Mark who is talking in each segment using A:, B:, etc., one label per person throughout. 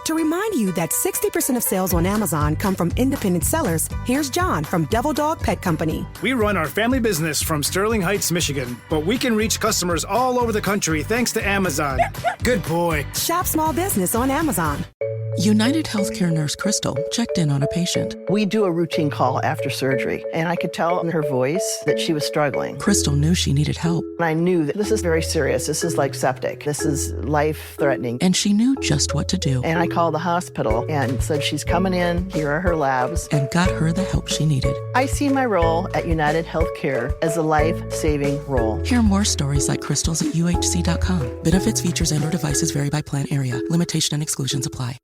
A: To remind you that 60% of sales on Amazon come from independent sellers, here's John from Devil Dog Pet Company.
B: We run our family business from Sterling Heights, Michigan, but we can reach customers all over the country thanks to Amazon. Good boy.
A: Shop small business on Amazon.
C: United Healthcare nurse Crystal checked in on a patient.
D: We do a routine call after surgery, and I could tell in her voice that she was struggling.
C: Crystal knew she needed help.
D: I knew that this is very serious. This is like septic. This is life-threatening.
C: And she knew just what to do.
D: And I called the hospital and said, she's coming in, here are her labs.
C: And got her the help she needed.
D: I see my role at United Healthcare as a life-saving role.
C: Hear more stories like Crystal's at UHC.com. Benefits, features, and/or devices vary by plan area. Limitation and exclusions apply.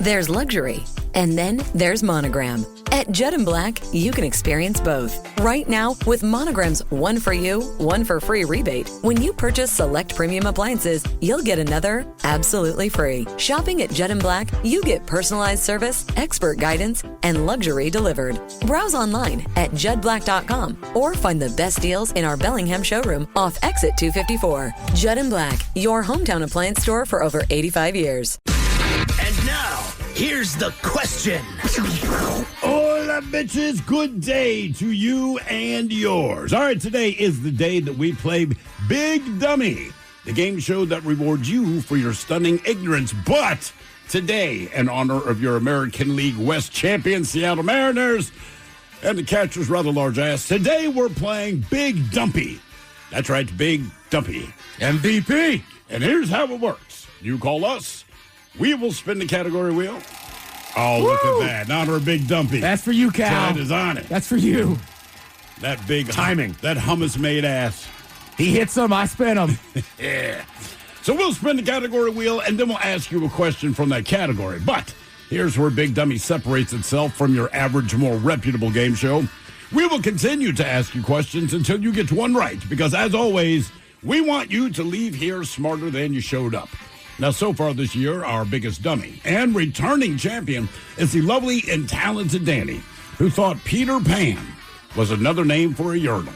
E: There's luxury, and then there's Monogram. At Judd & Black, you can experience both. Right now, with Monogram's one for you, one for free rebate, when you purchase select premium appliances, you'll get another absolutely free. Shopping at Judd & Black, you get personalized service, expert guidance, and luxury delivered. Browse online at juddblack.com or find the best deals in our Bellingham showroom off Exit 254. Judd & Black, your hometown appliance store for over 85 years.
F: And now, here's the question.
G: Hola, bitches. Good day to you and yours. All right, today is the day that we play Big Dummy, the game show that rewards you for your stunning ignorance. But today, in honor of your American League West champion, Seattle Mariners, and the catcher's rather large ass, today we're playing Big Dumpy. That's right, Big Dumpy. MVP. And here's how it works. You call us. We will spin the category wheel. Oh, look at that. In honor of Big Dumpy.
H: That's for you, Cal.
G: Ted is on it.
H: That's for you.
G: That big
H: timing.
G: That hummus-made ass.
H: He hits them, I spin them.
G: Yeah. So we'll spin the category wheel, and then we'll ask you a question from that category. But here's where Big Dummy separates itself from your average, more reputable game show. We will continue to ask you questions until you get one right, because as always, we want you to leave here smarter than you showed up. Now, so far this year, our biggest dummy and returning champion is the lovely and talented Danny, who thought Peter Pan was another name for a urinal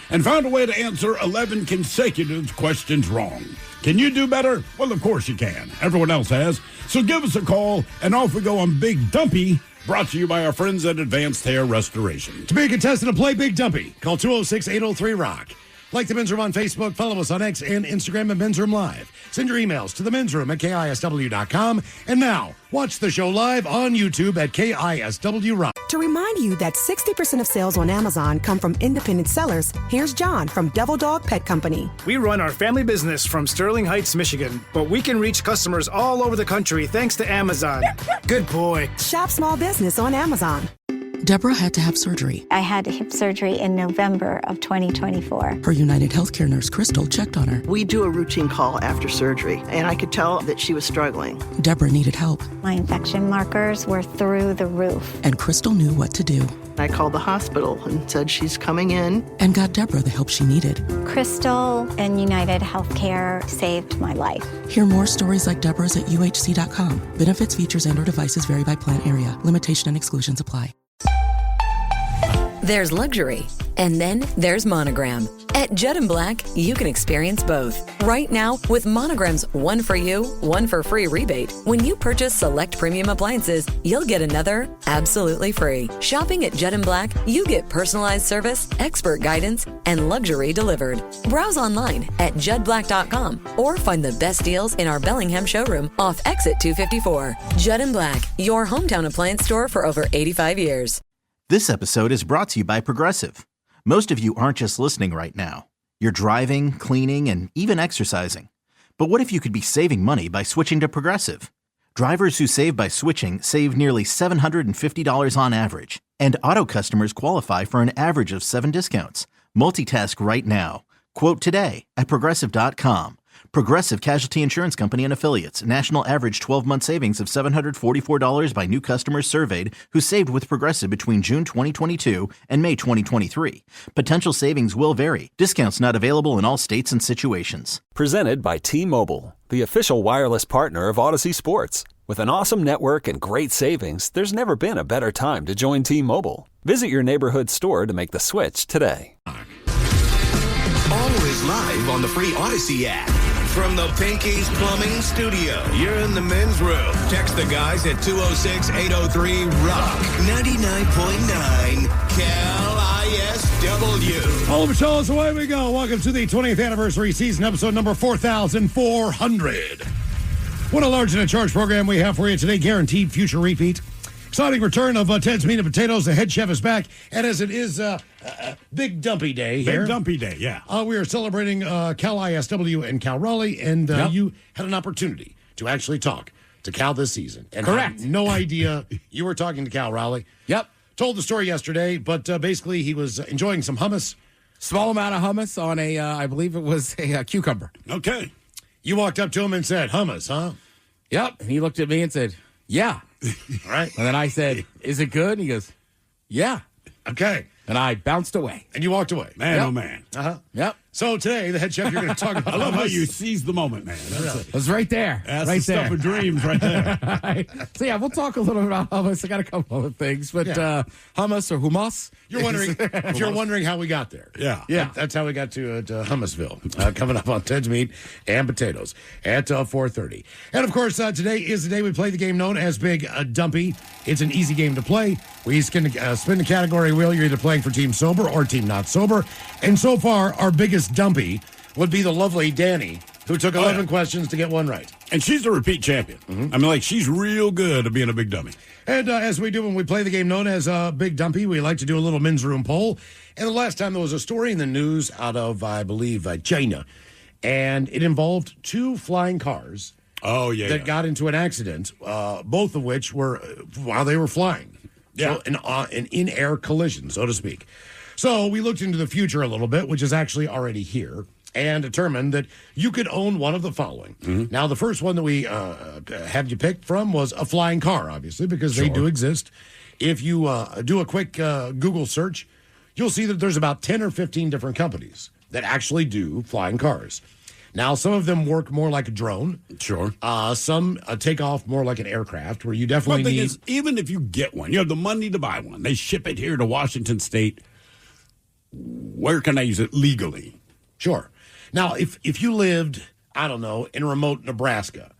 G: and found a way to answer 11 consecutive questions wrong. Can you do better? Well, of course you can. Everyone else has. So give us a call, and off we go on Big Dumpy, brought to you by our friends at Advanced Hair Restoration.
I: To be a contestant and play Big Dumpy, call 206-803-ROCK. Like the Men's Room on Facebook, follow us on X and Instagram at Men's Room Live. Send your emails to the Men's Room at KISW.com. And now, watch the show live on YouTube at KISW Rock.
A: To remind you that 60% of sales on Amazon come from independent sellers, here's John from Devil Dog Pet Company.
B: We run our family business from Sterling Heights, Michigan, but we can reach customers all over the country thanks to Amazon. Good boy.
A: Shop small business on Amazon.
C: Deborah had to have surgery.
J: I had hip surgery in November of 2024.
C: Her United Healthcare nurse, Crystal, checked on her.
D: We do a routine call after surgery, and I could tell that she was struggling.
C: Deborah needed help.
J: My infection markers were through the roof.
C: And Crystal knew what to do.
D: I called the hospital and said she's coming in.
C: And got Deborah the help she needed.
J: Crystal and United Healthcare saved my life.
C: Hear more stories like Deborah's at UHC.com. Benefits, features, and/or devices vary by plan area. Limitation and exclusions apply.
E: There's luxury, and then there's Monogram. At Judd & Black, you can experience both. Right now, with Monogram's one for you, one for free rebate, when you purchase select premium appliances, you'll get another absolutely free. Shopping at Judd & Black, you get personalized service, expert guidance, and luxury delivered. Browse online at juddblack.com or find the best deals in our Bellingham showroom off Exit 254. Judd & Black, your hometown appliance store for over 85 years.
K: This episode is brought to you by Progressive. Most of you aren't just listening right now. You're driving, cleaning, and even exercising. But what if you could be saving money by switching to Progressive? Drivers who save by switching save nearly $750 on average. And auto customers qualify for an average of 7 discounts. Multitask right now. Quote today at Progressive.com. Progressive Casualty Insurance Company and Affiliates. National average 12-month savings of $744 by new customers surveyed who saved with Progressive between June 2022 and May 2023. Potential savings will vary. Discounts not available in all states and situations.
L: Presented by T-Mobile, the official wireless partner of Odyssey Sports. With an awesome network and great savings, there's never been a better time to join T-Mobile. Visit your neighborhood store to make the switch today.
F: Always live on the free Odyssey app. from the Pinky's Plumbing Studio. You're in the men's room. Text the guys at 206-803-ROCK. 99.9 KISW.
I: All the shows, away we go. Welcome to the 20th anniversary season, episode number 4,400. What a large and a charge program we have for you today. Guaranteed future repeat. Exciting return of Ted's Meat and Potatoes. The head chef is back. And as it is Big Dumpy Day here.
G: Big Dumpy Day, yeah.
I: We are celebrating Cal ISW and Cal Raleigh. And you had an opportunity to actually talk to Cal this season. And
H: correct.
I: Had no idea you were talking to Cal Raleigh.
H: Yep.
I: Told the story yesterday, but basically he was enjoying some hummus.
H: Small amount of hummus on a, I believe it was a cucumber.
G: Okay.
I: You walked up to him and said, hummus, huh?
H: Yep. And he looked at me and said, yeah.
I: All right.
H: And then I said, is it good? And he goes, yeah.
I: Okay.
H: And I bounced away.
I: And you walked away.
G: Man, oh man.
I: Uh-huh.
H: Yep.
I: So today, the head chef, you're going to talk about
G: I love
I: hummus.
G: how you seized the moment, man.
H: It was right there.
G: That's
H: right
G: the
H: there.
G: stuff of dreams right there.
H: Right. So, yeah, we'll talk a little bit about hummus. I got a couple of things. But hummus or hummus.
I: You're wondering if you're wondering how we got there.
G: Yeah.
I: That's how we got to Hummusville. Coming up on Ted's Meat and Potatoes at 4:30. And, of course, today is the day we play the game known as Big Dumpy. It's an easy game to play. We spin the category wheel. You're either playing for Team Sober or Team Not Sober. And so far, our biggest dumpy would be the lovely Danny, who took 11 questions to get one right.
G: And she's a repeat champion. Mm-hmm. I mean, she's real good at being a big dummy.
I: And as we do when we play the game known as Big Dumpy, we like to do a little men's room poll. And the last time there was a story in the news out of, I believe, China. And it involved two flying cars that got into an accident, both of which were while they were flying.
G: Yeah.
I: So an in-air collision, so to speak. So we looked into the future a little bit, which is actually already here, and determined that you could own one of the following. Mm-hmm. Now, the first one that we had you pick from was a flying car, obviously, because they do exist. If you do a quick Google search, you'll see that there's about 10 or 15 different companies that actually do flying cars. Now, some of them work more like a drone.
G: Sure.
I: Some take off more like an aircraft, where you definitely need...
G: Is, even if you get one, you have the money to buy one. They ship it here to Washington State. Where can I use it legally?
I: Sure. Now, if you lived, I don't know, in remote Nebraska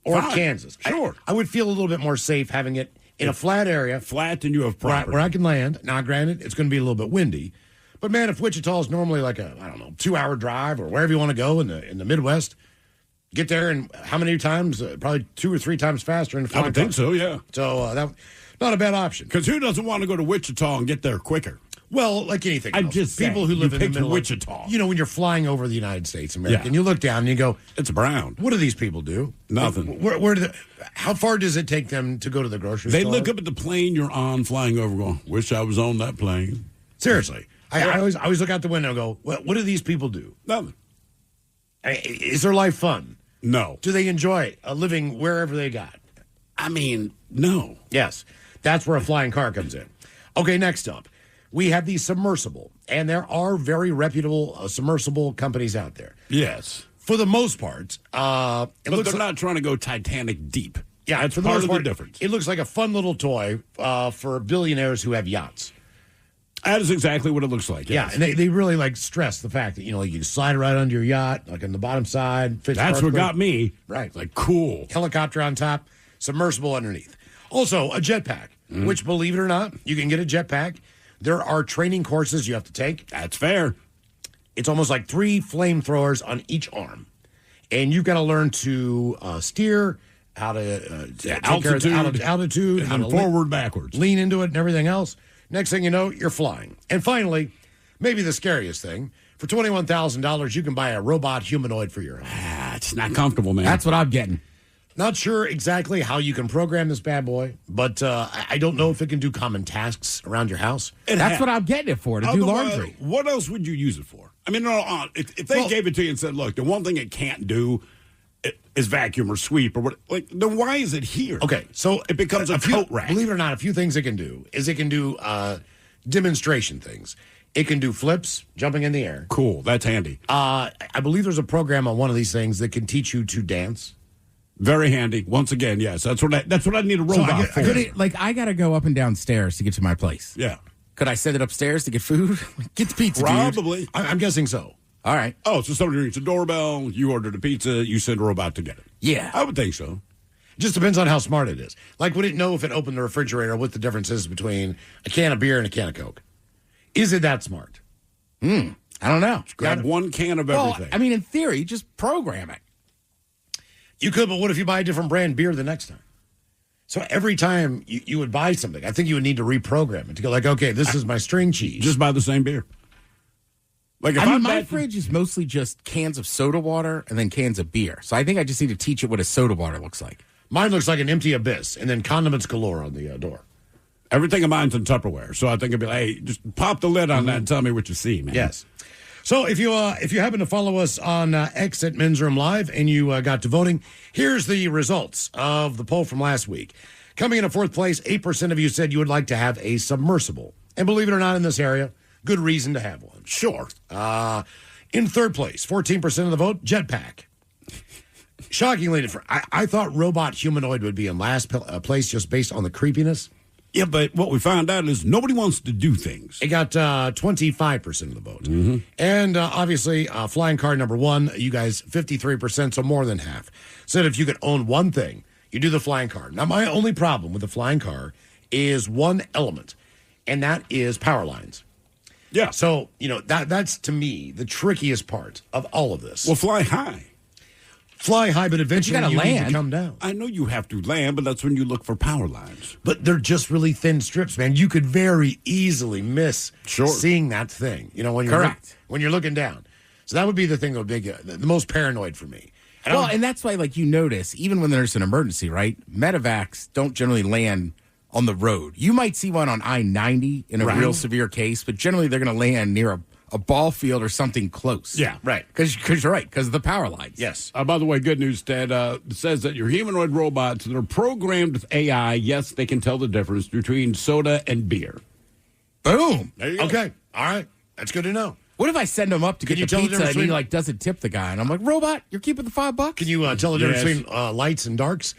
I: or Kansas,
G: sure,
I: I would feel a little bit more safe having it in a flat area.
G: Flat, and you have property.
I: Where I can land. Now, granted, it's going to be a little bit windy. But, man, if Wichita is normally like a, 2-hour drive or wherever you want to go in the Midwest, get there and how many times? Probably 2 or 3 times faster in the flying
G: I would think so, yeah.
I: So, that's not a bad option.
G: Because who doesn't want to go to Wichita and get there quicker?
I: Well, like anything else.
G: I'm just
I: people
G: saying,
I: who live
G: you
I: in the
G: picked
I: middle
G: Wichita.
I: Of, when you're flying over the United States, America, and you look down and you go,
G: it's brown.
I: What do these people do?
G: Nothing.
I: How far does it take them to go to the grocery
G: store?
I: They
G: look up at the plane you're on, flying over, going, wish I was on that plane.
I: Seriously. I always look out the window and go, what do these people do?
G: Nothing.
I: Is their life fun?
G: No.
I: Do they enjoy living wherever they got?
G: I mean, no.
I: Yes. That's where a flying car comes in. Okay, next up. We have the submersible, and there are very reputable submersible companies out there.
G: Yes.
I: For the most part.
G: But they're not trying to go Titanic deep.
I: Yeah,
G: that's
I: for the
G: part
I: most
G: of
I: part,
G: the difference.
I: It looks like a fun little toy for billionaires who have yachts.
G: That is exactly what it looks like.
I: Yes. Yeah, and they really stress the fact that, you can slide right under your yacht, like on the bottom side.
G: That's perfectly. What got me.
I: Right.
G: Like, cool.
I: Helicopter on top, submersible underneath. Also, a jetpack, which, believe it or not, you can get a jetpack. There are training courses you have to take.
G: That's fair.
I: It's almost like 3 flamethrowers on each arm. And you've got to learn to steer, how to take altitude,
G: and forward, backwards.
I: Lean into it and everything else. Next thing you know, you're flying. And finally, maybe the scariest thing, for $21,000, you can buy a robot humanoid for your home.
G: It's not comfortable, man.
H: That's what I'm getting.
I: Not sure exactly how you can program this bad boy, but I don't know if it can do common tasks around your house.
H: That's what I'm getting it for, to do laundry.
G: What else would you use it for? I mean, if they gave it to you and said, look, the one thing it can't do is vacuum or sweep or what, then why is it here?
I: Okay, so
G: it becomes a coat rack.
I: Believe it or not, a few things it can do is it can do demonstration things. It can do flips, jumping in the air.
G: Cool, that's handy.
I: I believe there's a program on one of these things that can teach you to dance.
G: Very handy. Once again, yes. That's what I need a robot for.
H: I got to go up and down stairs to get to my place.
G: Yeah.
H: Could I send it upstairs to get food? Get the pizza,
G: Probably.
I: I'm guessing so.
H: All right.
G: Oh, so somebody rings the doorbell, you ordered a pizza, you send a robot to get it.
H: Yeah.
G: I would think so.
I: Just depends on how smart it is. Like, would it know if it opened the refrigerator what the difference is between a can of beer and a can of Coke? Is it that smart?
H: I don't know.
G: Grab one can of everything.
H: I mean, in theory, just program it.
I: You could, but what if you buy a different brand beer the next time? So every time you would buy something, I think you would need to reprogram it to go like, okay, this is my string cheese.
G: Just buy the same beer. Like if
H: my fridge is mostly just cans of soda water and then cans of beer. So I think I just need to teach it what a soda water looks like.
I: Mine looks like an empty abyss, and then condiments galore on the door.
G: Everything of mine's in Tupperware, so I think it'd be like, hey, just pop the lid on that and tell me what you see, man.
I: Yes. So if you happen to follow us on X at Men's Room Live and you got to voting, here's the results of the poll from last week. Coming in at fourth place, 8% of you said you would like to have a submersible. And believe it or not, in this area, good reason to have one.
G: Sure.
I: In third place, 14% of the vote, jetpack. Shockingly different. I thought robot humanoid would be in last place just based on the creepiness.
G: Yeah, but what we found out is nobody wants to do things.
I: It got 25% of the vote. And obviously, flying car number one, you guys, 53%, so more than half. Said if you could own one thing, you do the flying car. Now, my only problem with the flying car is one element, and that is power lines.
G: Yeah.
I: So, that's, to me, the trickiest part of all of this.
G: Well, fly high.
I: Fly high, but eventually
H: you gotta
I: need
H: land.
I: to come down.
G: I know you have to land, but that's when you look for power lines.
I: But they're just really thin strips, man. You could very easily miss seeing that thing. When you're when you're looking down. So that would be the thing that would be the most paranoid for me.
H: And that's why, you notice, even when there's an emergency, right? Medevacs don't generally land on the road. You might see one on I-90 in a real severe case, but generally they're going to land near a ball field or something close.
G: Yeah.
H: Right. Because you're right, because of the power lines.
I: Yes.
G: By the way, good news, Ted. It says that your humanoid robots that are programmed with AI, yes, they can tell the difference between soda and beer.
H: Boom.
G: There you go.
I: Okay. All right. That's good to know.
H: What if I send him up to
I: Can
H: get
I: you
H: the
I: tell the
H: pizza and
I: difference
H: he
I: between-
H: doesn't tip the guy? And I'm like, robot, you're keeping the $5?
I: Can you tell the difference between lights and darks?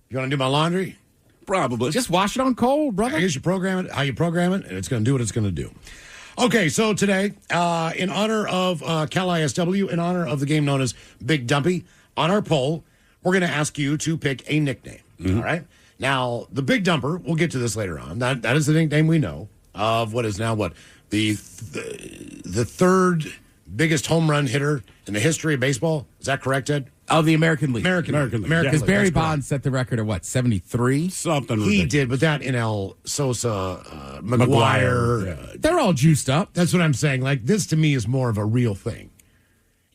I: You want to do my laundry?
G: Probably.
H: Just wash it on cold, brother.
I: I guess you program it how you program it, and it's going to do what it's going to do. Okay, so today, in honor of KISW, in honor of the game known as Big Dumpy, on our poll, we're going to ask you to pick a nickname. All right? Now, the Big Dumper, we'll get to this later on. That is the nickname we know of what is now the third biggest home run hitter in the history of baseball. Is that correct, Ed?
H: Of the American League.
I: American League.
H: Because Barry Bonds set the record at 73?
G: Something
I: He
G: ridiculous.
I: did, but that NL Sosa, McGuire.
H: They're all juiced up.
I: That's what I'm saying. Like, this to me is more of a real thing.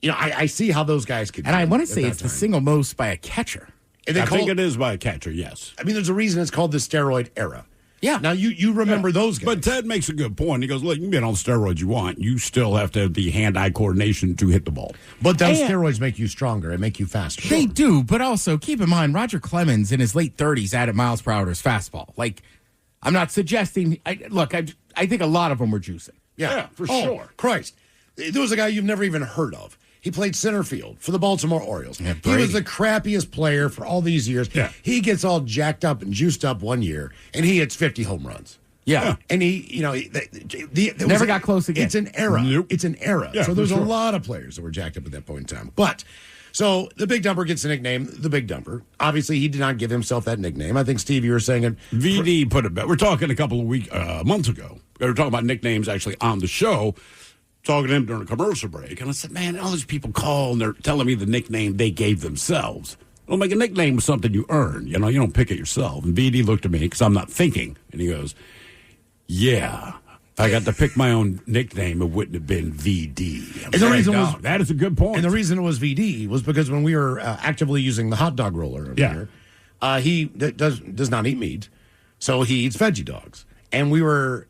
I: I see how those guys could.
H: And I want to
I: at
H: say
I: that
H: it's
I: time.
H: the single most by a catcher.
I: And
G: I think it is by a catcher, yes.
I: I mean, there's a reason it's called the steroid era.
H: Yeah.
I: Now, you remember those guys.
G: But Ted makes a good point. He goes, look, you can be on all the steroids you want. You still have to have the hand-eye coordination to hit the ball.
I: But those steroids make you stronger and make you faster.
H: They do, but also keep in mind, Roger Clemens in his late 30s added miles per hour to his fastball. I'm not suggesting. I think a lot of them were juicing.
I: Yeah,
G: for sure.
I: Christ. There was a guy you've never even heard of. He played center field for the Baltimore Orioles.
H: Yeah,
I: he was the crappiest player for all these years.
G: Yeah.
I: He gets all jacked up and juiced up one year, and he hits 50 home runs.
H: Yeah.
I: And he
H: Never got close again.
I: It's an era.
G: Nope.
I: It's an era.
G: Yeah,
I: so there's
G: for sure.
I: a lot of players that were jacked up at that point in time. But so the Big Dumper gets the nickname, the Big Dumper. Obviously, he did not give himself that nickname. I think, Steve, you were saying it.
G: VD put it better. We're talking a couple of months ago. We were talking about nicknames actually on the show. Talking to him during a commercial break, and I said, man, all these people call and they're telling me the nickname they gave themselves. Well, like a nickname is something you earn. You don't pick it yourself. And VD looked at me because I'm not thinking, and he goes, yeah, if I got to pick my own nickname, it wouldn't have been VD.
I: And the reason was
G: that is a good point.
I: And the reason it was VD was because when we were actively using the hot dog roller over here, he does not eat meat, so he eats veggie dogs. And we were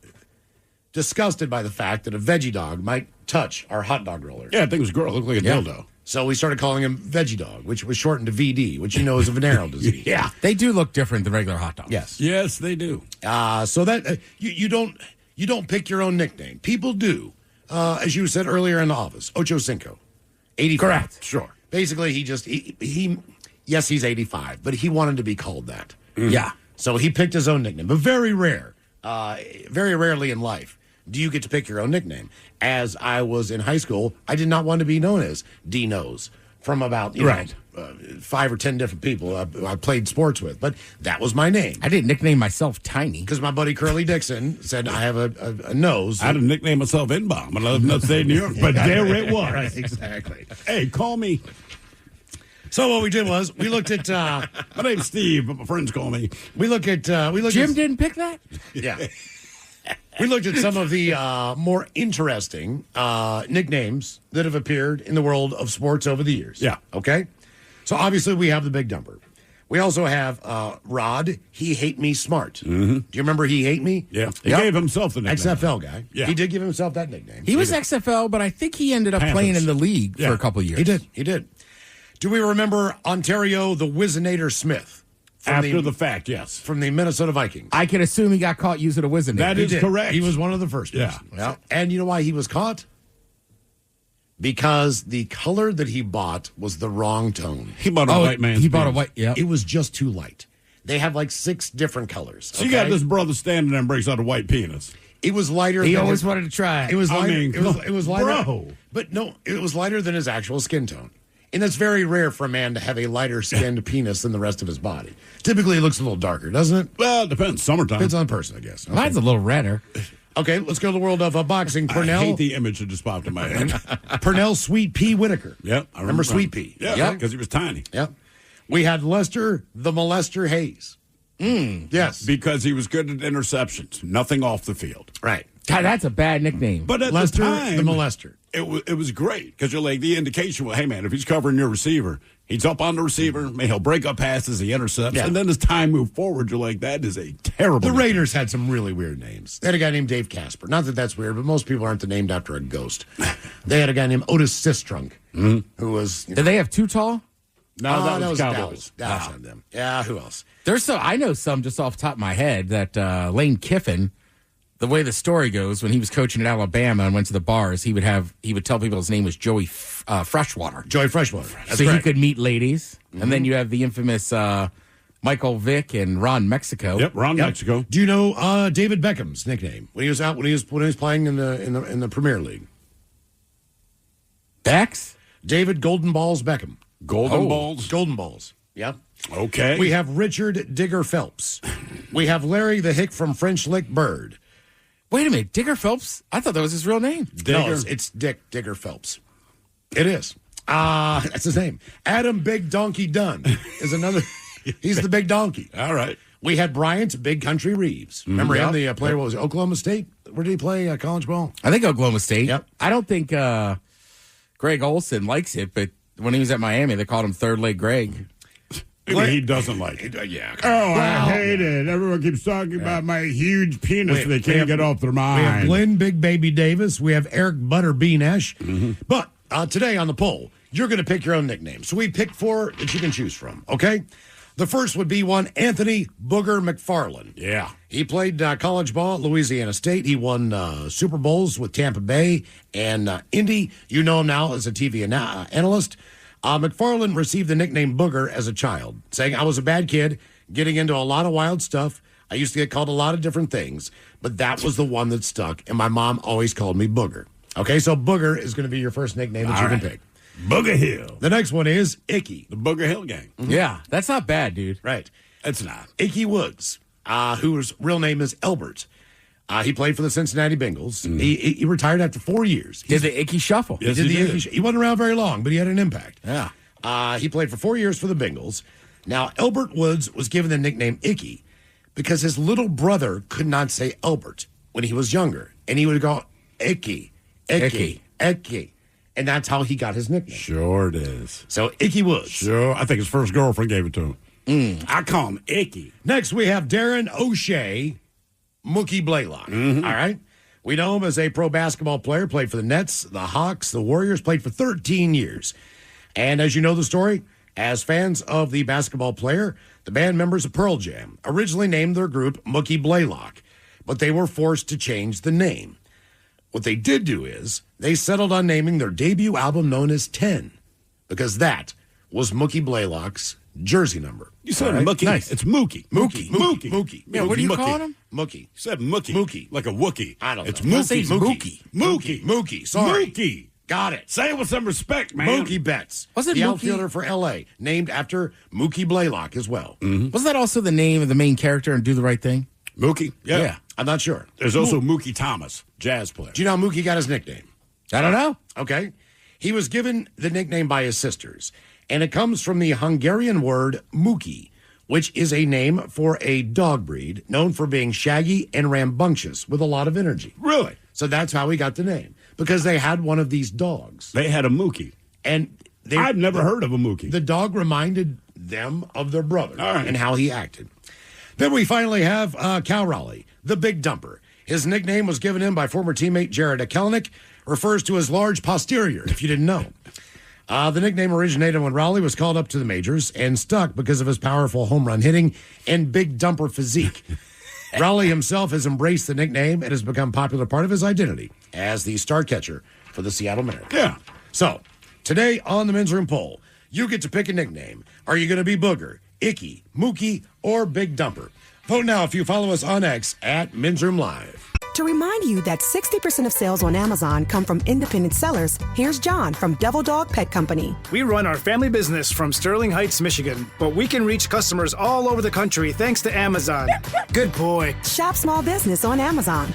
I: disgusted by the fact that a veggie dog might touch our hot dog roller.
G: Yeah, I think it was a girl. It looked like a dildo.
I: So we started calling him Veggie Dog, which was shortened to VD, which you know is a venereal disease.
G: Yeah.
H: They do look different than regular hot dogs.
I: Yes.
G: Yes, they do.
I: So that you don't pick your own nickname. People do. As you said earlier in the office, Ocho Cinco. 85.
H: Correct.
I: Sure. Basically, he yes, he's 85, but he wanted to be called that.
H: Yeah.
I: So he picked his own nickname. But very rarely in life do you get to pick your own nickname? As I was in high school, I did not want to be known as D-Nose from about, you know, 5 or 10 different people I played sports with, but that was my name.
H: I didn't nickname myself Tiny
I: because my buddy Curly Dixon said I have a nose.
G: I didn't nickname myself N-Bomb. I love not saying New York, but there it was.
I: Right, exactly.
G: Hey, call me.
I: So what we did was we looked at.
G: My name's Steve, but my friends call me.
I: We look at.
H: Jim didn't pick that.
I: Yeah. We looked at some of the more interesting nicknames that have appeared in the world of sports over the years.
G: Yeah.
I: Okay. So obviously we have the Big Dumper. We also have Rod. He hate me smart. Mm-hmm. Do you remember He Hate Me?
G: Yeah. He gave himself the nickname.
I: XFL guy.
G: Yeah.
I: He did give himself that nickname.
H: He was XFL, but I think he ended up playing in the league for a couple of years.
I: He did. Do we remember Ontario the Wizinator Smith?
G: After the fact, yes.
I: From the Minnesota Vikings.
H: I can assume he got caught using a Wizinator.
G: That is correct.
I: He was one of the first.
G: Yeah.
I: Well, and you know why he was caught? Because the color that he bought was the wrong tone.
G: He bought a white man's
H: He bought a
G: penis.
H: white, yeah.
I: It was just too light. They have like 6 different colors.
G: So you got this brother standing there and breaks out a white penis.
I: It was lighter.
H: He
I: than
H: always
I: his,
H: wanted to try.
I: It was lighter. It was lighter.
G: Bro.
I: But no, it was lighter than his actual skin tone. And that's very rare for a man to have a lighter skinned penis than the rest of his body. Typically, it looks a little darker, doesn't it?
G: Well, it depends. Summertime.
I: Depends on the person, I guess. Okay.
H: Mine's a little redder.
I: Okay, let's go to the world of boxing. Purnell.
G: I hate the image that just popped in my head.
I: Purnell Sweet Pea Whitaker.
G: Yep. I
I: remember Sweet Pea.
G: Yeah, because he was tiny.
I: Yep. We had Lester the Molester Hayes. Yes.
G: Because he was good at interceptions. Nothing off the field.
I: Right.
H: God, that's a bad nickname.
G: But at
I: Lester
G: the time,
I: the Molester.
G: It was great because you're like the indication. Well, hey man, if he's covering your receiver, he's up on the receiver. He'll break up passes, he intercepts, and then as time moved forward, you're like, that is a terrible.
I: The Raiders had some really weird names. They had a guy named Dave Casper. Not that that's weird, but most people aren't named after a ghost. They had a guy named Otis Sistrunk, who was.
H: Did they have Too Tall?
G: No, that was
I: Cowboys. That was them. Yeah, who else?
H: There's some. I know some just off the top of my head that Lane Kiffin. The way the story goes, when he was coaching at Alabama and went to the bars, he would tell people his name was Joey Freshwater.
I: Joey Freshwater. That's
H: so
I: correct.
H: he could meet ladies. Mm-hmm. And then you have the infamous Michael Vick and Ron Mexico.
G: Yep, Ron Mexico.
I: Do you know David Beckham's nickname when he was out when he was playing in the Premier League?
H: Bex?
I: David Golden Balls Beckham.
G: Golden Balls?
I: Golden Balls. Yep.
G: Okay.
I: We have Richard Digger Phelps. We have Larry the Hick from French Lick Bird.
H: Wait a minute, Digger Phelps? I thought that was his real name.
I: No, it's Dick Digger Phelps. It is. That's his name. Adam Big Donkey Dunn is another. He's the big donkey.
G: All right.
I: We had Bryant Big Country Reeves. Remember him, the player? What was it, Oklahoma State? Where did he play college ball?
H: I think Oklahoma State.
I: Yep.
H: I don't think Greg Olson likes it, but when he was at Miami, they called him Third Leg Greg.
G: He doesn't like it.
I: Yeah.
G: I hate it. Everyone keeps talking about my huge penis. They can't get off their mind.
I: We have Glenn Big Baby Davis. We have Eric Butterbean Esch. Mm-hmm. But today on the poll, you're going to pick your own nickname. So we picked 4 that you can choose from, okay? The first would be one Anthony Booger McFarland.
G: Yeah.
I: He played college ball at Louisiana State. He won Super Bowls with Tampa Bay and Indy. You know him now as a TV analyst. McFarland received the nickname Booger as a child, saying, I was a bad kid, getting into a lot of wild stuff. I used to get called a lot of different things, but that was the one that stuck, and my mom always called me Booger. Okay, so Booger is going to be your first nickname that you can pick.
G: Booger Hill.
I: The next one is Icky.
G: The Booger Hill Gang.
H: Mm-hmm. Yeah, that's not bad, dude.
I: Right.
G: It's not.
I: Icky Woods, whose real name is Elbert. He played for the Cincinnati Bengals. Mm. He retired after 4 years.
H: Did the Icky Shuffle.
I: Yes, he did. He wasn't around very long, but he had an impact.
H: Yeah.
I: He played for 4 years for the Bengals. Now, Elbert Woods was given the nickname Icky because his little brother could not say Elbert when he was younger. And he would go, Icky, Icky, Icky. And that's how he got his nickname.
G: Sure it is.
I: So, Icky Woods.
G: Sure. I think his first girlfriend gave it to him. I call him Icky.
I: Next, we have Darren O'Shea Mookie Blaylock. Mm-hmm. All right. We know him as a pro basketball player, played for the Nets, the Hawks, the Warriors, played for 13 years. And as you know the story, as fans of the basketball player, the band members of Pearl Jam originally named their group Mookie Blaylock, but they were forced to change the name. What they did do is they settled on naming their debut album known as 10, because that was Mookie Blaylock's jersey number.
G: You said Mookie.
I: Nice.
G: It's Mookie.
I: Mookie.
H: Yeah, what are you calling him?
I: Mookie.
G: You said Mookie.
I: Mookie.
G: Like a Wookie.
I: I don't know.
G: It's Mookie.
I: Mookie. Sorry.
G: Mookie.
I: Got it.
G: Say it with some respect, man.
I: Mookie Betts.
H: Wasn't
I: the
H: Mookie-
I: outfielder for L.A., named after Mookie Blaylock as well.
G: Mm-hmm.
H: Wasn't that also the name of the main character in Do the Right Thing?
G: Mookie? Yeah.
I: I'm not sure.
G: There's also Mookie Thomas, jazz player.
I: Do you know how Mookie got his nickname?
H: I don't know.
I: Okay. He was given the nickname by his sisters, and it comes from the Hungarian word Mookie, which is a name for a dog breed known for being shaggy and rambunctious with a lot of energy.
G: Really?
I: So that's how he got the name, because they had one of these dogs.
G: They had a Mookie.
I: And
G: I've never heard of a Mookie.
I: The dog reminded them of their brother
G: right.
I: and how he acted. Then we finally have Cal Raleigh, the big dumper. His nickname was given him by former teammate Jared Kelenic, refers to his large posterior, if you didn't know. The nickname originated when Raleigh was called up to the majors and stuck because of his powerful home run hitting and big dumper physique. Raleigh himself has embraced the nickname and has become a popular part of his identity as the star catcher for the Seattle Mariners.
G: Yeah.
I: So, today on the Men's Room Poll, you get to pick a nickname. Are you going to be Booger, Icky, Mookie, or Big Dumper? Vote now if you follow us on X at Men's Room Live.
A: To remind you that 60% of sales on Amazon come from independent sellers, here's John from Devil Dog Pet Company.
B: We run our family business from Sterling Heights, Michigan, but we can reach customers all over the country thanks to Amazon. Good boy.
A: Shop small business on Amazon.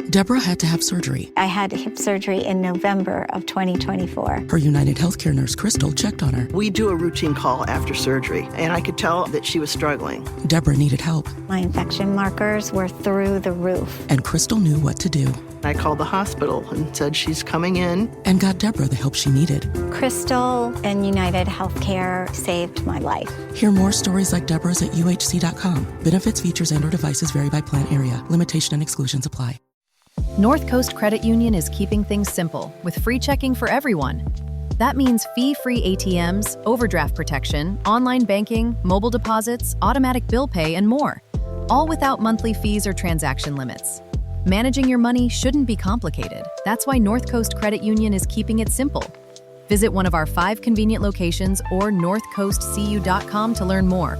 C: Deborah had to have surgery.
J: I had hip surgery in November of 2024.
C: Her United Healthcare nurse, Crystal, checked on her.
D: We do a routine call after surgery, and I could tell that she was struggling.
C: Deborah needed help,
J: My infection markers were through the roof.
C: and Crystal knew what to do
D: I called the hospital and said she's coming in.
C: and got Deborah the help she needed.
J: Crystal and United Healthcare saved my life.
C: Hear more stories like Deborah's at uhc.com. Benefits, features, and/or devices vary by plan area. Limitation and exclusions apply.
M: North Coast Credit Union is keeping things simple with free checking for everyone. That means fee-free ATMs, overdraft protection, online banking, mobile deposits, automatic bill pay, and more. All without monthly fees or transaction limits. Managing your money shouldn't be complicated. That's why North Coast Credit Union is keeping it simple. Visit one of our 5 convenient locations or northcoastcu.com to learn more.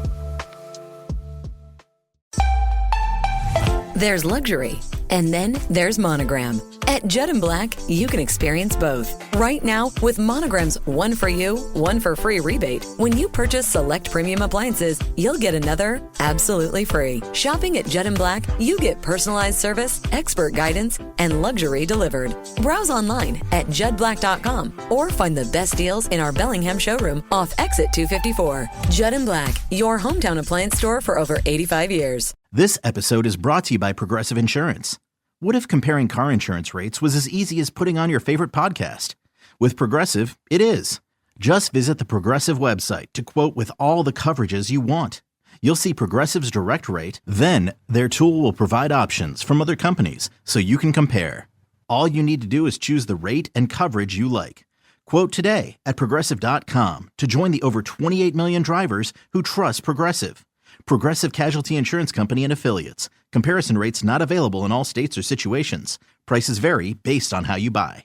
E: There's luxury, and then there's Monogram. At Judd & Black, you can experience both. Right now, with Monogram's 1 for you, 1 for free rebate, when you purchase select premium appliances, you'll get another absolutely free. Shopping at Judd & Black, you get personalized service, expert guidance, and luxury delivered. Browse online at juddblack.com or find the best deals in our Bellingham showroom off Exit 254. Judd & Black, your hometown appliance store for over 85 years.
K: This episode is brought to you by Progressive Insurance. What if comparing car insurance rates was as easy as putting on your favorite podcast? With Progressive, it is. Just visit the Progressive website to quote with all the coverages you want. You'll see Progressive's direct rate, then their tool will provide options from other companies so you can compare. All you need to do is choose the rate and coverage you like. Quote today at Progressive.com to join the over 28 million drivers who trust Progressive. Progressive Casualty Insurance Company and Affiliates. Comparison rates not available in all states or situations. Prices vary based on how you buy.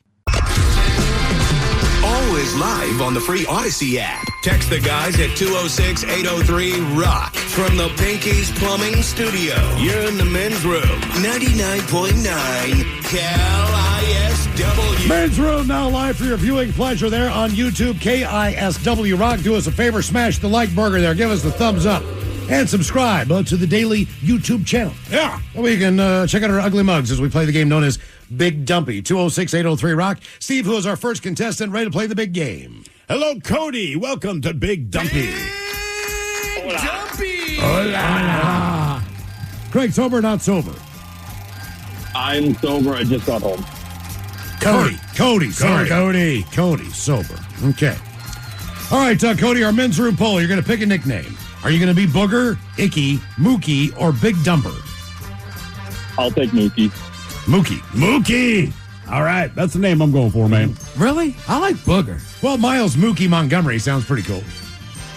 F: Always live on the free Odyssey app. Text the guys at 206-803-ROCK. From the Pinky's Plumbing Studio, you're in the men's room. 99.9 KISW.
I: Men's Room now live for your viewing pleasure there on YouTube, KISW Rock. Do us a favor, smash the like burger there. Give us the thumbs up. And subscribe to the daily YouTube channel.
G: Yeah.
I: Well, you can check out our ugly mugs as we play the game known as Big Dumpy. 206-803-ROCK. Steve, who is our first contestant, ready to play the big game.
G: Hello, Cody. Welcome to Big Dumpy.
F: Big Dumpy.
I: Hola. Craig, sober or not sober?
N: I'm sober. I just got home.
I: Cody, sorry. Cody, sober. Okay. All right, Cody, our men's room poll. You're going to pick a nickname. Are you going to be Booger, Icky, Mookie, or Big Dumper?
N: I'll take Mookie.
G: Mookie. All right. That's the name I'm going for, man.
H: Really? I like Booger.
I: Well, Miles Mookie Montgomery sounds pretty cool.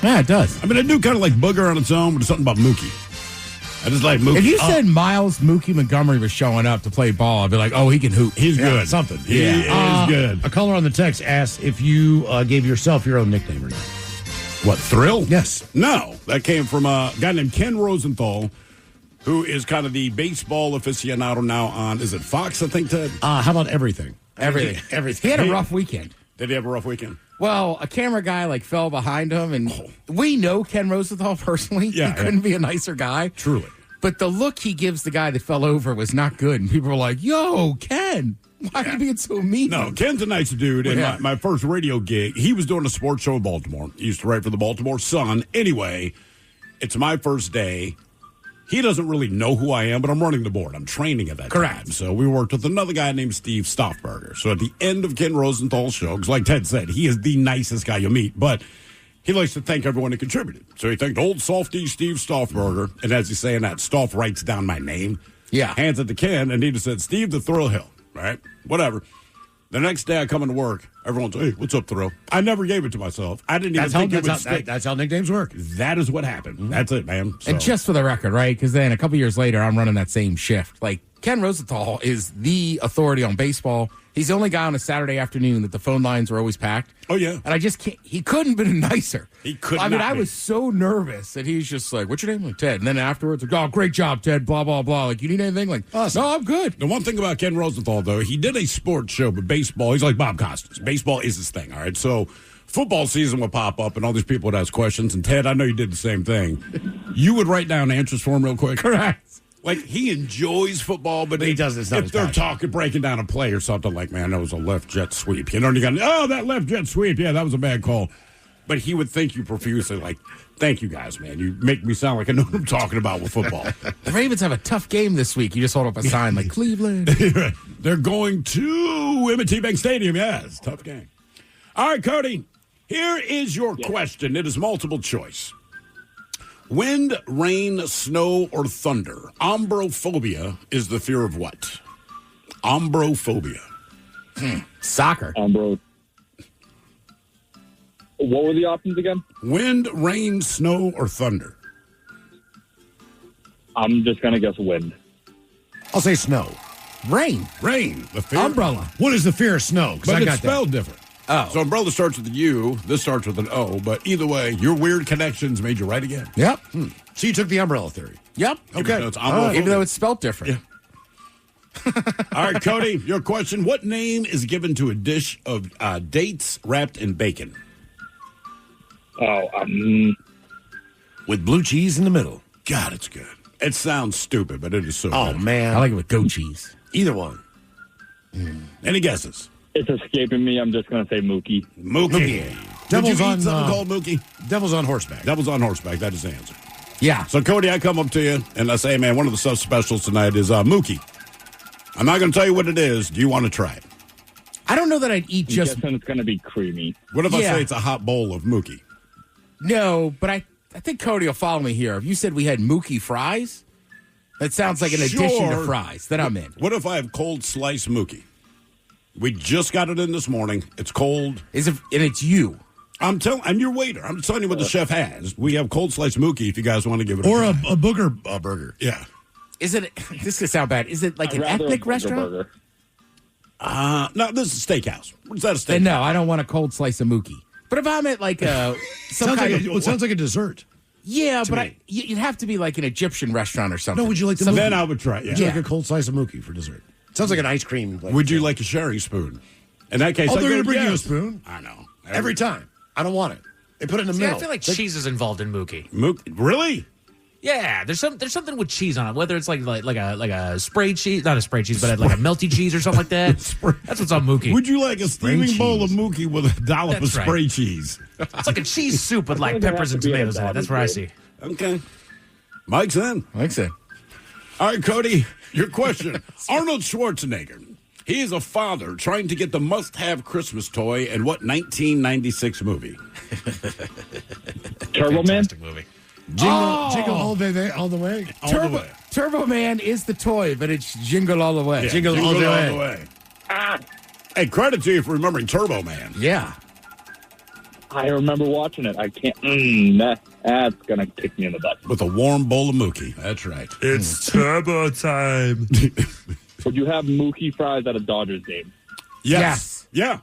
H: Yeah, it does.
G: I mean, I do kind of like Booger on its own, but there's something about Mookie. I just like Mookie.
H: If you said Miles Mookie Montgomery was showing up to play ball, I'd be like, oh, he can hoop.
G: He's good.
I: Something.
G: He is good.
I: A caller on the text asked if you gave yourself your own nickname or not.
G: What, Thrill?
I: Yes.
G: No. That came from a guy named Ken Rosenthal, who is kind of the baseball aficionado now on, is it Fox, I think, Ted?
I: How about everything?
H: Everything. He had a rough weekend.
G: Did he have a rough weekend?
H: Well, a camera guy fell behind him, and we know Ken Rosenthal personally.
G: Yeah,
H: he couldn't be a nicer guy.
G: Truly.
H: But the look he gives the guy that fell over was not good, and people were like, "Yo, Ken, why are you being so mean?"
G: No, Ken's a nice dude. And my first radio gig, he was doing a sports show in Baltimore. He used to write for the Baltimore Sun. Anyway, it's my first day. He doesn't really know who I am, but I'm running the board. I'm training at that time. So we worked with another guy named Steve Stoffberger. So at the end of Ken Rosenthal's show, because like Ted said, he is the nicest guy you'll meet, but he likes to thank everyone who contributed. So he thanked old softy Steve Stoffberger, and as he's saying that, Stoff writes down my name, hands it to Ken, and he just said, Steve the Thrill Hill, right? Whatever. The next day I come into work, everyone's, hey, what's up, Thrill? I never gave it to myself. I didn't even think it would stick.
I: That's how nicknames work.
G: That is what happened. Mm-hmm. That's it, man. So.
H: And just for the record, right? Because then a couple years later, I'm running that same shift. Ken Rosenthal is the authority on baseball. He's the only guy on a Saturday afternoon that the phone lines are always packed.
G: Oh, yeah.
H: And I just can't. He couldn't have been nicer.
G: He couldn't.
H: I mean, I was so nervous that he's just like, what's your name? Ted. And then afterwards, oh, great job, Ted, blah, blah, blah. You need anything?
G: Awesome.
H: No, I'm good.
G: The one thing about Ken Rosenthal, though, he did a sports show, but baseball, he's like Bob Costas. Baseball is his thing, all right? So football season would pop up, and all these people would ask questions. And, Ted, I know you did the same thing. You would write down answers for him real quick.
H: Correct.
G: He enjoys football, but
I: he does. It's not
G: if they're breaking down a play or something, man, that was a left jet sweep. You know, you got, that left jet sweep. Yeah, that was a bad call. But he would thank you profusely, thank you guys, man. You make me sound like I know what I'm talking about with football.
H: The Ravens have a tough game this week. You just hold up a sign like Cleveland.
G: They're going to M&T Bank Stadium. Yes, tough game. All right, Cody, here is your question. It is multiple choice. Wind, rain, snow, or thunder. Ombrophobia is the fear of what? Ombrophobia.
H: Soccer.
N: What were the options again?
G: Wind, rain, snow, or thunder.
N: I'm just going to guess wind.
I: I'll say snow.
H: Rain.
G: Rain. The fear.
H: Umbrella.
I: What is the fear of snow?
G: But it's spelled different.
H: Oh.
G: So umbrella starts with a U. This starts with an O. But either way, your weird connections made you right again.
H: Yep.
I: So you took the umbrella theory.
H: Yep.
G: Okay.
H: Even though it's spelled different.
G: Yeah. All right, Cody, your question. What name is given to a dish of dates wrapped in bacon?
I: With blue cheese in the middle.
G: God, it's good. It sounds stupid, but it is so
I: good.
H: Man. I like it with goat cheese.
I: Either one.
G: Any guesses?
N: It's escaping me. I'm just going to say Mookie.
G: Mookie.
I: Devil's
G: Did you
I: on
G: eat something called Mookie?
I: Devil's on horseback.
G: Devil's on horseback. That is the answer.
H: Yeah.
G: So, Cody, I come up to you and I say, man, one of the stuff specials tonight is Mookie. I'm not going to tell you what it is. Do you want to try it?
H: I don't know that I'd eat just.
N: I'm guessing it's going to be creamy.
G: What if I say it's a hot bowl of Mookie?
H: No, but I think Cody will follow me here. If you said we had Mookie fries, that sounds like an addition to fries. Then I'm in.
G: What if I have cold sliced Mookie? We just got it in this morning. It's cold.
H: And it's you.
G: I'm your waiter. I'm telling you what the chef has. We have cold sliced Mookie if you guys want to give it
I: or
G: a
I: booger burger.
G: Yeah.
H: Is it? This could sound bad. Is it like an ethnic restaurant?
N: Burger.
G: No, this is a steakhouse. What's that a steakhouse?
H: Then no, I don't want a cold slice of Mookie. But if I'm at like a
I: it sounds like a dessert.
H: Yeah, but you'd have to be like an Egyptian restaurant or something.
I: No, would you like the
G: so
I: Mookie?
G: Then I would try it. Yeah.
I: Would you like a cold slice of Mookie for dessert? Sounds like an ice cream.
G: Would you like a sharing spoon? In that case,
I: they're going to bring you a spoon.
G: I know.
I: Every time. I don't want it. They put it in the middle.
O: I feel like cheese is involved in Mookie.
G: Really?
O: Yeah, there's something with cheese on it. Whether it's like a spray cheese, not a spray cheese, but like a melty cheese or something like that. That's what's on Mookie.
G: Would you like a steaming bowl of Mookie with a dollop of spray cheese?
O: It's like a cheese soup with like peppers and tomatoes in it. That's where I see.
G: Okay. Mike's in. All right, Cody, your question. Arnold Schwarzenegger. He is a father trying to get the must-have Christmas toy in what 1996 movie?
N: Turbo Man?
O: Movie.
I: Jingle all the way.
H: Turbo Man is the toy, but it's Jingle All the Way.
G: Yeah, jingle all the way. Hey, credit to you for remembering Turbo Man.
H: Yeah.
N: I remember watching it. I can't. That's going to kick me in the butt.
G: With a warm bowl of Mookie. That's right.
I: It's turbo time.
N: Would you have Mookie fries at a Dodgers game?
G: Yes. Yeah.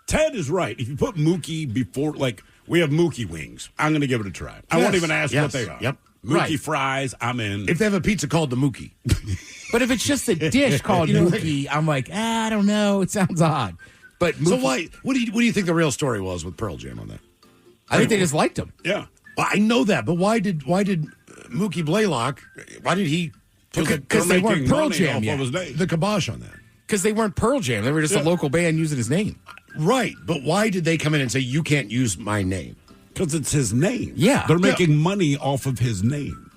G: Ted is right. If you put Mookie before, like, we have Mookie wings, I'm going to give it a try. I won't even ask what they are.
I: Yep.
G: Mookie
H: Right.
G: fries, I'm in.
I: If they have a pizza called the Mookie.
H: But if it's just a dish called Mookie, I'm like, I don't know. It sounds odd. But
I: So
H: Mookie,
I: what do you think the real story was with Pearl Jam on that?
H: I think they just liked him.
G: Yeah.
I: Well, I know that, but why did Mookie Blaylock? Why did he put
H: Because they weren't
G: making
H: Pearl
G: money
H: Jam
G: off
H: yet.
G: of his name.
I: the kibosh on that?
H: Because they weren't Pearl Jam. They were just a local band using his name.
I: Right, but why did they come in and say you can't use my name?
G: Because it's his name.
H: Yeah.
G: They're making money off of his name.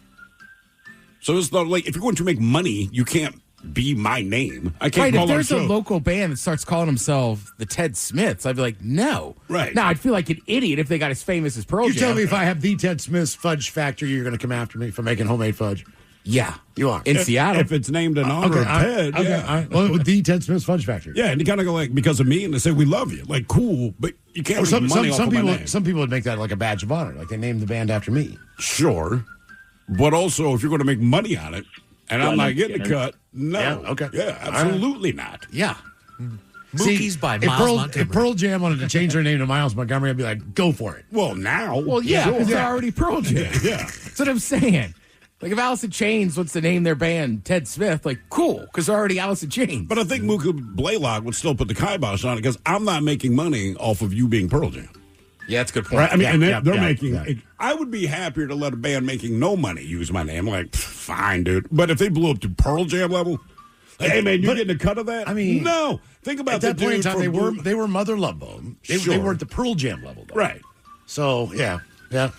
G: So it's not like, if you're going to make money, you can't be my name. I can't
H: Right,
G: call
H: if there's a
G: our show.
H: local band that starts calling themselves the Ted Smiths, I'd be like, no.
G: Right.
H: Now, I'd feel like an idiot if they got as famous as Pearl
I: You
H: Jam.
I: tell me if I have the Ted Smith's Fudge Factory, you're going to come after me for making homemade fudge?
H: Yeah.
I: You are.
H: In Seattle.
G: If it's named in honor of Ted,
I: Okay,
G: yeah.
I: all right. Well, with the Ted Smith's Fudge Factory.
G: Yeah, and you kind of go like, because of me, and they say, we love you. Like, cool, but you can't
I: Or
G: make money off of my
I: people,
G: name.
I: some people would make that like a badge of honor, like they named the band after me.
G: Sure. But also, if you're going to make money on it, and I'm not getting a cut, no.
I: Yeah, okay.
G: Yeah, absolutely not.
H: Yeah.
O: Mookie's by
I: if
O: Miles
I: Pearl,
O: Montgomery.
I: if Pearl Jam wanted to change their name to Miles Montgomery, I'd be like, go for it.
G: Well, now.
H: Well, yeah, because they're already Pearl Jam.
G: Yeah.
H: That's what I'm saying. Like, if Alice in Chains wants to name their band Ted Smith, like, cool, because they're already Alice in Chains.
G: But I think Mookie Blaylock would still put the kibosh on it because I'm not making money off of you being Pearl Jam.
H: Yeah, that's a good point.
G: Right? I mean, and they're
I: yeah,
G: making.
I: yeah.
G: I would be happier to let a band making no money use my name. Like, fine, dude. But if they blew up to Pearl Jam level, like, hey man, you getting a cut of that?
I: I mean,
G: no. Think about
I: at that
G: the
I: point in
G: dude
I: time,
G: from
I: they were Mother Love Bone. They
G: Sure.
I: weren't the Pearl Jam level, though.
G: Right.
I: So yeah.
G: Yeah.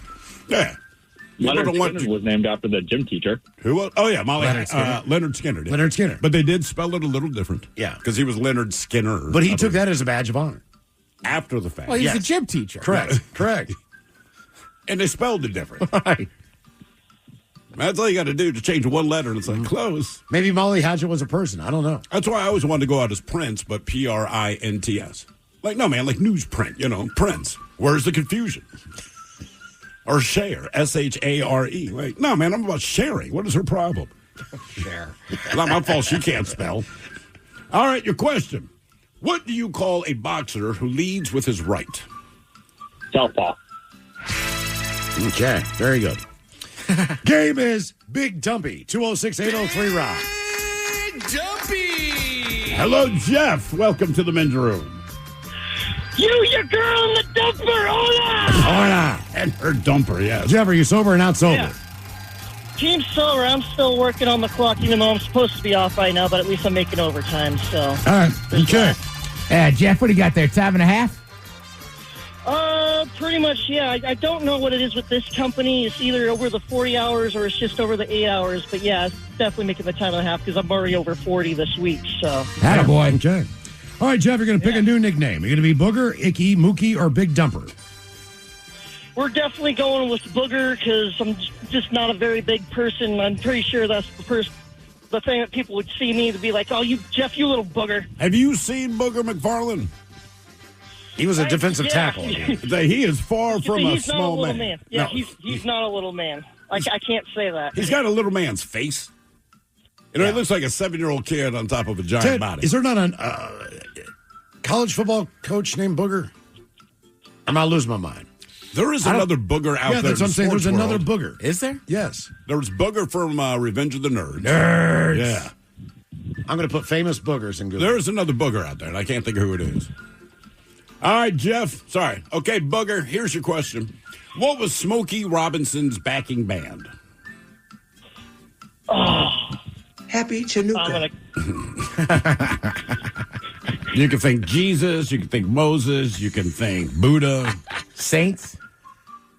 N: Leonard
G: don't want
N: Skinner
G: to-
N: was named after the gym teacher.
G: Who was? Oh yeah, Molly
I: Leonard Skinner.
G: Leonard Skinner. Did.
I: Leonard Skinner.
G: But they did spell it a little different.
I: Yeah.
G: because he was Leonard Skinner.
I: But he
G: I
I: took
G: believe.
I: that as a badge of honor.
G: after the fact.
H: Well, he's
I: Yes.
H: a gym teacher.
I: Correct. Correct.
G: And they spelled it different.
H: Right.
G: That's all you got to do to change one letter, and it's like close.
I: Maybe Molly Hatchet was a person. I don't know.
G: That's why I always wanted to go out as Prince, but Prints. Like, no, man, like newsprint, Prince. Where's the confusion? Or share, Share. Like, no, man, I'm about sharing. What is her problem?
H: Share.
G: Not my fault she can't spell. All right, your question. What do you call a boxer who leads with his right?
N: Southpaw.
I: Okay. Very good. Game is Big Dumpy. 206-803-ROCK.
G: Hello, Jeff. Welcome to the men's room.
P: You, your girl, and the dumper, hola!
G: Hola. And her dumper, yes.
I: Jeff, are you sober or not sober?
P: Yeah. Team sober, I'm still working on the clock, even though I'm supposed to be off right now, but at least I'm making overtime, so.
I: All right. Okay.
H: Jeff, what do you got there? Time and a half?
P: Pretty much, yeah. I don't know what it is with this company. It's either over the 40 hours or it's just over the 8 hours, but yeah, it's definitely making the time and a half because I'm already over 40 this week, so.
H: Attaboy.
I: Okay. All right, Jeff, you're going to pick a new nickname. You're going to be Booger, Icky, Mookie, or Big Dumper?
P: We're definitely going with Booger because I'm just not a very big person. I'm pretty sure that's the thing that people would see me to be like, oh, you, Jeff, you little booger.
G: Have you seen Booger McFarland?
I: He was a defensive tackle.
G: He is far from a
P: he's not a
G: small
P: little
G: man.
P: Yeah,
G: No.
P: he's not a little man. I can't say that.
G: He's got a little man's face. He looks like a 7-year-old kid on top of a giant
I: Ted,
G: body.
I: is there not a college football coach named Booger? Am I losing my mind?
G: There is another Booger out there.
I: Yeah, that's what I'm saying. There's another Booger.
H: Is there?
I: Yes.
G: There was Booger from Revenge of the Nerds.
I: Nerds.
G: Yeah.
I: I'm going to put famous boogers in Google.
G: There's another Booger out there, and I can't think of who it is. All right, Jeff. Sorry. Okay, Booger, here's your question. What was Smokey Robinson's backing band?
P: Oh.
Q: Happy Chinooka.
G: You can think Jesus, you can think Moses, you can think Buddha.
H: Saints?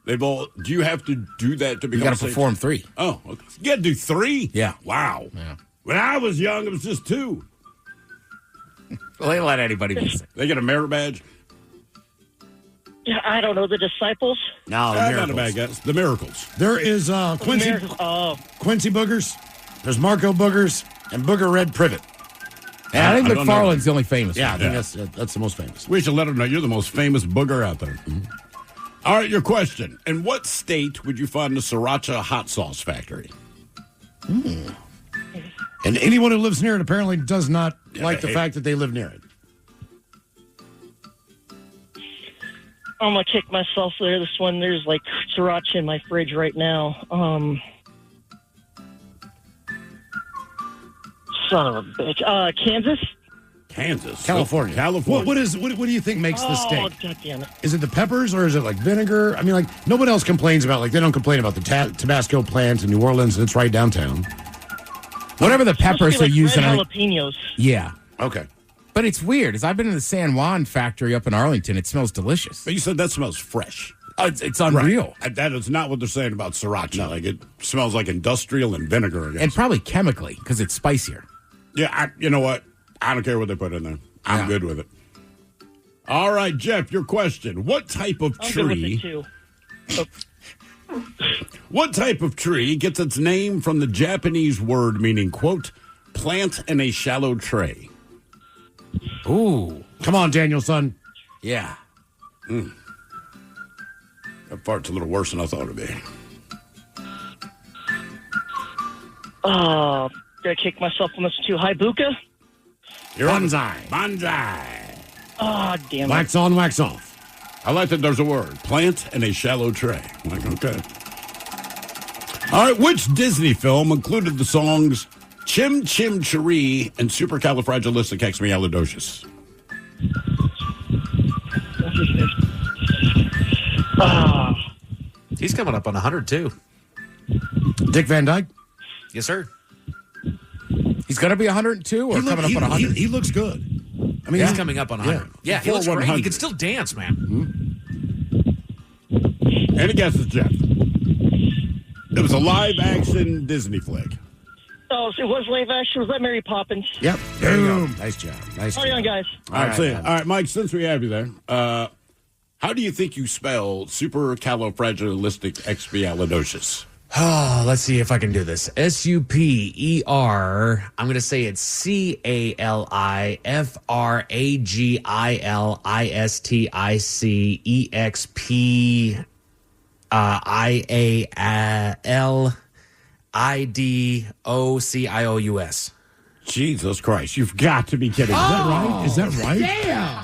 G: They've all. Do you have to do that to become
H: You got
G: a
H: to
G: saint?
H: perform 3.
G: Oh, okay. You got to do 3?
H: Yeah.
G: Wow.
H: Yeah.
G: When I was young, it was just 2.
H: Well, they let anybody be sick.
G: They get a merit badge?
P: Yeah, I don't know, the disciples?
I: No,
G: Not a bad guess. The Miracles.
I: There is Quincy Quincy Boogers. There's Marco Boogers and Booger Red Privet.
H: Yeah, I think
G: don't know.
H: McFarland's the only famous
I: Yeah, I
H: one.
I: think that's the most famous.
G: We should let them know you're the most famous Booger out there. All right, your question. In what state would you find the Sriracha hot sauce factory?
I: And anyone who lives near it apparently does not like the fact that they live near it.
P: I'm going to kick myself there. This one, there's like sriracha in my fridge right now. Son of a bitch. Kansas?
G: Kansas.
I: California.
G: California.
I: What do you think makes the steak?
P: Oh, God damn it.
I: Is it the peppers or is it like vinegar? I mean, like, nobody else complains about, like, they don't complain about the Tabasco plant in New Orleans and it's right downtown.
C: Whatever the peppers are using.
P: Red jalapenos.
C: Yeah.
I: Okay.
C: But it's weird. As I've been in the San Juan factory up in Arlington, it smells delicious.
G: But you said that smells fresh.
C: It's unreal.
G: Right. That is not what they're saying about sriracha. No. Like, it smells like industrial and vinegar. I guess.
C: And probably chemically, because it's spicier.
G: Yeah, you know what? I don't care what they put in there. I'm good with it. All right, Jeff, your question. What type of tree... What type of tree gets its name from the Japanese word meaning, quote, plant in a shallow tray?
C: Ooh.
I: Come on, Daniel-son.
C: Yeah.
G: That part's a little worse than I thought it'd be.
P: Did I kick myself on this too? Hibuka?
G: You're
I: Bonsai.
G: Bonsai.
P: Oh, damn it.
I: Wax on, wax off.
G: I like that there's a word. Plant in a shallow tray. I'm like, okay. All right, which Disney film included the songs Chim Chim Cheree and Supercalifragilisticexpialidocious?
O: He's coming up on 100, too.
I: Dick Van Dyke?
O: Yes, sir.
C: He's going to be 102 or coming up on 100?
I: He looks good.
O: I mean, he's coming up on 100. Yeah, he looks great. He can still dance, man.
G: Mm-hmm. Any guesses, Jeff? It was a live-action Disney flick.
P: Oh, so it was live action. Was that Mary Poppins?
I: Yep. There you go. Nice job. Nice
P: job. On, guys.
G: All right, Mike, since we have you there, how do you think you spell supercalifragilisticexpialidocious?
O: Oh, let's see if I can do this. S-U-P-E-R. I'm going to say it's C-A-L-I-F-R-A-G-I-L-I-S-T-I-C-E-X-P-I-D-O-C-I-O-U-S.
G: Jesus Christ, you've got to be kidding. Is that right? Is that right?
C: Damn!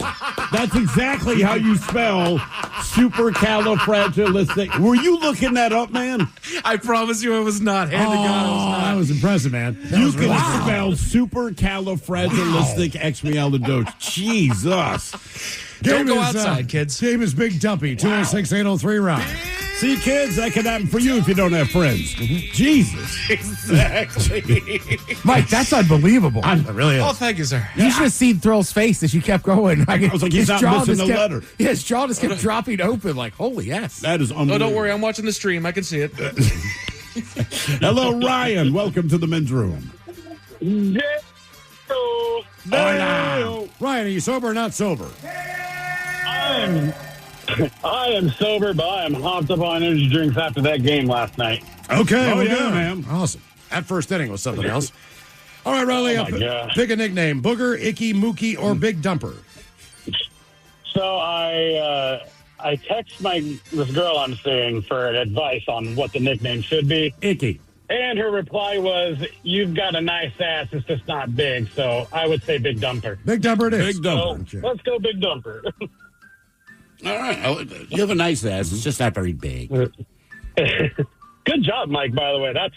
G: That's exactly how you spell supercalifragilistic. Were you looking that up, man?
O: I promise you I was not. Hand to God, I was not.
I: That was impressive, man.
G: You can spell supercalifragilisticexpialidocious. Jesus.
O: Don't go outside, kids.
I: Game is Big Dumpy, 206-803-ROCK.
G: See, kids, that could happen for you if you don't have friends. Jesus.
O: Exactly.
C: Mike, that's unbelievable.
I: It really is.
O: Oh, thank you, sir.
C: You should have seen Thrill's face as you kept going.
G: I was like, he's not missing the letter.
C: Yeah, his jaw just kept dropping open like, holy yes.
G: That is unbelievable.
O: Oh, don't worry. I'm watching the stream. I can see it.
G: Hello, Ryan. Welcome to the men's room.
N: No.
I: Ryan, are you sober or not sober?
N: I am sober, but I am hopped up on energy drinks after that game last night.
I: Okay.
G: Oh, yeah, man.
I: Awesome. That first inning was something else. All right, Riley, pick a nickname. Booger, Icky, Mookie, or Big Dumper.
N: So I text this girl I'm seeing for advice on what the nickname should be.
G: Icky.
N: And her reply was, "You've got a nice ass, it's just not big." So I would say Big Dumper.
I: Big Dumper it is.
G: Big Dumper.
N: So let's go Big Dumper.
G: All right. You have a nice ass. It's just not very big.
N: Good job, Mike, by the way. That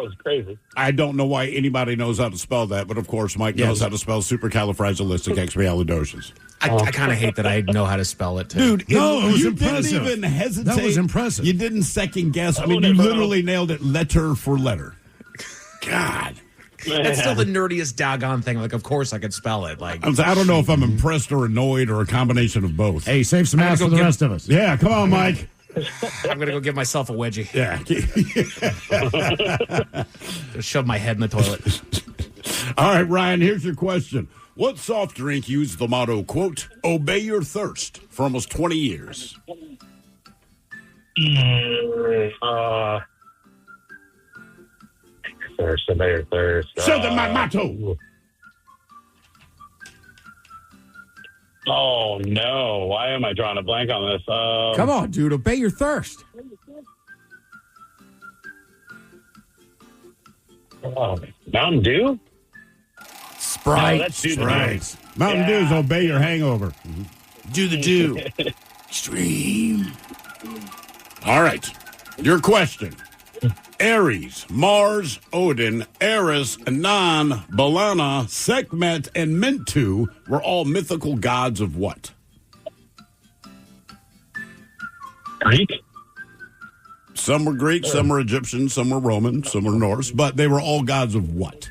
N: was crazy.
G: I don't know why anybody knows how to spell that, but of course Mike knows how to spell supercalifragilisticexpialidocious.
O: I kind of hate that I know how to spell it, too.
G: Dude,
I: it was
G: you
I: impressive.
G: didn't even hesitate.
I: That was impressive.
G: You didn't second guess. I mean, you literally nailed it letter for letter. God.
O: That's still the nerdiest doggone thing. Like, of course I could spell it. Like,
G: I don't know if I'm impressed or annoyed or a combination of both.
I: Hey, save some ass for the rest of us.
G: Yeah, come on, Mike.
O: I'm going to go give myself a wedgie.
G: Yeah.
O: Just shove my head in the toilet.
G: All right, Ryan, here's your question. What soft drink used the motto, quote, obey your thirst for almost 20 years?
N: Thirst, obey your thirst.
G: Say the motto.
N: Oh, no. Why am I drawing a blank on this?
C: Come on, dude. Obey your thirst.
N: Mountain Dew?
C: Sprite.
N: No, that's Dew.
G: Sprite. Mountain Dew is obey your hangover.
C: Do the do.
G: Extreme. All right. Your question. Ares, Mars, Odin, Eris, Anan, Balana, Sekhmet, and Mentu were all mythical gods of what?
N: Greek?
G: Some were Greek, some were Egyptian, some were Roman, some were Norse, but they were all gods of what?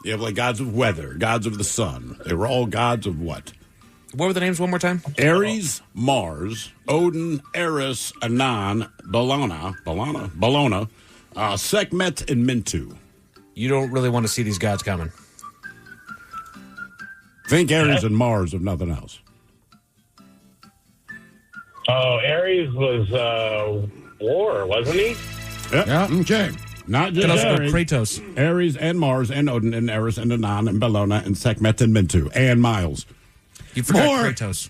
G: You have like gods of weather, gods of the sun. They were all gods of what?
O: What were the names one more time?
G: Ares, Mars, Odin, Eris, Anan, Balana, Sekhmet, and Mentu.
O: You don't really want to see these gods coming.
G: Think Ares and Mars, if nothing else.
N: Oh, Ares was war, wasn't he?
G: Yep.
I: Yeah, okay.
G: Not just
O: Could also go
G: Ares.
O: Kratos.
G: Ares and Mars and Odin and Eris and Anan and Bellona and Sekhmet and Mentu and Miles.
O: You forgot
I: More.
O: Kratos.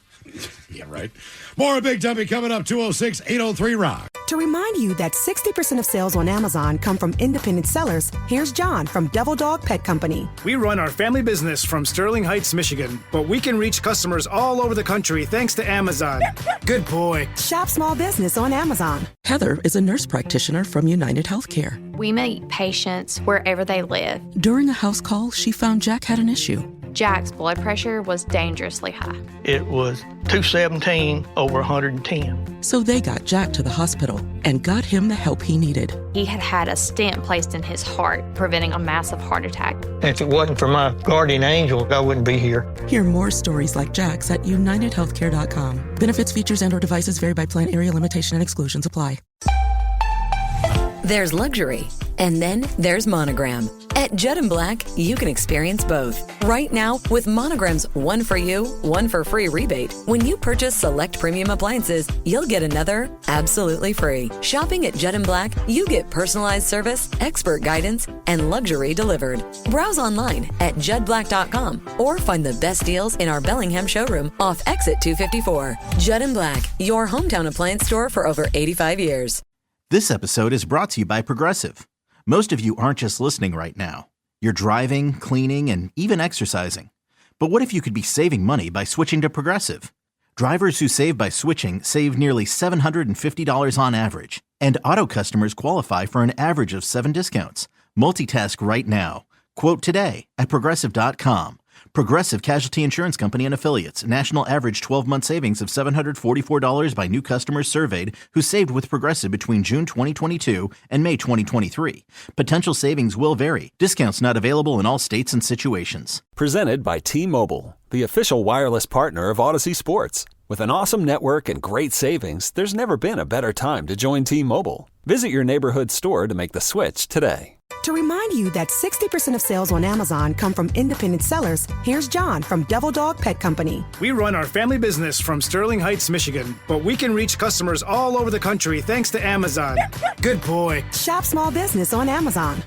G: Yeah, right.
I: More Big Dummy coming up, 206-803-ROCK.
A: To remind you that 60% of sales on Amazon come from independent sellers, here's John from Devil Dog Pet Company.
B: We run our family business from Sterling Heights, Michigan, but we can reach customers all over the country thanks to Amazon. Good boy.
A: Shop small business on Amazon.
C: Heather is a nurse practitioner from United Healthcare.
R: We meet patients wherever they live.
C: During a house call, she found Jack had an issue.
R: Jack's blood pressure was dangerously high.
S: It was 217 over 110.
C: So they got Jack to the hospital and got him the help he needed.
R: He had had a stent placed in his heart, preventing a massive heart attack.
S: If it wasn't for my guardian angel, I wouldn't be here.
C: Hear more stories like Jack's at unitedhealthcare.com. Benefits, features, and/or devices vary by plan, area, limitation, and exclusions apply.
E: There's luxury, and then there's Monogram. At Judd & Black, you can experience both. Right now, with Monogram's one for you, one for free rebate, when you purchase select premium appliances, you'll get another absolutely free. Shopping at Judd & Black, you get personalized service, expert guidance, and luxury delivered. Browse online at juddblack.com or find the best deals in our Bellingham showroom off Exit 254. Judd & Black, your hometown appliance store for over 85 years.
K: This episode is brought to you by Progressive. Most of you aren't just listening right now. You're driving, cleaning, and even exercising. But what if you could be saving money by switching to Progressive? Drivers who save by switching save nearly $750 on average. And auto customers qualify for an average of 7 discounts. Multitask right now. Quote today at Progressive.com. Progressive Casualty Insurance Company and Affiliates. National average 12-month savings of $744 by new customers surveyed who saved with Progressive between June 2022 and May 2023. Potential savings will vary. Discounts not available in all states and situations.
L: Presented by T-Mobile, the official wireless partner of Odyssey Sports. With an awesome network and great savings, there's never been a better time to join T-Mobile. Visit your neighborhood store to make the switch today.
A: To remind you that 60% of sales on Amazon come from independent sellers, here's John from Devil Dog Pet Company.
B: We run our family business from Sterling Heights, Michigan, but we can reach customers all over the country thanks to Amazon. Good boy.
A: Shop small business on Amazon.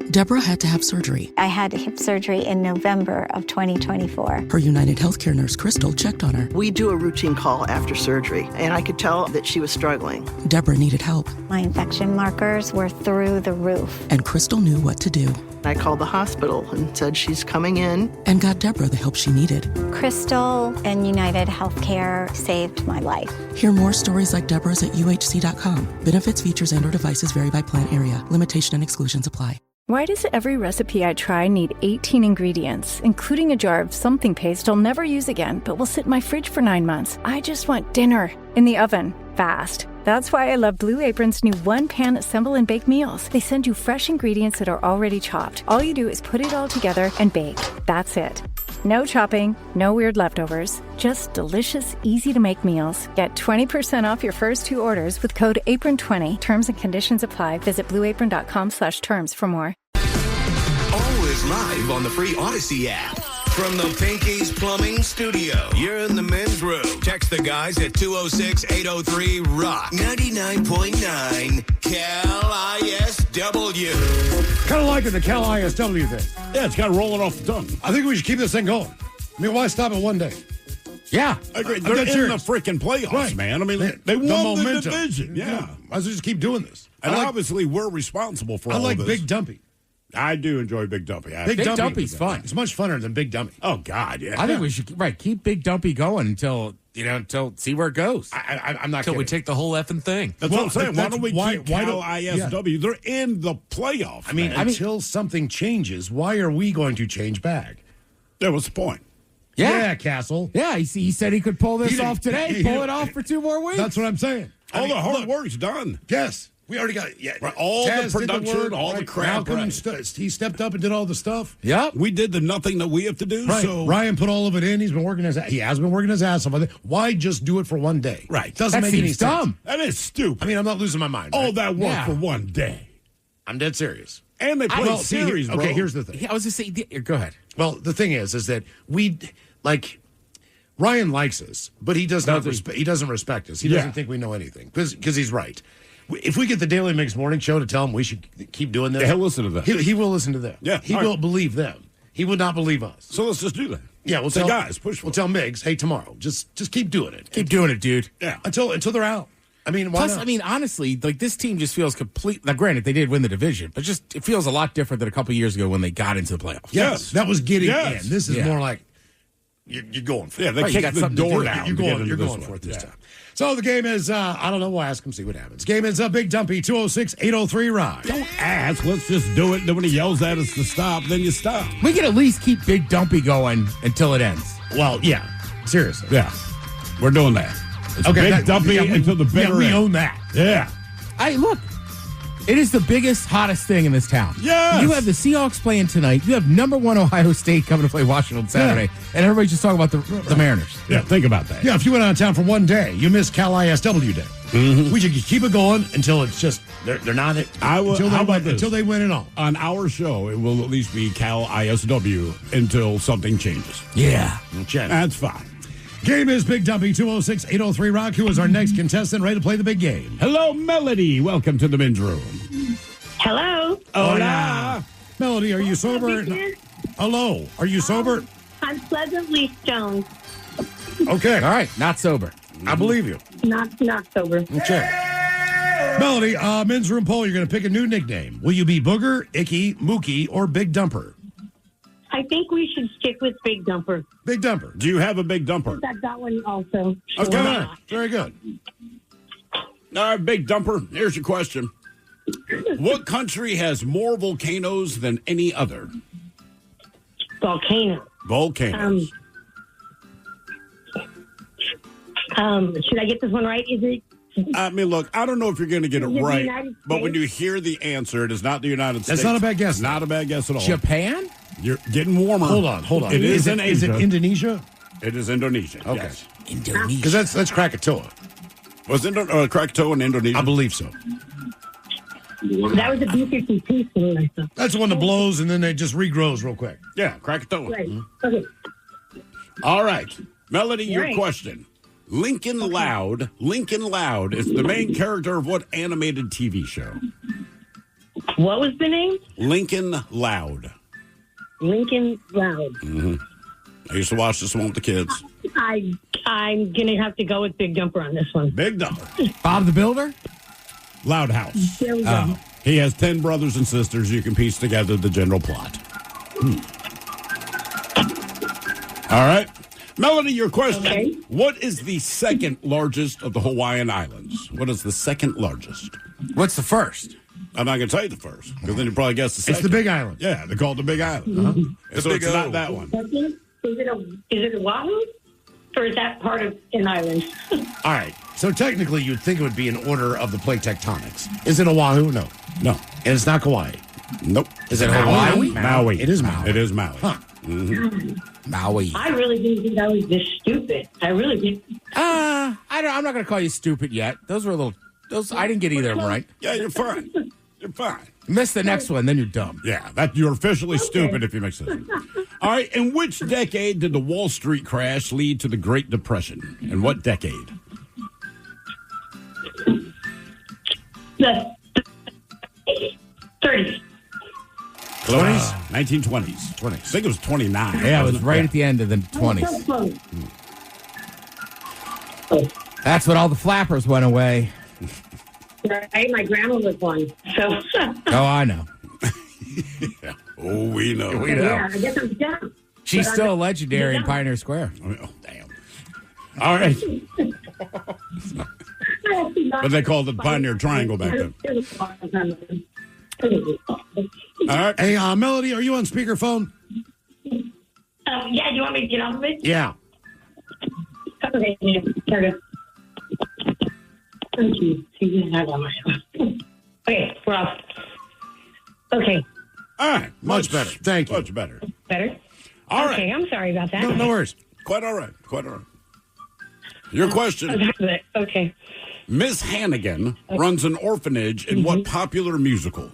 C: Deborah had to have surgery.
J: I had hip surgery in November of 2024.
C: Her United Healthcare nurse, Crystal, checked on her.
D: We do a routine call after surgery, and I could tell that she was struggling.
C: Deborah needed help.
J: My infection markers were through the roof.
C: And Crystal knew what to do.
D: I called the hospital and said she's coming in.
C: And got Deborah the help she needed.
J: Crystal and United Healthcare saved my life.
C: Hear more stories like Deborah's at UHC.com. Benefits, features, and/or devices vary by plan, area. Limitation and exclusions apply.
T: Why does every recipe I try need 18 ingredients, including a jar of something paste I'll never use again, but will sit in my fridge for 9 months? I just want dinner in the oven, fast. That's why I love Blue Apron's new one-pan assemble and bake meals. They send you fresh ingredients that are already chopped. All you do is put it all together and bake. That's it. No chopping, no weird leftovers, just delicious, easy-to-make meals. Get 20% off your first 2 orders with code APRON20. Terms and conditions apply. Visit blueapron.com/terms for more.
F: Always live on the free Odyssey app. From the Pinky's Plumbing Studio, you're in the men's room. Text the guys at 206-803-ROCK. 99.9 KISW.
I: Kind of liking the Cal ISW thing.
G: Yeah, it's kind of rolling off the tongue.
I: I think we should keep this thing going. I mean, why stop it one day? Yeah.
G: I agree. They're in the freaking playoffs,
I: Right.
G: man. I mean, they won the
I: momentum.
G: division. Yeah.
I: Might as well just keep doing this.
G: And obviously, we're responsible for
I: I
G: all
I: like
G: this.
I: Big Dumpy.
G: I do enjoy Big Dumpy.
I: Big Dumpy's fun. It's much funner than Big Dummy.
G: Oh, God, yeah.
H: I think we should keep Big Dumpy going until until see where it goes. I'm not
O: Until we take the whole effing thing.
G: That's what I'm saying. Why don't we keep Cal ISW? They're in the playoffs.
I: I mean, until something changes, why are we going to change back?
G: That was the point.
I: Yeah, Castle.
H: Yeah, he said he could pull this off today. Pull it off for 2 more weeks.
I: That's what I'm saying.
G: All the hard work's done.
I: Yes. We already got
G: right, all
I: Taz
G: the production,
I: work,
G: all the crap.
I: Malcolm, he stepped up and did all the stuff.
H: Yep.
G: We did the nothing that we have to do.
I: Right.
G: So
I: Ryan put all of it in. He has been working his ass off. Why just do it for one day?
G: Right.
I: Doesn't make any
H: dumb.
I: sense.
G: That is stupid.
I: I mean, I'm not losing my mind.
G: All
I: right?
G: that work for one day.
I: I'm dead serious.
G: And they played series, bro.
I: Okay, here's the thing.
H: I was just saying, go ahead.
I: Well, the thing is that we Ryan likes us, but he does not. He doesn't respect us. He doesn't think we know anything because he's right. If we get the Daily Mix morning show to tell him we should keep doing this,
G: he'll listen to them.
I: He will listen to them.
G: Yeah,
I: he will believe them. He would not believe us.
G: So let's just do that.
I: Yeah, we'll
G: say,
I: tell
G: guys, push.
I: We'll tell Miggs, hey, tomorrow, just keep doing it.
H: Keep doing it, dude.
I: Yeah, until they're out. I mean, why
H: Plus,
I: not?
H: I mean, honestly, this team just feels complete. Now, granted, they did win the division, but it feels a lot different than a couple years ago when they got into the playoffs.
I: Yes, that was getting in. This is more like you're going for it.
G: Yeah, they kicked the door down.
I: You're going for it this time. So the game is, I don't know, we'll ask him, see what happens. Game is Big Dumpy, 206-803-ROCK.
G: Don't ask, let's just do it. Then when he yells at us to stop, then you stop.
H: We can at least keep Big Dumpy going until it ends.
I: Well, yeah, seriously.
G: Yeah, we're doing that. It's Big Dumpy until the bitter end.
I: We own that.
G: Yeah.
H: Hey, look, it is the biggest, hottest thing in this town.
G: Yes.
H: You have the Seahawks playing tonight. You have number 1 Ohio State coming to play Washington Saturday. Yeah. And everybody's just talking about the Mariners.
G: Yeah, think about that.
I: Yeah, if you went out of town for one day, you missed Cal ISW Day. Mm-hmm. We should keep it going until it's just, they're not it. Until they win it all.
G: On our show, it will at least be Cal ISW until something changes.
H: Yeah.
I: Okay.
G: That's fine.
I: Game is Big Dumpy, 206-803-ROCK. Who is our next contestant ready to play the big game?
G: Hello, Melody. Welcome to the men's room.
U: Hello.
G: Hola.
I: Melody, are you sober? Hello. Are you sober?
U: I'm pleasantly stoned.
I: Okay.
H: All right. Not sober.
I: I believe you.
U: Not sober.
I: Okay. Melody, men's room poll, you're going to pick a new nickname. Will you be Booger, Icky, Mookie, or Big Dumper?
U: I think we should stick with Big Dumper.
I: Big Dumper.
G: Do you have a Big Dumper?
U: I've got one also.
I: Okay. Very good.
G: All right, Big Dumper, here's your question. What country has more volcanoes than any other?
U: Volcanoes. Should I get this one right? Is it?
G: I mean, look, I don't know if you're going to get it right, but when you hear the answer, it is not the United States.
I: That's not a bad guess.
G: Not a bad guess at all.
H: Japan?
G: You're getting warmer.
I: Hold on.
G: It is in Asia.
I: Is it Indonesia?
G: It is Indonesia.
I: Okay.
G: Yes.
H: Indonesia.
I: Because that's Krakatoa.
G: Was Krakatoa in Indonesia?
I: I believe so.
U: That was a B-52 piece.
I: That's the one that blows and then it just regrows real quick.
G: Yeah, Krakatoa.
U: Right. Okay.
G: All right. Melody, your
U: Right.
G: question. Lincoln Loud is the main character of what animated TV show?
U: What was the name?
G: Lincoln Loud.
U: Lincoln Loud.
G: Mm-hmm. I used to watch this one with the kids.
U: I'm going to have to go with Big Dumper on this one.
G: Big Dumper.
H: Bob the Builder?
G: Loud House.
U: There we go.
G: He has 10 brothers and sisters. You can piece together the general plot. All right. Melody, your question.
U: Okay.
G: What is the second largest of the Hawaiian Islands? What is the second largest?
H: What's the first?
G: I'm not going to tell you the first, because then you probably guess the second.
I: It's the Big Island.
G: Yeah, they call it the Big Island.
U: Uh-huh.
G: So it's not that one.
U: Is it Oahu? Or is that part of an island?
I: All right. So technically, you'd think it would be in order of the plate tectonics. Is it Oahu? No.
G: No.
I: And it's not Kauai.
G: Nope.
I: Is it
H: Hawaii?
G: Maui.
I: It is Maui.
G: It is Maui.
I: Huh.
G: Mm-hmm.
H: Maui.
U: I really didn't think I was this stupid. I really didn't.
H: I'm not going to call you stupid yet. Those were a little. I didn't get either of them right.
G: Yeah, you're fine. You're fine.
H: Miss the next one, then you're dumb.
G: Yeah, you're officially stupid if you mix this up. All right, in which decade did the Wall Street crash lead to the Great Depression? In what decade?
U: The 30s.
G: 20s? 1920s. 20s. I think it was 29.
H: Yeah, it was right at the end of the 20s. That's when all the flappers went away.
U: Right, my grandma was one. So.
H: Oh, I know.
G: Yeah. Oh, we know.
H: We know.
U: Yeah, I guess I'm dumb.
H: She's still legendary in Pioneer Square.
G: Oh, damn. All right. But they called it Pioneer Triangle back then. All right.
I: Hey, Melody, are you on speakerphone?
U: Yeah, do you want me to get off of it?
I: Yeah.
U: Okay, yeah, turn it. Thank you. Okay, we're off. Okay.
G: All right.
I: Much better. Thank you.
G: Much better.
U: Better?
G: All right.
U: Okay, I'm sorry about that.
I: No worries.
G: Quite all right. Quite all right. Your question.
U: Okay.
G: Miss Hannigan runs an orphanage in what popular musical?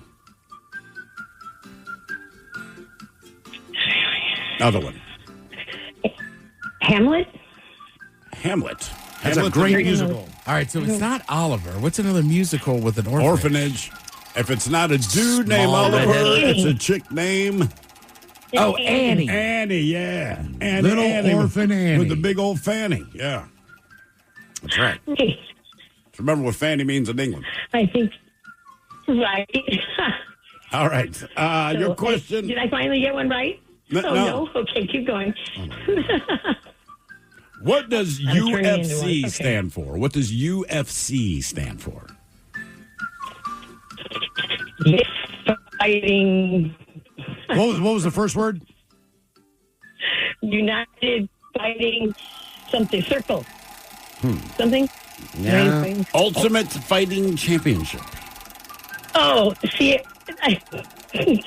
G: Another one.
U: Hamlet?
G: Hamlet.
I: That's
G: Hamlet's
I: a great musical.
H: All right, so it's not Oliver. What's another musical with an
G: orphanage? If it's not a dude named Oliver, it's a chick named...
H: Oh, Annie.
G: Annie, yeah. Annie,
I: Little
G: Annie
I: orphan Annie.
G: With the big old fanny, yeah.
I: That's right.
U: Okay.
G: Remember what fanny means in England.
U: I think, right.
G: All right. Your question.
U: Did I finally get one right? No. Okay, keep going.
G: What does
U: I'm turning into one.
G: UFC
U: Okay.
G: stand for? What does UFC stand for?
U: Fighting.
I: What was the first word?
U: United Fighting something. Circle. Something?
G: Yeah.
U: Fighting.
G: Ultimate Fighting Championship.
U: Oh, see,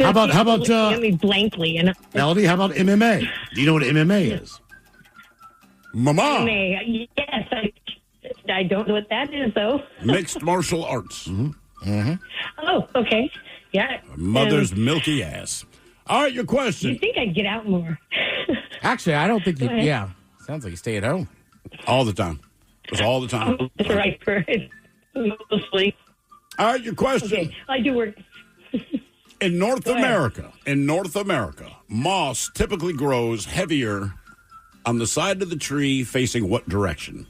I: How about
U: looking at me blankly and
I: Melody? How about MMA? Do you know what MMA is?
G: Mama.
U: MMA. Yes, I don't know what that is though.
G: Mixed martial arts.
U: Oh, okay. Yeah.
G: Mother's milky ass. All right, your question.
U: You think I'd get out more?
H: Actually, I don't think
U: Go
H: you.
U: ahead.
H: Yeah, sounds like you stay at home
G: all the time. It's all the time.
U: That's right for it. Mostly.
G: All right, your question.
U: Okay, I do work.
G: In North
U: Go ahead.
G: America, moss typically grows heavier on the side of the tree facing what direction?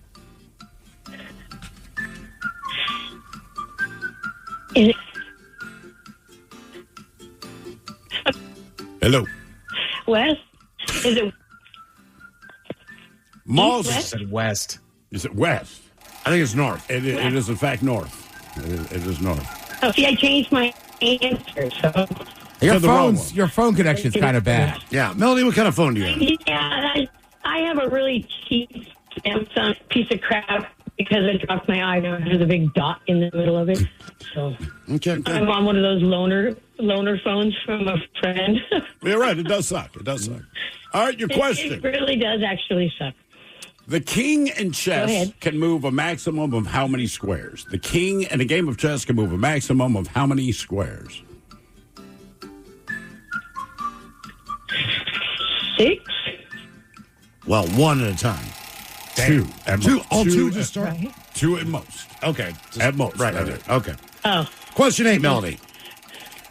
U: Is it
G: Hello.
U: west? Is it
G: Moss.
U: East, west?
O: Said west.
G: Is it west?
I: I think it's north.
G: It is in fact north. It is north.
U: Oh, see, I changed my answer. So
H: your phone connection's kind of bad.
I: Yeah, Melody, what kind of phone do you have?
U: yeah, I have a really cheap Samsung piece of crap because I dropped my iPhone. It has a big dot in the middle of it. So
I: Okay.
U: I'm on one of those loaner phones from a friend.
G: You're right. It does suck. It does suck. All right, your question.
U: It really does actually suck.
G: The king in
U: Go
G: chess
U: ahead.
G: can move a maximum of how many squares? The king in a game of chess can move a maximum of how many squares?
U: 6?
I: Well, one at a time.
G: Two. At
I: Two.
G: most.
I: All two to start?
U: Right.
G: Two at most.
I: Okay.
G: At most.
I: Right.
G: That's
I: right.
G: it.
I: Okay.
U: Oh.
I: Question 8, Melody.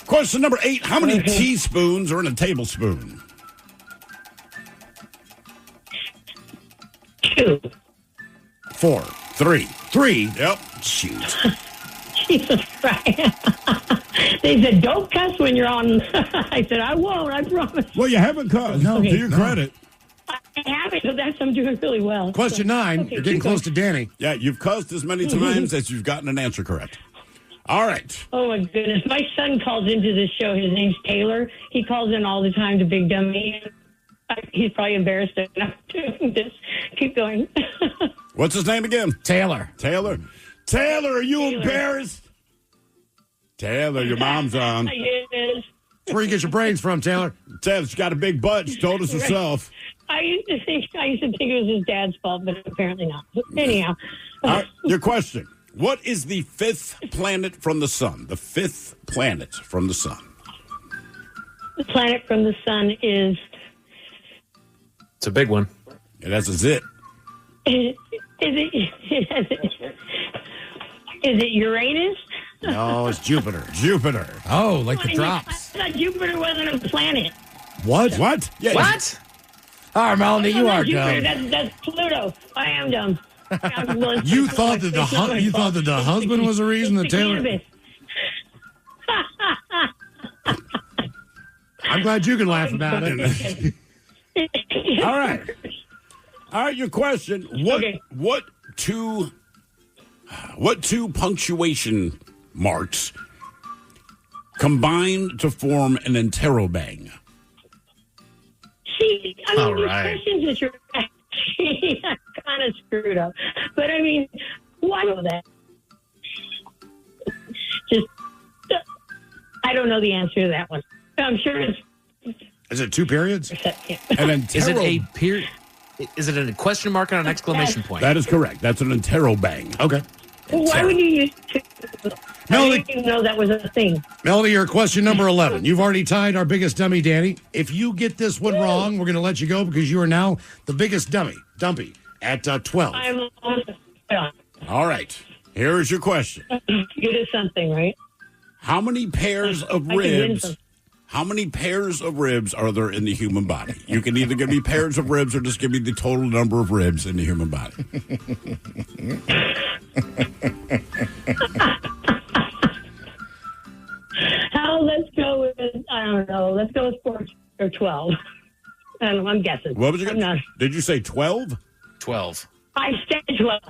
G: Question number 8. How many
U: Okay.
G: teaspoons are in a tablespoon?
U: 2.
I: 4.
G: 3.
I: 3.
G: Yep.
I: Shoot.
U: Jesus Christ. They said, don't cuss when you're on. I said, I won't, I promise.
G: Well, you haven't cussed.
I: No,
G: to
I: okay,
G: your
I: no.
G: credit.
U: I haven't, so I'm doing really well.
I: Question 9.
U: Okay,
I: You're getting
U: keep
I: close
U: going.
I: to Danny.
G: Yeah, you've cussed as many times as you've gotten an answer correct. All right.
U: Oh, my goodness. My son calls into this show. His name's Taylor. He calls in all the time to Big Dummy. He's probably embarrassed that I'm doing this. Keep going.
G: What's his name again?
H: Taylor.
G: Taylor, are you
U: Taylor.
G: embarrassed? Taylor, your mom's on.
U: Yes.
I: That's where you get your brains from, Taylor.
G: Taylor, she's got a big butt. She told us herself.
U: I used to think it was his dad's fault, but apparently not. Anyhow.
G: All right, your question. What is the 5th planet from the sun? The 5th planet from the sun.
U: The planet from the sun is
O: It's a big one.
G: Yeah, that's a zit.
U: is it Uranus?
I: No, it's Jupiter.
G: Jupiter.
H: Oh, like the
U: I
H: drops.
U: thought Jupiter wasn't a planet.
I: What?
G: What? Yeah,
H: What? All right, Melanie, you are
U: Jupiter,
H: dumb.
U: that's Pluto. I am dumb.
I: You thought that the husband was the reason that Taylor. I'm glad you can laugh about it.
G: All right. All right, your question. What two punctuation marks combine to form an interrobang?
U: See, I mean,
G: All
U: these
G: right.
U: questions that you're asking are kind of screwed up. But I mean, why know that? Just, I don't know the answer to that one. I'm sure it's.
I: Is it two periods?
O: Is it a period? Is it a question mark and an exclamation point?
G: That is correct. That's an interrobang.
I: Okay.
U: Why would you use two? I didn't even know that was a thing.
I: Melody, your question number 11. You've already tied our biggest dummy, Danny. If you get this one wrong, we're going to let you go because you are now the biggest dumpy at 12.
U: I'm
G: All right. Here is your question.
U: good at something, right?
G: How many pairs of
U: I can win
G: ribs?
U: some.
G: How many pairs of ribs are there in the human body? You can either give me pairs of ribs or just give me the total number of ribs in the human body.
U: Let's go with, I don't know, let's go with 4 or 12. I don't know, I'm guessing.
G: What was your
U: I'm not.
G: Did you say 12?
O: 12.
U: I said 12.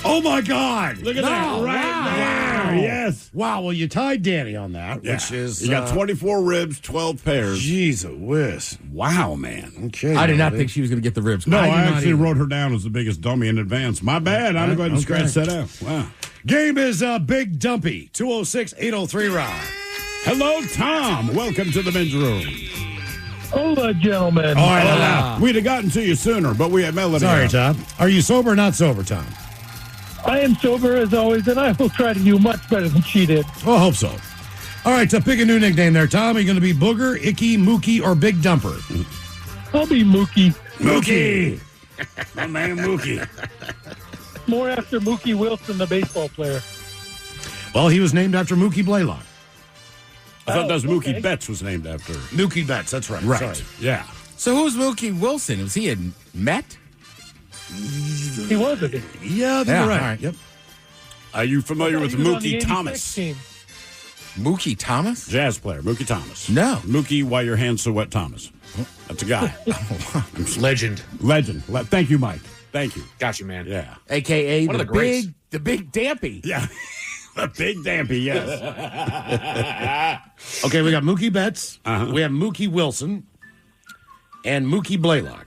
I: Oh, my God.
G: Look at that right there. Yes.
I: Wow, well, you tied Danny on that, which is...
G: You got 24 ribs, 12 pairs.
I: Jeez whiz.
G: Wow, man.
I: Okay.
H: I did not think she was going to get the ribs.
G: No, I
H: did not
G: actually
H: either.
G: wrote her down as the biggest dummy in advance. My bad. I'm going to go ahead and scratch that out. Wow.
I: Game is Big Dumpy. 206-803-ROCK.
G: Hello, Tom. Welcome to the men's room.
M: Hola, gentlemen.
G: All right, we'd have gotten to you sooner, but we had Melody.
I: Sorry, Tom. Are you sober or not sober, Tom?
M: I am sober as always, and I will try to do much better than she did.
I: Well, I hope so. All right, so pick a new nickname there, Tom. Are you going to be Booger, Icky, Mookie, or Big Dumper?
M: I'll be Mookie.
I: Mookie.
G: My man Mookie.
M: More after Mookie Wilson, the baseball player.
I: Well, he was named after Mookie Blaylock.
G: I thought that was Mookie Betts was named after.
I: Mookie Betts, that's right.
G: Right.
I: Sorry.
G: Yeah.
H: So who's Mookie Wilson? Was he a Met?
M: He was a
I: Yeah, you're right.
H: All right.
I: Yep.
G: Are you familiar with
M: He was on the
G: Mookie
M: 86
G: Thomas?
M: team.
H: Mookie Thomas?
G: Jazz player, Mookie Thomas.
H: No.
G: Mookie, why your hands so wet, Thomas. That's a guy.
O: Legend.
G: Legend. Thank you, Mike. Thank you.
O: Got you, man.
G: Yeah.
H: AKA
O: One of
H: the
O: the greats.
H: big Dampy.
G: Yeah. A big dampy, yes.
I: Okay, we got Mookie Betts.
G: Uh-huh.
I: We have Mookie Wilson. And Mookie Blaylock.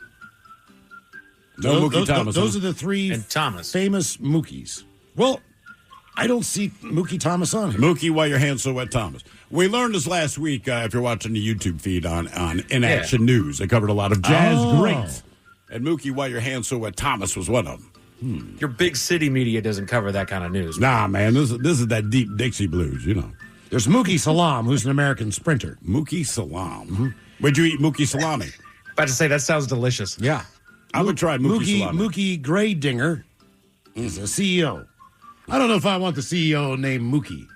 G: No Mookie Thomas.
I: Those are the three
O: And Thomas.
I: famous Mookies. Well, I don't see Mookie Thomas on here.
G: Mookie, why your hands so wet, Thomas. We learned this last week, if you're watching the YouTube feed on In Action News. They covered a lot of jazz greats. And Mookie, why your hands so wet, Thomas was one of them.
O: Your big city media doesn't cover that kind of news.
G: Nah, man, this is that deep Dixie blues, you know.
I: There's Mookie Salam, who's an American sprinter.
G: Mookie Salam. Mm-hmm. Where'd you eat Mookie Salami?
O: About to say, that sounds delicious.
I: Yeah.
G: I would try Mookie Salami.
I: Mookie Graydinger is a CEO. I don't know if I want the CEO named Mookie.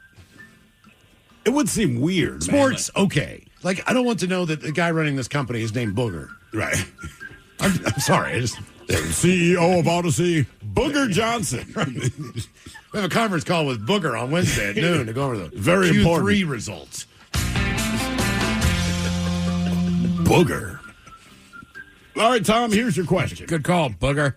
G: It would seem weird,
I: Sports, okay. Like, I don't want to know that the guy running this company is named Booger.
G: Right.
I: I'm sorry. I just...
G: CEO of Odyssey, Booger Johnson.
I: We have a conference call with Booger on Wednesday at noon to go over the
G: Very
I: Q3
G: important.
I: results.
G: Booger. All right, Tom, here's your question.
H: Good call, Booger.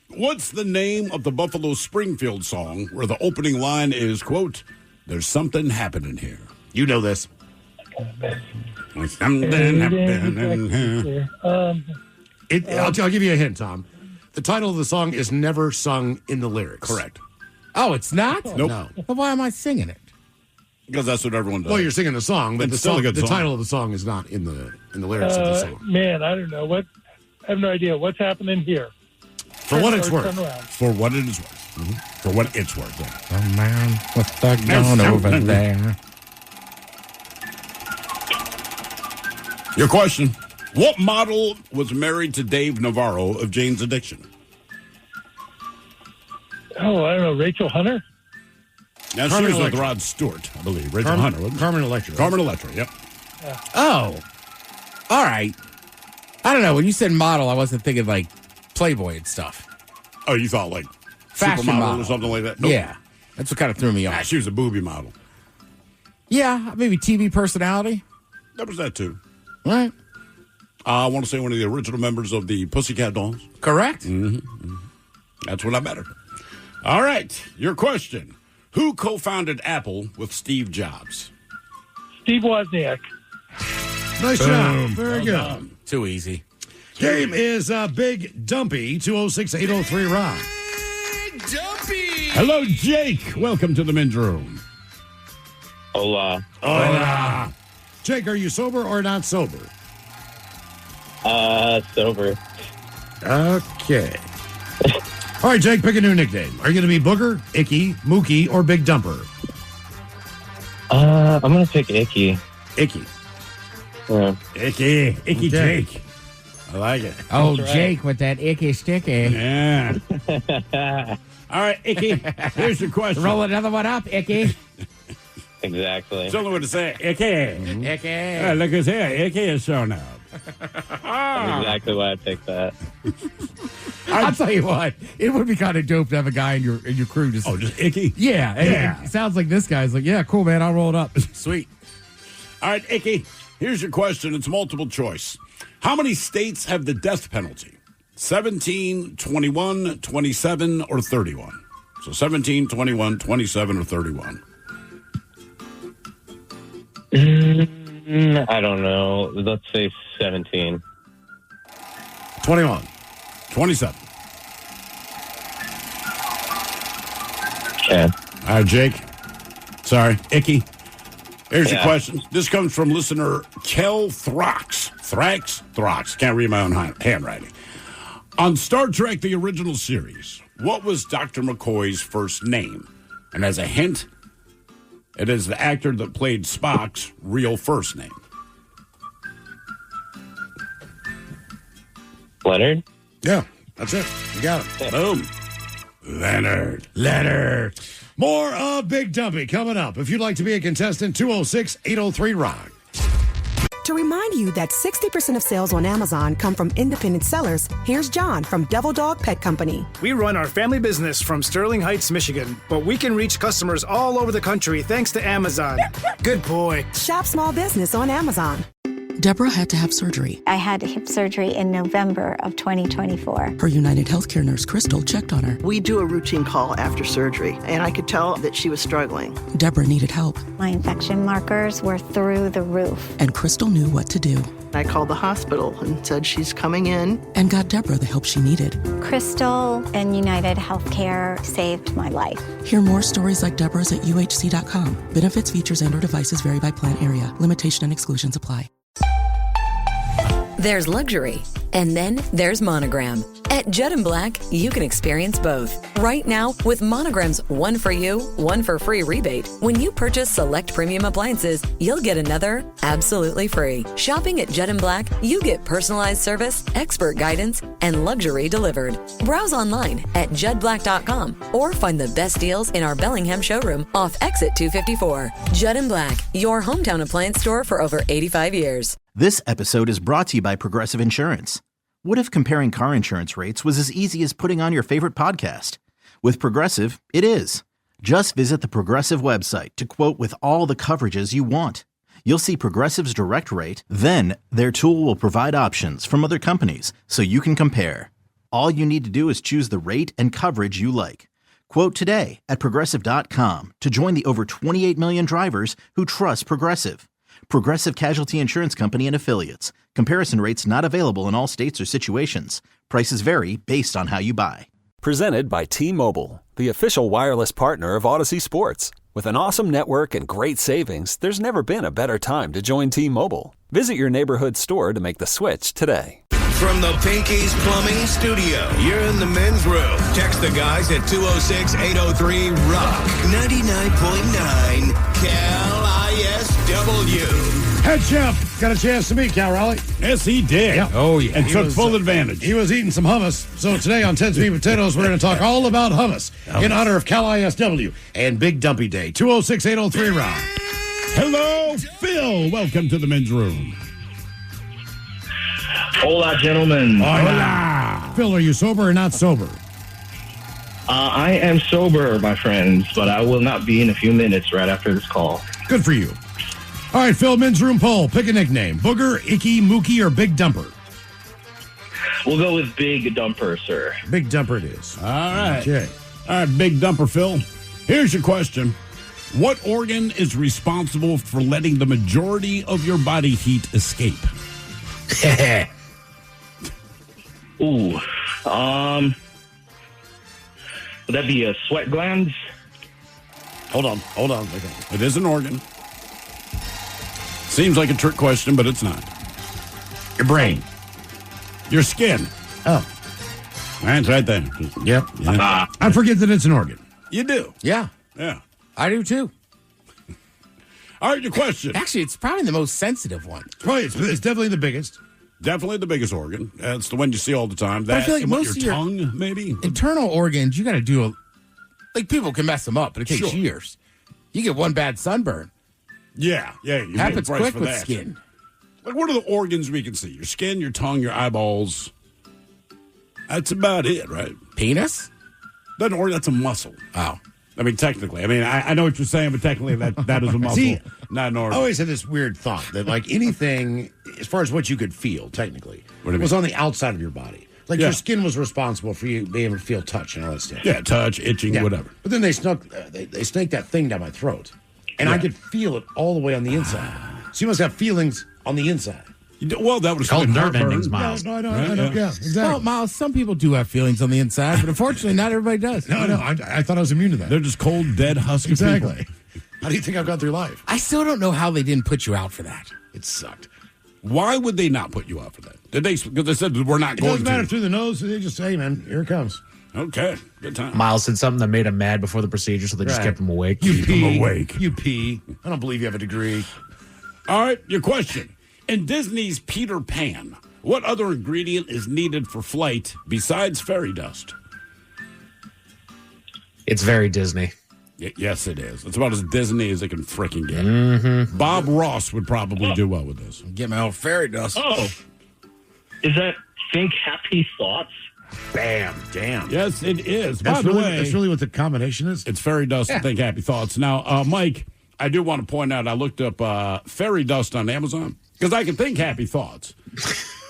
G: What's the name of the Buffalo Springfield song where the opening line is, quote, "There's something happening here"?
I: You know this.
G: There's something happening here.
I: I'll give you a hint, Tom. The title of the song is never sung in the lyrics.
G: Correct.
H: Oh, it's not?
G: Nope.
I: No.
H: Well, why am I singing it?
G: Because that's what everyone does.
I: Well, you're singing the song, but
G: It's
I: the
G: still a good
I: the
G: song.
I: title of the song is not in the lyrics of the song.
M: Man, I don't know. I have no idea. What's happening here?
I: For what it's worth.
M: Turn around.
G: For what it is worth. Mm-hmm. For what it's worth. Yeah.
H: Oh, man, what's that going over there?
G: Your question. What model was married to Dave Navarro of Jane's Addiction?
M: Oh, I don't know. Rachel Hunter?
G: Now, she
I: Carmen
G: was with
I: Electra.
G: Rod Stewart, I believe. Rachel Hunter, wasn't it?
I: Carmen Electra.
G: Carmen Electra, yep.
H: Oh, all right. I don't know. When you said model, I wasn't thinking like Playboy and stuff.
G: Oh, you thought like
H: Fashion
G: supermodel
H: model
G: or something like that? Nope.
H: Yeah, that's what kind of threw me off.
G: She was a booby model.
H: Yeah, maybe TV personality.
G: That was that too.
H: All right.
G: I want to say one of the original members of the Pussycat Dolls.
H: Correct.
G: Mm-hmm. That's what I better. All right, your question. Who co-founded Apple with Steve Jobs?
M: Steve Wozniak.
I: Nice job. Very good.
H: Done. Too easy.
I: Game is Big Dumpy, 206-803-ROCK.
F: Big Dumpy!
G: Hello, Jake. Welcome to the men's room.
Q: Hola.
G: Hola.
I: Jake, are you sober or not sober?
Q: Sober.
I: Okay. All right, Jake, pick a new nickname. Are you going to be Booger, Icky, Mookie, or Big Dumper?
Q: I'm going to pick Icky.
I: Icky.
Q: Yeah.
G: Icky
I: Okay.
G: Jake. I like it.
H: Oh,
Q: right.
H: Jake with that icky sticky.
G: Yeah. All right, Icky, here's your question.
H: Roll another one up, Icky.
Q: Exactly.
G: It's the only way to say it. Icky.
H: Icky.
G: Yeah, look who's here. Icky is showing up.
Q: That's exactly why I picked that.
H: I'll tell you what, it would be kind of dope to have a guy in your crew just
G: Icky?
H: Yeah.
G: Yeah.
H: It sounds like this guy's like, yeah, cool, man, I'll roll it up.
G: Sweet. All right, Icky, here's your question. It's multiple choice. How many states have the death penalty? 17, 21, 27, or 31? So 17, 21, 27, or 31?
Q: I don't know. Let's say 17.
I: 21.
G: 27.
Q: Okay.
G: All right, Jake. Sorry, Icky. Here's your
Q: Yeah.
G: question. This comes from listener Kel Thrax. Thrax. Can't read my own handwriting. On Star Trek, the original series, what was Dr. McCoy's first name? And as a hint, it is the actor that played Spock's real first name.
Q: Leonard?
I: Yeah, that's it. You got it.
G: Boom. Leonard.
I: More of Big Dumpy coming up. If you'd like to be a contestant, 206-803-ROCK.
A: To remind you that 60% of sales on Amazon come from independent sellers, here's John from Devil Dog Pet Company.
B: We run our family business from Sterling Heights, Michigan, but we can reach customers all over the country thanks to Amazon. Good boy.
A: Shop small business on Amazon.
C: Deborah had to have surgery.
J: I had hip surgery in November of 2024.
C: Her United Healthcare nurse, Crystal, checked on her.
D: We do a routine call after surgery, and I could tell that she was struggling.
C: Deborah needed help,
J: My infection markers were through the roof.
C: and Crystal knew what to do
D: I called the hospital and said she's coming in.
C: and got Deborah the help she needed.
J: Crystal and United Healthcare saved my life.
C: Hear more stories like Deborah's at UHC.com. Benefits, features, and/or devices vary by plan area. Limitation and exclusions apply.
E: There's luxury, and then there's Monogram. At Judd & Black, you can experience both. Right now, with Monogram's one for you, one for free rebate, when you purchase select premium appliances, you'll get another absolutely free. Shopping at Judd & Black, you get personalized service, expert guidance, and luxury delivered. Browse online at juddblack.com or find the best deals in our Bellingham showroom off Exit 254. Judd & Black, your hometown appliance store for over 85 years.
K: This episode is brought to you by Progressive Insurance. What if comparing car insurance rates was as easy as putting on your favorite podcast? With Progressive, it is. Just visit the Progressive website to quote with all the coverages you want. You'll see Progressive's direct rate, then their tool will provide options from other companies so you can compare. All you need to do is choose the rate and coverage you like. Quote today at Progressive.com to join the over 28 million drivers who trust Progressive. Progressive Casualty Insurance Company and Affiliates. Comparison rates not available in all states or situations. Prices vary based on how you buy.
L: Presented by T-Mobile, the official wireless partner of Odyssey Sports. With an awesome network and great savings, there's never been a better time to join T-Mobile. Visit your neighborhood store to make the switch today.
F: From the Pinky's Plumbing Studio, you're in the men's room. Text the guys at 206-803-ROCK. 99.9 KISW.
I: Head chef got a chance to meet Cal Raleigh.
G: Yes, he did.
I: Yep.
G: Oh, yeah. And
I: He
G: took
I: was,
G: full advantage.
I: He was eating some hummus. So today on Ted's Meat Potatoes, we're going to talk all about hummus in honor of Cal ISW and Big Dumpy Day. 206-803-ROCK.
G: Hello, Phil. Welcome to the men's room.
V: Hola, gentlemen.
G: Hola.
I: Phil, are you sober or not sober?
V: I am sober, my friends, but I will not be in a few minutes right after this call.
I: Good for you. All right, Phil, men's room poll. Pick a nickname. Booger, Icky, Mookie, or Big Dumper?
V: We'll go with Big Dumper, sir.
I: Big Dumper it is.
G: All right.
I: Okay.
G: All right, Big Dumper Phil. Here's your question. What organ is responsible for letting the majority of your body heat escape?
V: Ooh. Would that be a sweat glands?
I: Hold on.
G: It is an organ. Seems like a trick question, but it's not.
I: Your brain.
G: Your skin.
I: Oh.
G: That's right there.
I: Yep.
G: Yeah.
I: I forget that it's an organ.
G: You do.
H: Yeah.
G: Yeah.
H: I do too.
G: All right, your question.
H: Actually, it's probably the most sensitive one.
I: It's definitely the biggest.
G: Definitely the biggest organ. It's the one you see all the time.
H: But I
G: That
H: feel like
G: and what,
H: most
G: your
H: of your
G: tongue, maybe?
H: internal organs, you got to do like people can mess them up, but it takes
G: Sure.
H: years. You get one bad sunburn.
G: Yeah. You
H: Happens
G: pay a price
H: quick
G: for
H: with
G: that.
H: skin.
G: Like, what are the organs we can see? Your skin, your tongue, your eyeballs. That's about it, right?
H: Penis?
G: That's a muscle.
H: Oh.
G: I mean, technically. I mean, I know what you're saying, but technically that is a muscle,
I: See,
G: not an
I: I
G: organ.
I: always had this weird thought that, like, anything, as far as what you could feel, technically,
G: What do you
I: was
G: mean?
I: on the outside of your body. Like,
G: Yeah.
I: your skin was responsible for you being able to feel touch and all that stuff.
G: Yeah, touch, itching,
I: Yeah.
G: whatever.
I: But then they snaked that thing down my throat. And I
G: Yeah.
I: could feel it all the way on the inside. So you must have feelings on the inside.
G: Well, that was
O: Called nerve
G: heartburn.
O: endings, Miles.
I: No, I know.
G: Right,
I: Yeah,
G: yeah.
I: exactly.
H: Well, Miles, some people do have feelings on the inside, but unfortunately, not everybody does.
I: No, I thought I was immune to that.
G: They're just cold, dead, husky
I: Exactly.
G: people.
I: How do you think I've gone through life?
H: I still don't know how they didn't put you out for that.
I: It sucked.
G: Why would they not put you out for that? Did they? Because they said we're not
I: It
G: going
I: doesn't matter
G: to.
I: through the nose. They just say, man, here it comes.
G: Okay, good time.
O: Miles said something that made him mad before the procedure, so they just
I: Right.
O: kept him awake.
G: Keep them awake.
I: You pee. I don't believe you have a degree.
G: All right, your question. In Disney's Peter Pan, what other ingredient is needed for flight besides fairy dust?
O: It's very Disney.
G: Yes, it is. It's about as Disney as it can frickin' get.
O: Mm-hmm.
G: Bob Ross would probably do well with this.
H: Get my old fairy dust.
V: Oh. Is that Think Happy Thoughts?
I: Bam. Damn.
G: Yes, it is.
I: That's
G: By the
I: really,
G: way,
I: that's really what the combination is?
G: it's fairy dust and Think Happy Thoughts. Now, Mike, I do want to point out I looked up fairy dust on Amazon because I can think happy thoughts.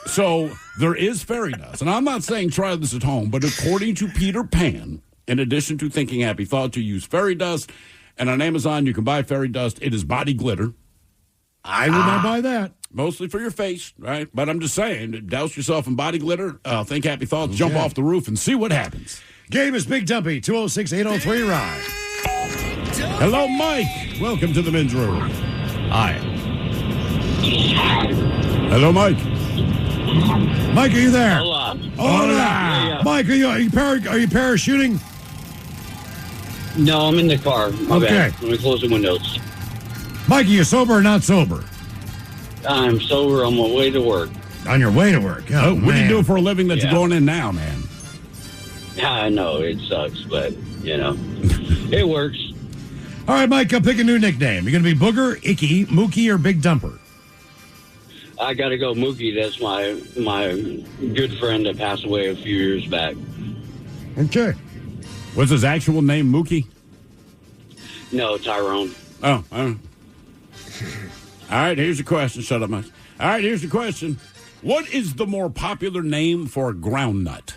G: So there is fairy dust. And I'm not saying try this at home, but according to Peter Pan, in addition to thinking happy thoughts, you use fairy dust. And on Amazon, you can buy fairy dust. It is body glitter.
I: I would not buy that.
G: Mostly for your face, right? But I'm just saying, douse yourself in body glitter, think happy thoughts, jump off the roof, and see what happens.
I: Game is Big Dumpy, 206-803-ROCK.
G: Hello, Mike. Welcome to the men's room.
O: Hi.
G: Hello, Mike.
I: Mike, are you there?
V: Hola.
I: Hola.
V: Yeah.
I: Mike, are you parachuting?
V: No, I'm in the car. My
I: Okay.
V: bad. Let me close the windows.
I: Mike, are you sober or not sober?
V: I'm sober on my way to work.
I: On your way to work. Oh,
G: What do you do for a living that
V: Yeah.
G: you're going in now, man?
V: I know it sucks, but, it works.
I: All right, Mike, pick a new nickname. You're going to be Booger, Icky, Mookie, or Big Dumper?
V: I got to go Mookie. That's my good friend that passed away a few years back.
I: Okay.
G: What's his actual name, Mookie?
V: No, Tyrone.
G: Oh. All right, here's your question. Shut up, Mike. All right, here's your question. What is the more popular name for a ground nut?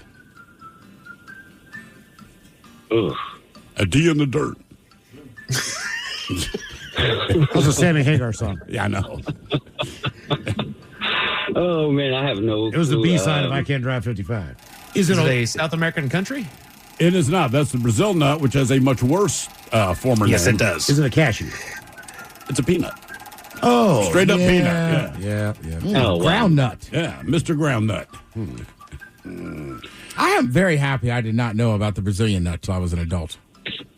V: Ugh.
G: A D in the dirt.
I: That was a Sammy Hagar song.
G: Yeah, I know.
V: Oh, man, I have no
I: It was the
V: clue.
I: B-side of I Can't Drive 55.
O: Is it a South American country?
G: It is not. That's the Brazil nut, which has a much worse former name.
I: Is it a cashew?
G: It's a peanut.
I: Oh,
G: Straight up peanut.
I: Yeah.
V: Oh, wow.
H: Ground nut.
G: Yeah, Mr. Ground Nut.
H: I am very happy I did not know about the Brazilian nut till I was an adult.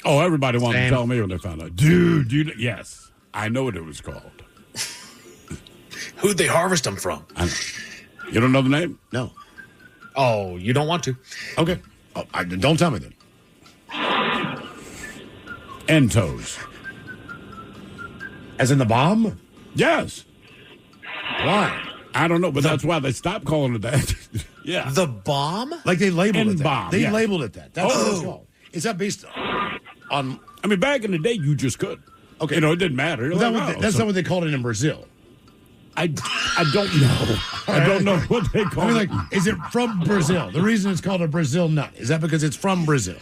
G: Oh, everybody wanted
O: Same.
G: to tell me when they found out. Dude, yes. I know what it was called.
O: Who'd they harvest them from?
G: You don't know the name?
I: No.
O: Oh, you don't want to.
I: Okay. Oh, don't tell me then.
G: Entos.
I: As in the bomb?
G: Yes.
I: Why?
G: I don't know, but that's why they stopped calling it that. Yeah.
O: The bomb?
I: Like they labeled it
G: N-bomb,
I: that. They
G: yeah.
I: labeled it that. That's what it's
G: Oh.
I: called. Is that based on...
G: I mean, back in the day, you just could.
I: Okay.
G: You know, it didn't matter. You're like,
I: That's not what they called it in Brazil.
G: I don't know. I don't know what they call it.
I: Is it from Brazil? The reason it's called a Brazil nut, is that because it's from Brazil?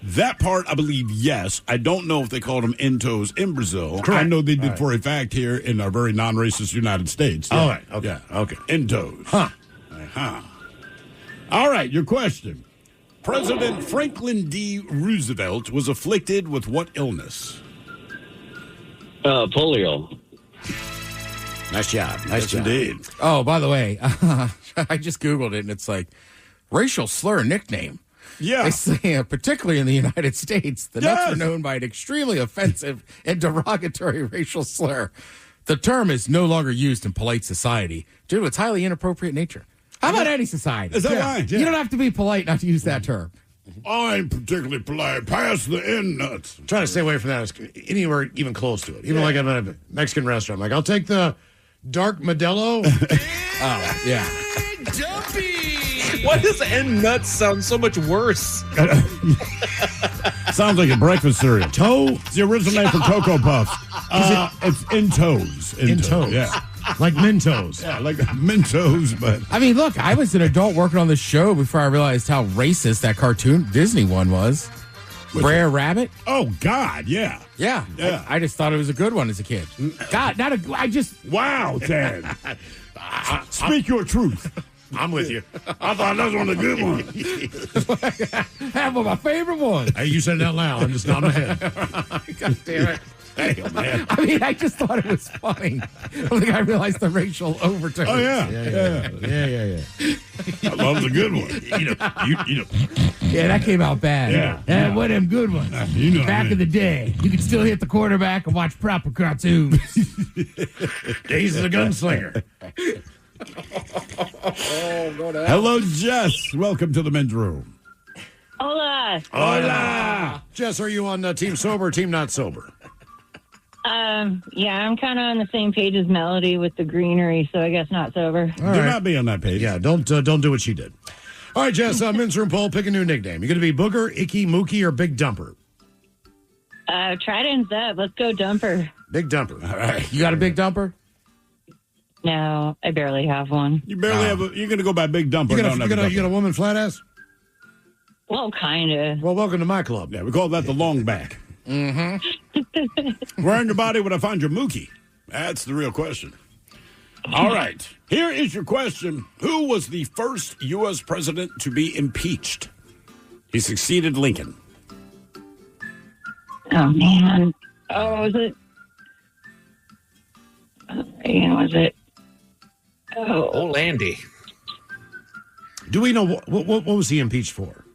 G: That part, I believe, yes. I don't know if they called them Entos in Brazil.
I: Correct.
G: I know they did
I: All
G: for a fact here in our very non-racist United States.
I: All right. Okay.
G: Yeah.
I: Okay.
G: Entos.
I: Huh.
G: Uh-huh. All right, your question. President Franklin D. Roosevelt was afflicted with what illness?
V: Polio.
H: Nice job.
G: Nice job. Indeed.
H: Oh, by the way, I just Googled it, and it's like racial slur nickname.
G: Yeah.
H: They say, particularly in the United States, the nuts are known by an extremely offensive and derogatory racial slur. The term is no longer used in polite society due to its highly inappropriate nature. How about any society?
G: Is that right?
H: You don't have to be polite not to use that term.
G: I'm particularly polite. Pass the end nuts.
I: I'm trying to stay away from that anywhere even close to it. Even like I'm at a Mexican restaurant. I'm like, I'll take the dark Modelo.
H: Oh, yeah.
O: Why does end nuts sound so much worse?
G: Sounds like a breakfast cereal.
I: Toe?
G: It's the original name for Cocoa Puffs. It's Entos.
I: Entos.
G: Yeah.
I: Like Mentos.
G: Yeah, like Mentos, but...
H: I mean, look, I was an adult working on this show before I realized how racist that cartoon Disney one was. Brer Rabbit?
G: Oh, God, yeah.
H: Yeah.
G: Yeah.
H: I just thought it was a good one as a kid. God, I just...
G: Wow, Ted. Speak your truth.
I: I'm with you.
G: I thought that was one of the good ones.
H: That was my favorite one.
I: Hey, you said it out loud. I'm just nodding my head.
H: God damn it.
G: Damn, man.
H: I mean, I just thought it was funny. I think I realized the racial overtones.
G: Oh, yeah. I love the good one. You know.
H: Yeah, that came out bad.
G: Yeah.
H: One of them good ones.
G: You know
H: Back in the day, you could still hit the quarterback and watch proper cartoons.
I: Days of the Gunslinger.
G: Hello, Jess. Welcome to the men's room.
U: Hola.
G: Hola.
I: Jess, are you on team sober or team not sober?
U: Yeah, I'm kind of on the same page as Melody with the greenery, so I guess not sober.
G: Do not be on that page.
I: Yeah, don't do what she did. All right, Jess, men's room poll, pick a new nickname. You going to be Booger, Icky, Mookie, or Big Dumper?
U: Trident's up. Let's go Dumper.
I: Big Dumper.
H: All right. You got a big dumper?
U: No, I barely have one.
G: You barely have you're going to go by Big Dumper.
I: You got a woman flat ass?
U: Well, kind of.
I: Well, welcome to my club.
G: Yeah, we call that the long back. Where in your body would I find your Mookie? That's the real question. All right. Here is your question. Who was the first U.S. president to be impeached? He succeeded Lincoln.
U: Oh, man. Oh, was it? Was it?
O: Oh, Landy.
I: Do we know what was he impeached for?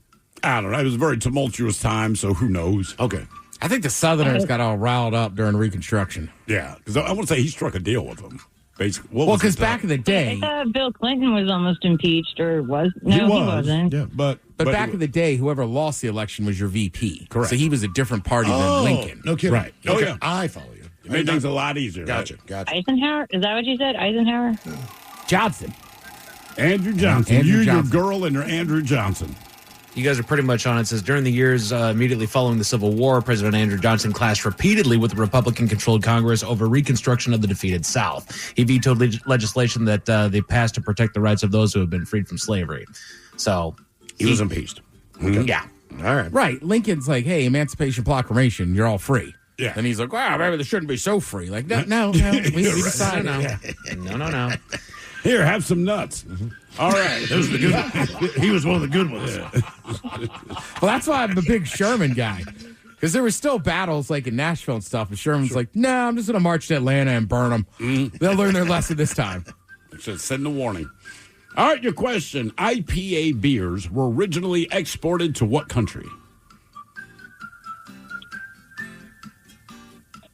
G: I don't know. It was a very tumultuous time, so who knows?
I: Okay.
H: I think the Southerners got all riled up during Reconstruction.
G: Yeah, because I want to say he struck a deal with them. Basically,
H: well, because back in the day,
U: I thought Bill Clinton was almost impeached, or was? No,
G: he
U: wasn't.
G: Yeah, but
H: back in the day, whoever lost the election was your VP.
G: Correct.
H: So he was a different party than Lincoln.
I: No kidding.
G: Right.
I: Okay.
G: Oh, yeah.
I: I follow you.
G: It made things a lot easier.
I: Gotcha.
G: Right?
I: Gotcha.
U: Eisenhower? Is that what you said? Eisenhower?
H: Johnson.
G: Andrew Johnson.
H: Andrew
G: Your
H: Johnson.
G: girl, and your Andrew Johnson.
O: You guys are pretty much on it. It says during the years immediately following the Civil War, President Andrew Johnson clashed repeatedly with the Republican-controlled Congress over reconstruction of the defeated South. He vetoed legislation that they passed to protect the rights of those who have been freed from slavery. So
I: he was impeached.
O: Okay. Yeah.
I: All right.
H: Right. Lincoln's like, hey, Emancipation Proclamation, you're all free.
G: Yeah.
H: And he's like, wow, maybe they shouldn't be so free. Like, no, we decided.
O: No.
G: Here, have some nuts. Mm-hmm. All right.
I: That was the good one. He was one of the good ones.
H: Well, that's why I'm a big Sherman guy. Because there were still battles like in Nashville and stuff. And Sherman's like, I'm just going to march to Atlanta and burn them. Mm-hmm. They'll learn their lesson this time.
G: Should send a warning. All right, your question. IPA beers were originally exported to what country?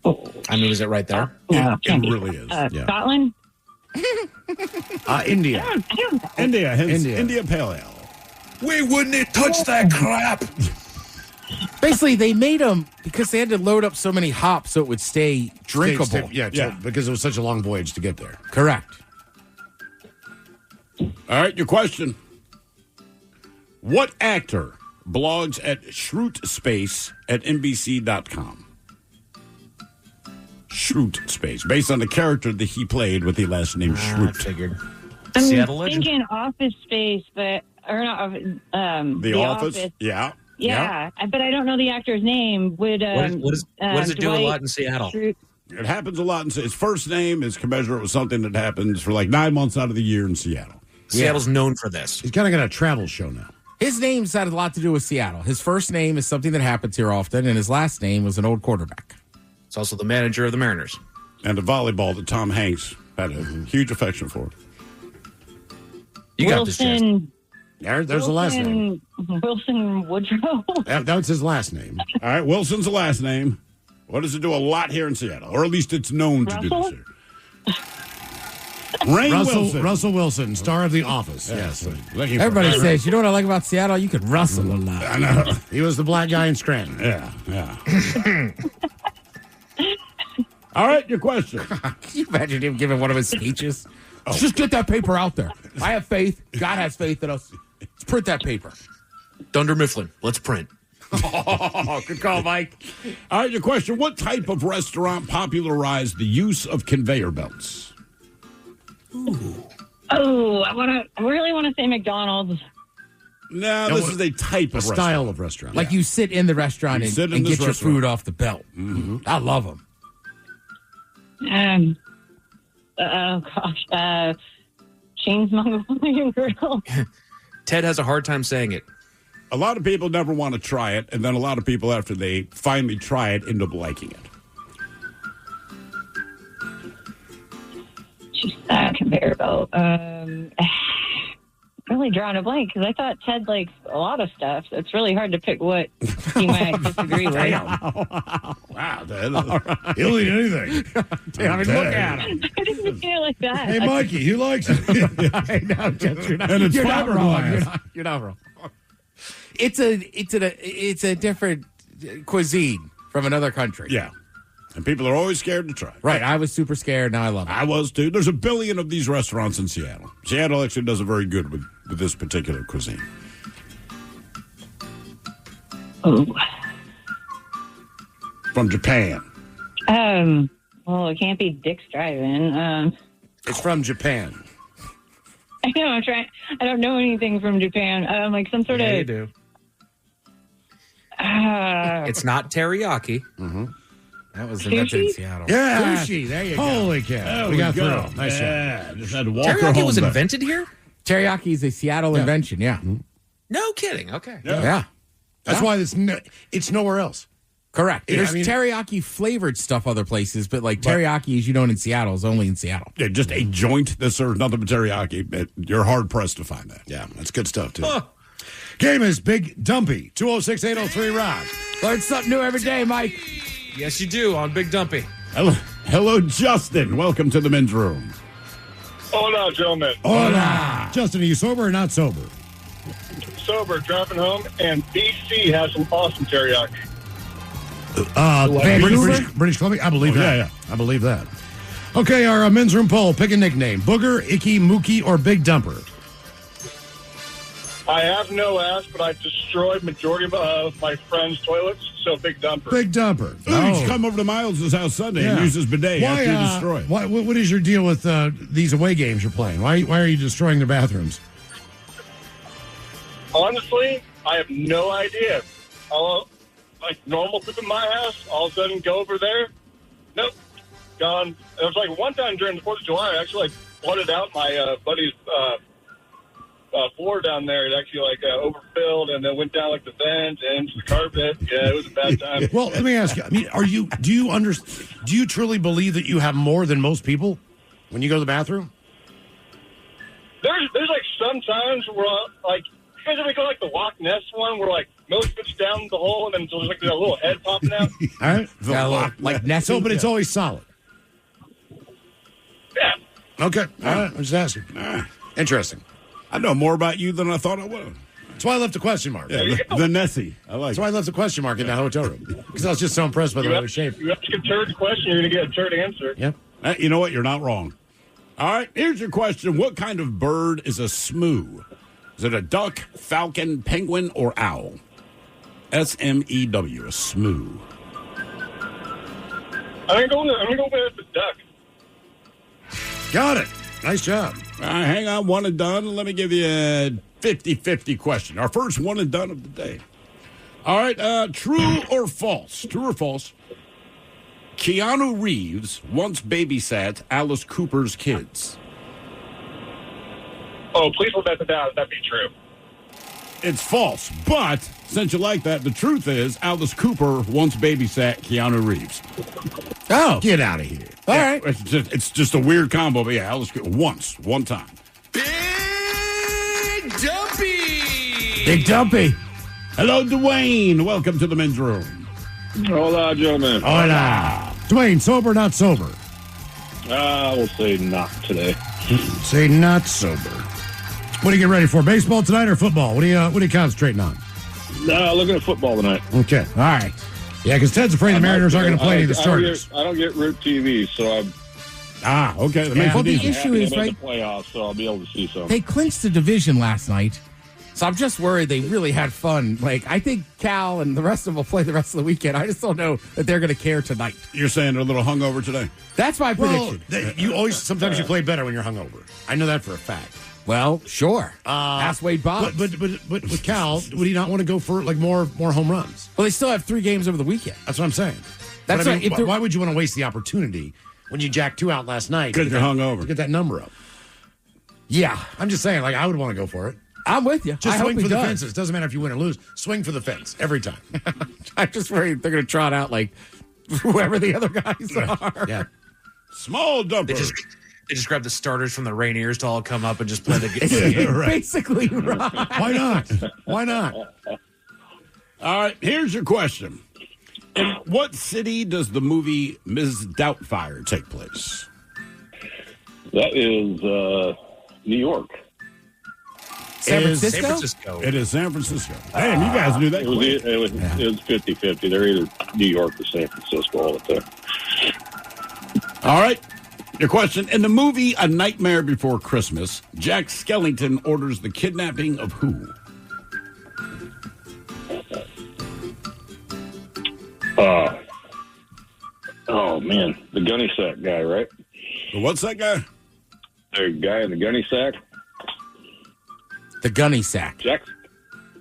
O: I mean, is it right there?
G: It really is.
U: Scotland?
I: India.
G: India Pale Ale.
O: We wouldn't touch that crap.
H: Basically, they made them because they had to load up so many hops so it would stay drinkable.
I: Because it was such a long voyage to get there.
H: Correct.
G: All right, your question. What actor blogs at Shroot Space at NBC.com? Schrute space, based on the character that he played with the last name Schrute.
O: I figured.
N: I'm
O: Seattle legend?
N: thinking Office Space, but or not.
G: The Office? Yeah.
N: Yeah, but I don't know the actor's name. What
O: does it do a lot in Seattle?
G: It happens a lot. His first name is commensurate with something that happens for like 9 months out of the year in Seattle.
O: Seattle's known for this.
I: He's kind of got a travel show now.
H: His name's had a lot to do with Seattle. His first name is something that happens here often, and his last name was an old quarterback.
O: It's also the manager of the Mariners.
G: And the volleyball that Tom Hanks had a huge affection for.
O: You got this, Jess.
I: There's the last name.
N: Wilson Woodrow.
I: That's his last name.
G: All right, Wilson's the last name. What does it do a lot here in Seattle? Or at least it's known to do this here.
I: Russell Wilson, star of The Office. Yes.
H: Everybody says, you know what I like about Seattle? You could rustle a lot.
G: I know.
I: He was the black guy in Scranton.
G: Yeah. All right, your question.
H: Can you imagine him giving one of his speeches? Let's just get that paper out there. I have faith. God has faith in us. Let's print that paper.
O: Dunder Mifflin. Let's print.
G: Oh, good call, Mike. All right, your question. What type of restaurant popularized the use of conveyor belts?
N: Oh, I really want to say McDonald's.
G: No, this is a type of
I: style of restaurant.
H: Like you sit in the restaurant and get your food off the belt.
G: Mm-hmm.
H: I love them.
N: Oh gosh, Shane's Mongolian Grill.
O: Ted has a hard time saying it.
G: A lot of people never want to try it, and then a lot of people, after they finally try it, end up liking it.
N: Conveyor belt. Really drawing a blank because I thought Ted likes a lot of stuff. So it's really hard to pick what he might disagree with.
G: Wow, Ted.
I: He'll eat anything.
H: I mean, look at him.
N: I didn't feel like that.
I: Hey, Mikey, he likes it.
H: I know, Jeff, you're not,
G: and it's
H: you're not wrong.
G: fiberglass.
H: You're not wrong. It's a different cuisine from another country.
G: Yeah. And people are always scared to try.
H: Right. I was super scared. Now I love it.
G: I was, too. There's 1 billion of these restaurants in Seattle. Seattle actually does a very good with this particular cuisine.
N: Oh.
G: From Japan.
N: Well, it can't be Dick's Drive-In.
I: It's from Japan.
N: I know. I'm trying. I don't know anything from Japan. Like some sort of.
O: You do. It's not teriyaki.
I: Mm-hmm.
H: That was invented in Seattle.
I: Yeah.
H: Sushi. There you go.
I: Holy cow. We got through. Nice job.
G: Just had to walk
O: Teriyaki was invented here?
H: Teriyaki is a Seattle invention, yeah.
O: No kidding. Okay.
H: Yeah.
I: That's why it's nowhere else.
H: Correct.
I: Yeah,
H: There's
I: I mean-
H: teriyaki flavored stuff other places, but like teriyaki, as you know, in Seattle, is only in Seattle.
G: Yeah, just a joint that serves nothing but teriyaki. You're hard-pressed to find that.
I: Yeah, that's good stuff, too. Game is Big Dumpy. 206-803-ROCK.
H: Learn something new every day, Mike.
O: Yes, you do on Big Dumpy.
G: Hello, Justin. Welcome to the men's room.
P: Hola, gentlemen.
I: Hola. Justin, are you sober or not sober?
P: Sober, driving home, and BC has some awesome teriyaki.
I: British Columbia? I believe that.
G: Yeah.
I: I believe that. Okay, our men's room poll. Pick a nickname. Booger, Icky, Mookie, or Big Dumper?
P: I have no ass, but I've destroyed majority of my friends' toilets, so Big Dumper.
I: Big Dumper.
G: You should come over to Miles' house Sunday and use his bidet after you destroy it.
I: What is your deal with these away games you're playing? Why are you destroying their bathrooms?
P: Honestly, I have no idea. Like normal people in my house, all of a sudden go over there. Nope, gone. It was like one time during the 4th of July, I actually flooded out my buddy's floor down there. It actually overfilled and then went down like the vent and into the carpet. Yeah, it was a bad time.
I: Well, let me ask you. I mean, do you truly believe that you have more than most people when you go to the bathroom?
P: There's like some times where because if we go like the Loch Ness one, where like most of it's down the hole and then there's like a little head popping out.
I: All right,
H: like Nessie.
I: So, but it's always solid.
P: Yeah.
I: Okay. All right. I'm just asking. Interesting.
G: I know more about you than I thought I would.
I: That's why I left a question mark.
G: Yeah, the Nessie. I like
I: That's why I left a question mark in the hotel room. Because I was just so impressed by the way it was shaped.
P: You ask a turd question, you're going to get a turd answer.
I: Yep.
G: You know what? You're not wrong. All right, here's your question. What kind of bird is a smoo? Is it a duck, falcon, penguin, or owl? SMEW, a smoo.
P: I'm gonna go with the duck.
I: Got it. Nice job.
G: Hang on, one and done. Let me give you a 50-50 question. Our first one and done of the day. All right, true or false? True or false? Keanu Reeves once babysat Alice Cooper's kids.
P: Oh, please let that down. That'd be true.
G: It's false, but since you like that, the truth is Alice Cooper once babysat Keanu Reeves.
H: Oh,
I: get out of here!
H: All right,
G: it's just a weird combo, but yeah, Alice Cooper one time.
F: Big Dumpy.
I: Big Dumpy.
G: Hello, Dwayne. Welcome to the men's room.
P: Hola, gentlemen.
I: Hola. Dwayne, sober or not sober?
P: We'll say not today.
I: Say not sober. What are you getting ready for? Baseball tonight or football? What are you concentrating on?
P: Looking at football tonight.
I: Okay. All right. Yeah, because Ted's afraid the Mariners aren't going to play any of the starters.
P: I don't get Root TV, so I'm.
G: Okay.
H: Well, the issue is, right?
P: The playoffs, so I'll be able to see some.
H: They clinched the division last night, so I'm just worried they really had fun. Like, I think Cal and the rest of them will play the rest of the weekend. I just don't know that they're going to care tonight.
G: You're saying they're a little hungover today?
H: That's my prediction.
I: Sometimes you play better when you're hungover. I know that for a fact.
H: Well, sure. Ask Wade Boggs.
I: But with Cal, would he not want to go for like more home runs?
H: Well, they still have 3 games over the weekend.
I: That's what I'm saying.
H: That's
I: why would you want to waste the opportunity when you jacked 2 out last night?
G: Because you're hungover.
I: To get that number up.
H: Yeah.
I: I'm just saying, like, I would want to go for it.
H: I'm with you.
I: Just swing for the fences. Doesn't matter if you win or lose. Swing for the fence every time.
H: I'm just worried they're going to trot out like whoever the other guys are.
I: Yeah.
G: Small dumper.
O: They just grab the starters from the Rainiers to all come up and just play the game.
H: Right. Basically, right.
I: Why not? Why not?
G: All right, here's your question. In what city does the movie Ms. Doubtfire take place?
P: That is New York.
H: San Francisco?
G: It is San Francisco. Damn, you guys knew that.
P: It was 50-50. They're either New York or San Francisco all the time.
G: All right. Your question. In the movie A Nightmare Before Christmas, Jack Skellington orders the kidnapping of who?
P: Oh, man. The gunny sack guy, right?
G: What's that guy?
P: The guy in the gunny sack.
H: The gunny sack.
P: Jack.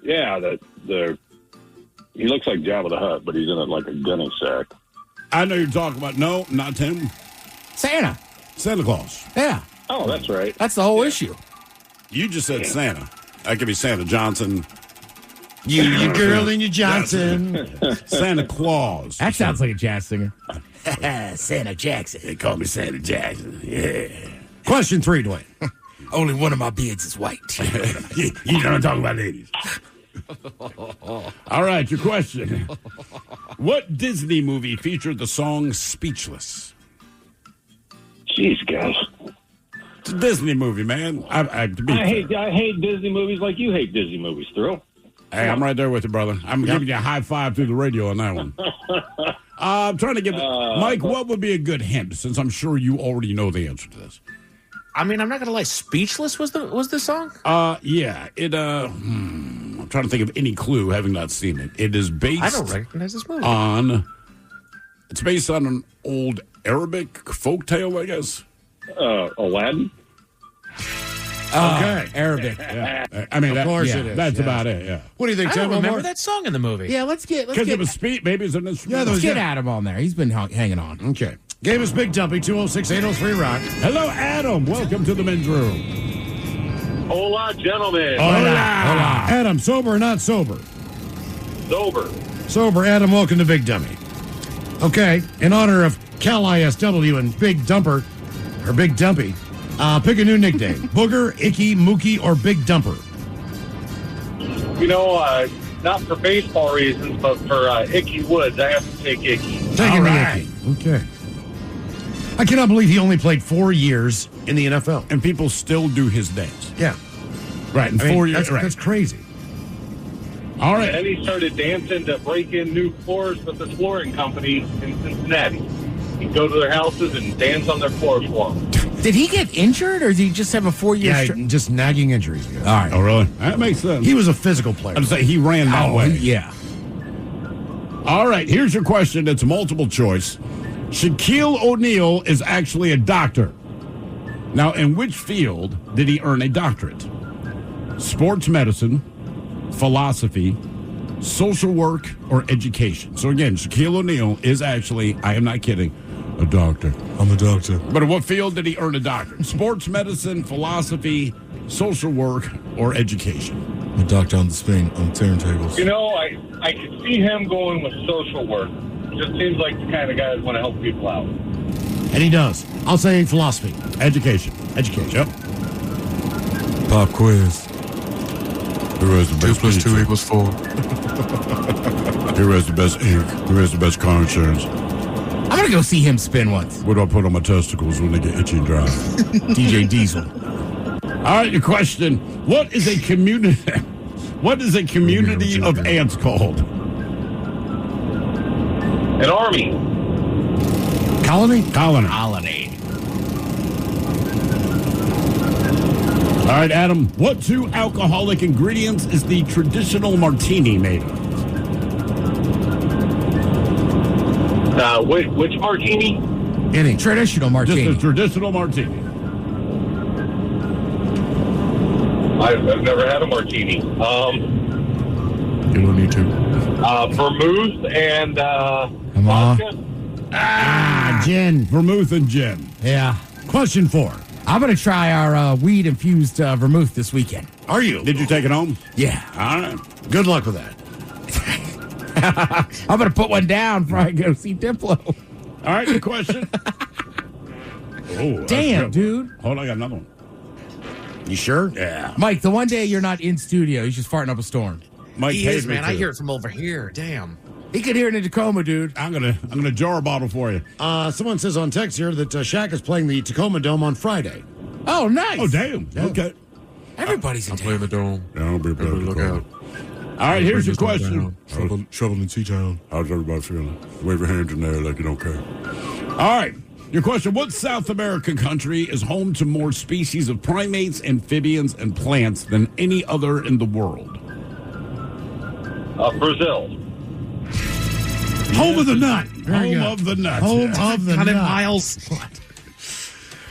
P: Yeah, he looks like Jabba the Hutt, but he's in it like a gunny sack.
G: I know you're talking about. No, not him.
H: Santa
G: Claus.
H: Yeah.
P: Oh, that's right.
H: That's the whole issue.
G: You just said Santa. That could be Santa Johnson.
I: You girl and your Johnson.
G: Santa Claus.
H: That sounds like a jazz singer.
G: Santa Jackson. They call me Santa Jackson. Yeah.
I: Question 3, Dwayne.
H: Only one of my beards is white.
G: You don't talk about ladies. All right, your question. What Disney movie featured the song Speechless?
P: Jeez, guys.
G: It's a Disney movie, man. I
P: hate Disney movies like you hate Disney movies, Thrill.
G: Hey, I'm right there with you, brother. I'm giving you a high five through the radio on that one. I'm trying to give Mike, what would be a good hint, since I'm sure you already know the answer to this?
O: I mean, I'm not going to lie. Speechless was the song?
G: Yeah. I'm trying to think of any clue, having not seen it. It is based...
O: I don't recognize this movie.
G: It's based on an old Arabic folktale, I guess.
P: Aladdin?
G: Okay.
H: Arabic.
G: Yeah. I mean,
I: of course it is.
G: That's about it, yeah.
I: What do you think,
O: I
I: Ted?
O: don't remember that song in the movie.
H: Yeah, let's get...
G: Because it was maybe it's an instrument.
H: Let's get Adam on there. He's been hanging on.
I: Okay. Game is Big Dumpy, 206-803-ROCK.
G: Hello, Adam. Welcome to the men's room.
P: Hola, gentlemen.
I: Hola. Adam, sober or not sober?
P: Sober.
I: Sober. Adam, welcome to Big Dummy. Okay, in honor of Cal ISW and Big Dumper, or Big Dumpy, pick a new nickname. Booger, Icky, Mookie, or Big Dumper?
P: You know, not for baseball reasons, but for Icky Woods, I have to take Icky.
I: Taking the Icky. Okay. I cannot believe he only played 4 years in the NFL.
G: And people still do his dance.
I: Yeah.
G: Right, in 4 years.
I: That's crazy.
G: All right.
P: And then he started dancing to break in new floors with the flooring company in Cincinnati. He'd go to their houses and dance on their floors for them.
H: Did he get injured, or did he just have a 4-year
I: Yeah, just nagging injuries. Yeah.
H: All right.
G: Oh, really? That makes sense.
I: He was a physical player.
G: I'd say he ran that way.
H: Yeah.
G: All right, here's your question. It's multiple choice. Shaquille O'Neal is actually a doctor. Now, in which field did he earn a doctorate? Sports medicine, philosophy, social work, or education? So again, Shaquille O'Neal is actually, I am not kidding, a doctor.
R: I'm a doctor.
G: But in what field did he earn a doctorate? Sports medicine, philosophy, social work, or education?
R: I'm a doctor on the turntables.
P: You know, I could see him going with social work. Just seems like the kind of guy that want to help people out.
I: And he does. I'll say philosophy.
G: Education.
I: Yep.
R: Pop quiz.
G: Who has the
R: 2
G: best
R: plus 2
G: pizza?
R: equals 4.
G: Who has the best ink? Who has the best car insurance?
H: I'm going to go see him spin once.
G: What do I put on my testicles when they get itchy and dry?
H: DJ Diesel.
G: All right, your question. What is a community of ants called?
P: An army.
I: Colony.
G: All right, Adam. What 2 alcoholic ingredients is the traditional martini made of?
P: Which martini?
H: Any traditional martini.
G: Just a traditional martini.
P: I've never had a martini.
R: You don't need to.
P: Vermouth and
R: vodka.
I: Gin.
G: Vermouth and gin.
I: Yeah. Question 4.
H: I'm going to try our weed-infused vermouth this weekend.
I: Are you?
G: Did you take it home?
H: Yeah.
G: All right.
I: Good luck with that.
H: I'm going to put one down before I go see Diplo.
G: All right, your question.
H: Damn, dude.
G: Hold on, I got another one.
I: You sure?
G: Yeah.
H: Mike, the one day you're not in studio, he's just farting up a storm.
G: Mike
O: He
G: paid
O: is,
G: me
O: man.
G: to.
O: I hear it from over here. Damn.
H: He could hear it in Tacoma, dude.
G: I'm gonna jar a bottle for you.
I: Someone says on text here that Shaq is playing the Tacoma Dome on Friday.
H: Oh, nice.
G: Oh, damn.
I: Yeah.
G: Okay.
H: Everybody's in
R: Playing the dome.
G: Yeah, I'll be
R: Everybody look out.
G: All right, here's your question.
R: Trouble in T-Town.
G: How's everybody feeling? Wave your hands in there like you don't care. All right. Your question, what South American country is home to more species of primates, amphibians, and plants than any other in the world?
P: Brazil.
G: Home of the nut.
I: Very
G: Home
I: good.
G: of the nut.
I: Home of the
O: Cut it,
I: nut.
O: Miles.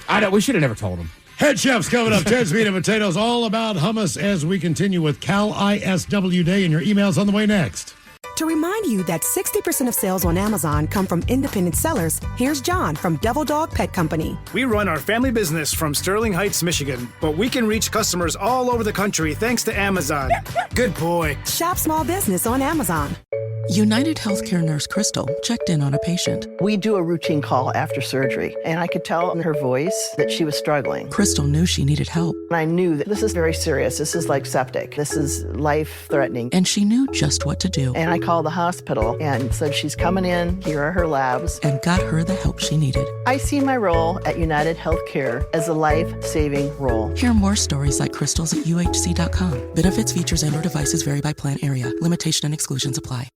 H: I know. We should have never told him.
I: Head chefs coming up. Ted's Meat and Potatoes, all about hummus as we continue with Cal ISW Day, and your emails on the way next.
A: To remind you that 60% of sales on Amazon come from independent sellers, here's John from Devil Dog Pet Company.
B: We run our family business from Sterling Heights, Michigan, but we can reach customers all over the country thanks to Amazon. Good boy.
A: Shop small business on Amazon.
C: United Healthcare nurse Crystal checked in on a patient.
D: We do a routine call after surgery, and I could tell in her voice that she was struggling.
C: Crystal knew she needed help.
D: And I knew that this is very serious. This is like septic. This is life-threatening.
C: And she knew just what to do.
D: And I called the hospital and said, she's coming in. Here are her labs.
C: And got her the help she needed.
D: I see my role at United Healthcare as a life-saving role.
C: Hear more stories like Crystal's at UHC.com. Benefits, features, and/or devices vary by plan area. Limitation and exclusions apply.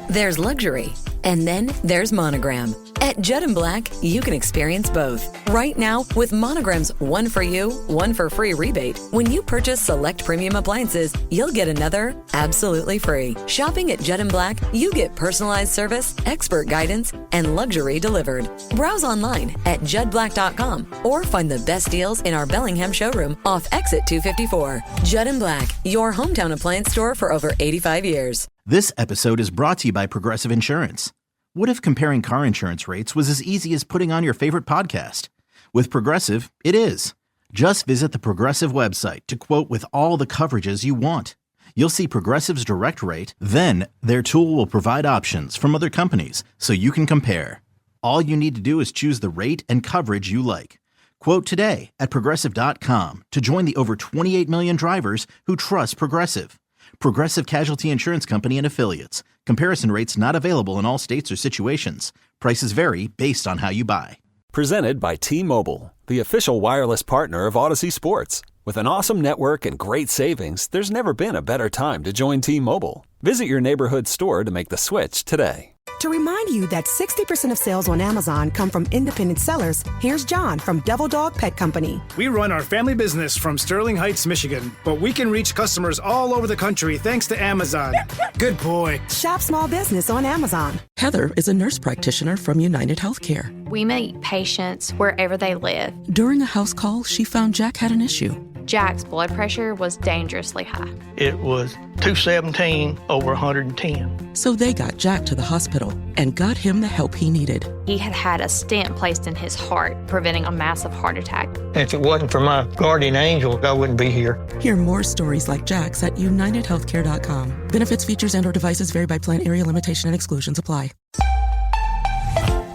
E: There's luxury, and then there's Monogram. At Judd & Black, you can experience both. Right now, with Monogram's 1 for you, 1 for free rebate, when you purchase select premium appliances, you'll get another absolutely free. Shopping at Judd & Black, you get personalized service, expert guidance, and luxury delivered. Browse online at juddblack.com or find the best deals in our Bellingham showroom off Exit 254. Judd & Black, your hometown appliance store for over 85 years.
K: This episode is brought to you by Progressive Insurance. What if comparing car insurance rates was as easy as putting on your favorite podcast? With Progressive, it is. Just visit the Progressive website to quote with all the coverages you want. You'll see Progressive's direct rate, then their tool will provide options from other companies so you can compare. All you need to do is choose the rate and coverage you like. Quote today at Progressive.com to join the over 28 million drivers who trust Progressive. Progressive Casualty Insurance Company and Affiliates. Comparison rates not available in all states or situations. Prices vary based on how you buy.
L: Presented by T-Mobile, the official wireless partner of Odyssey Sports. With an awesome network and great savings, there's never been a better time to join T-Mobile. Visit your neighborhood store to make the switch today.
A: To remind you that 60% of sales on Amazon come from independent sellers, here's John from Devil Dog Pet Company.
B: We run our family business from Sterling Heights, Michigan, but we can reach customers all over the country thanks to Amazon. Good boy.
A: Shop small business on Amazon.
C: Heather is a nurse practitioner from United Healthcare.
S: We meet patients wherever they live.
C: During a house call, she found Jack had an issue.
S: Jack's blood pressure was dangerously high.
T: It was 217 over 110.
C: So they got Jack to the hospital and got him the help he needed.
S: He had had a stent placed in his heart, preventing a massive heart attack.
T: If it wasn't for my guardian angel, I wouldn't be here.
C: Hear more stories like Jack's at unitedhealthcare.com. Benefits, features, and/or devices vary by plan, area, limitation, and exclusions apply.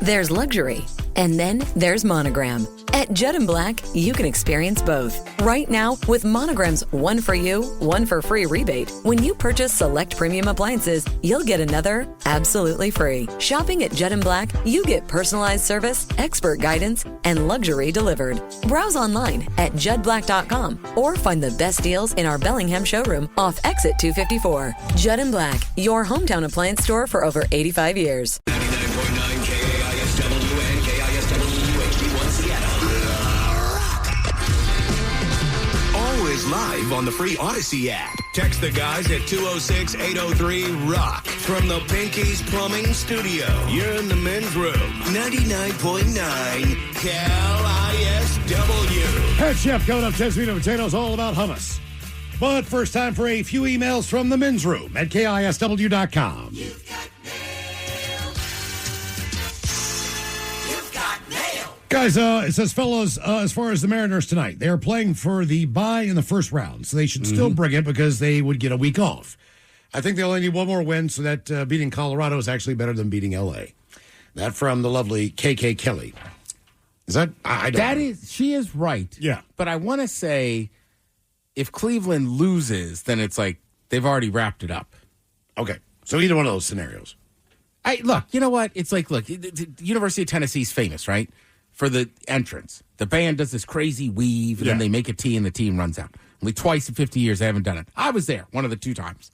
E: There's luxury, and then there's Monogram. At Judd & Black, you can experience both. Right now, with Monogram's 1 for you, 1 for free rebate, when you purchase select premium appliances, you'll get another absolutely free. Shopping at Judd & Black, you get personalized service, expert guidance, and luxury delivered. Browse online at juddblack.com or find the best deals in our Bellingham showroom off Exit 254. Judd & Black, your hometown appliance store for over 85 years.
F: 99.9 KISW and KISW HD1 Seattle. Always live on the free Odyssey app. Text the guys at 206-803-ROCK. From the Pinky's Plumbing Studio, you're in the men's room. 99.9 KISW.
I: Head Chef coming up, Chesvito Potatoes, all about hummus. But first time for a few emails from the men's room at KISW.com. Guys, it says, fellows, as far as the Mariners tonight, they are playing for the bye in the first round, so they should still bring it because they would get a week off. I think they only need one more win, so that beating Colorado is actually better than beating L.A. That from the lovely KK Kelly. Is that? I don't know.
H: She is right.
I: Yeah.
H: But I want to say if Cleveland loses, then it's like they've already wrapped it up.
I: Okay. So either one of those scenarios.
H: Look, you know what? It's like, look, the University of Tennessee is famous, right? For the entrance. The band does this crazy weave, and then they make a tee, and the team runs out. Only twice in 50 years they haven't done it. I was there one of the 2 times.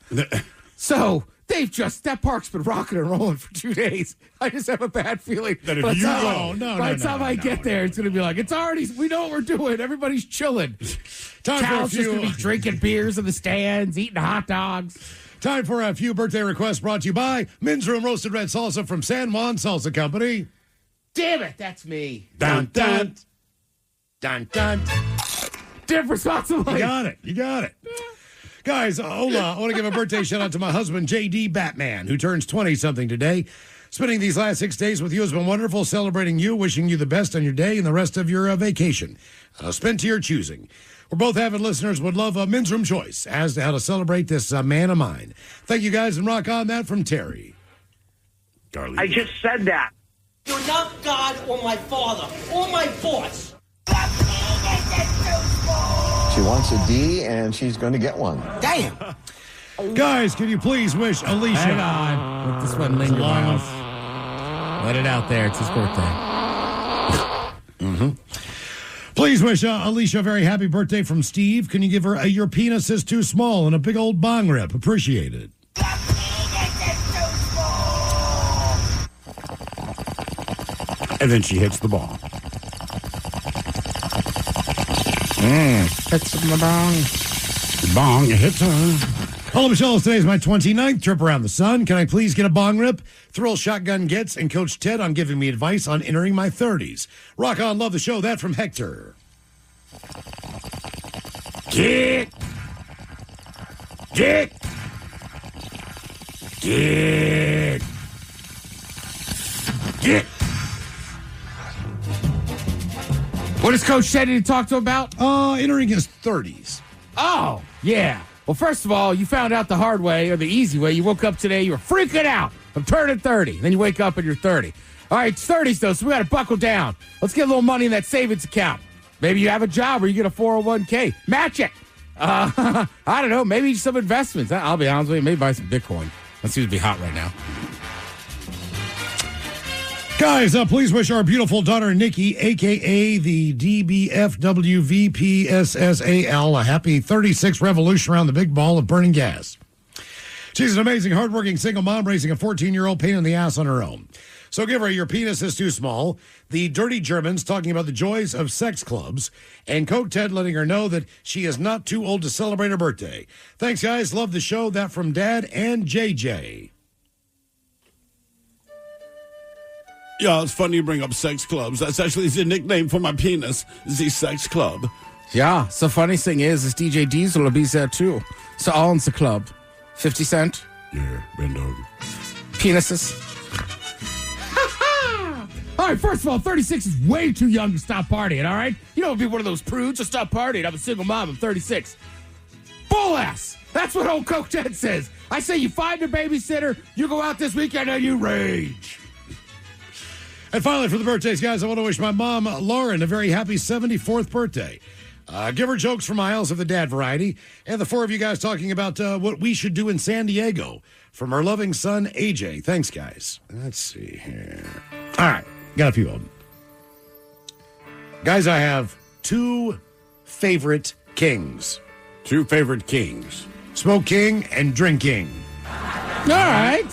H: So that park's been rocking and rolling for 2 days. I just have a bad feeling
I: that if you go,
H: by the time I get there, it's going to be like, it's already, we know what we're doing. Everybody's chilling. Cal's just going to be drinking beers in the stands, eating hot dogs.
I: Time for a few birthday requests brought to you by Men's Room Roasted Red Salsa from San Juan Salsa Company.
H: Damn it, that's me.
I: Dun, dun. Dun, dun.
H: Different responsibility.
I: You got it. Guys, hola, I want to give a birthday shout out to my husband, J.D. Batman, who turns 20-something today. Spending these last 6 days with you has been wonderful, celebrating you, wishing you the best on your day and the rest of your vacation. Spent to your choosing. We're both avid listeners, would love a men's room choice as to how to celebrate this man of mine. Thank you, guys, and rock on that from Terry.
W: Darling. I just said that.
X: You're not God or my father or my boss.
Y: She wants a D, and she's going to get one.
X: Damn.
I: Guys, can you please wish Alicia...
H: Hang on. Let this one linger, Miles. Let it out there. It's his birthday.
I: Please wish Alicia a very happy birthday from Steve. Can you give her a "your penis is too small" and a big old bong rip? Appreciate it.
G: And then she hits the ball.
H: Hits the bong.
G: The bong hits her.
I: Hello, Michelle. Today is my 29th trip around the sun. Can I please get a bong rip? Thrill Shotgun Gets and Coach Ted on giving me advice on entering my 30s. Rock on, love the show. That from Hector.
G: Get.
H: What does Coach Teddy talk to about?
I: Entering his 30s.
H: Oh, yeah. Well, first of all, you found out the hard way or the easy way. You woke up today, you were freaking out. I'm turning 30. Then you wake up and you're 30. All right, it's 30s, though, so we got to buckle down. Let's get a little money in that savings account. Maybe you have a job where you get a 401k. Match it. I don't know. Maybe some investments. I'll be honest with you. Maybe buy some Bitcoin. That seems to be hot right now.
I: Guys, please wish our beautiful daughter, Nikki, a.k.a. the DBFWVPSSAL, a happy 36th revolution around the big ball of burning gas. She's an amazing, hardworking single mom raising a 14-year-old pain in the ass on her own. So give her Your Penis is Too Small, the Dirty Germans talking about the joys of sex clubs, and Coke Ted letting her know that she is not too old to celebrate her birthday. Thanks, guys. Love the show. That from Dad and JJ.
G: Yeah, it's funny you bring up sex clubs. That's actually the nickname for my penis, the sex club.
H: Yeah, so funny thing is DJ Diesel will be there too. So all in the club. 50 Cent.
R: Yeah, bend over.
H: Penises.
J: All right, first of all, 36 is way too young to stop partying, all right? You don't be one of those prudes to stop partying. I'm a single mom. I'm 36. Full ass. That's what old Coke Ted says. I say you find a babysitter, you go out this weekend, and you rage.
I: And finally, for the birthdays, guys, I want to wish my mom, Lauren, a very happy 74th birthday. Give her jokes from Miles of the Dad variety. And the four of you guys talking about what we should do in San Diego from her loving son, AJ. Thanks, guys. Let's see here. All right. Got a few of them. Guys, I have two favorite kings.
G: Two favorite kings.
I: Smoke King and Drink King.
J: All right.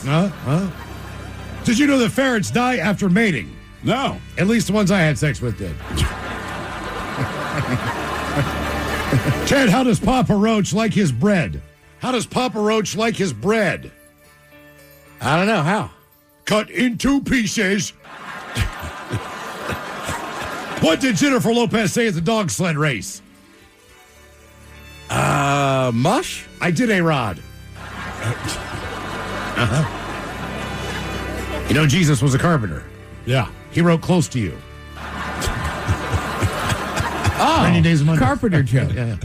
I: Did you know that ferrets die after mating?
G: No.
I: At least the ones I had sex with did. Ted, how does Papa Roach like his bread? How does Papa Roach like his bread?
H: I don't know. How?
I: Cut into pieces. What did Jennifer Lopez say at the dog sled race?
H: Mush?
I: I did a rod. You know, Jesus was a carpenter.
R: Yeah.
I: He wrote Close to You.
J: Oh,
I: 90 Days of Monday.
J: Carpenter joke.
I: Yeah.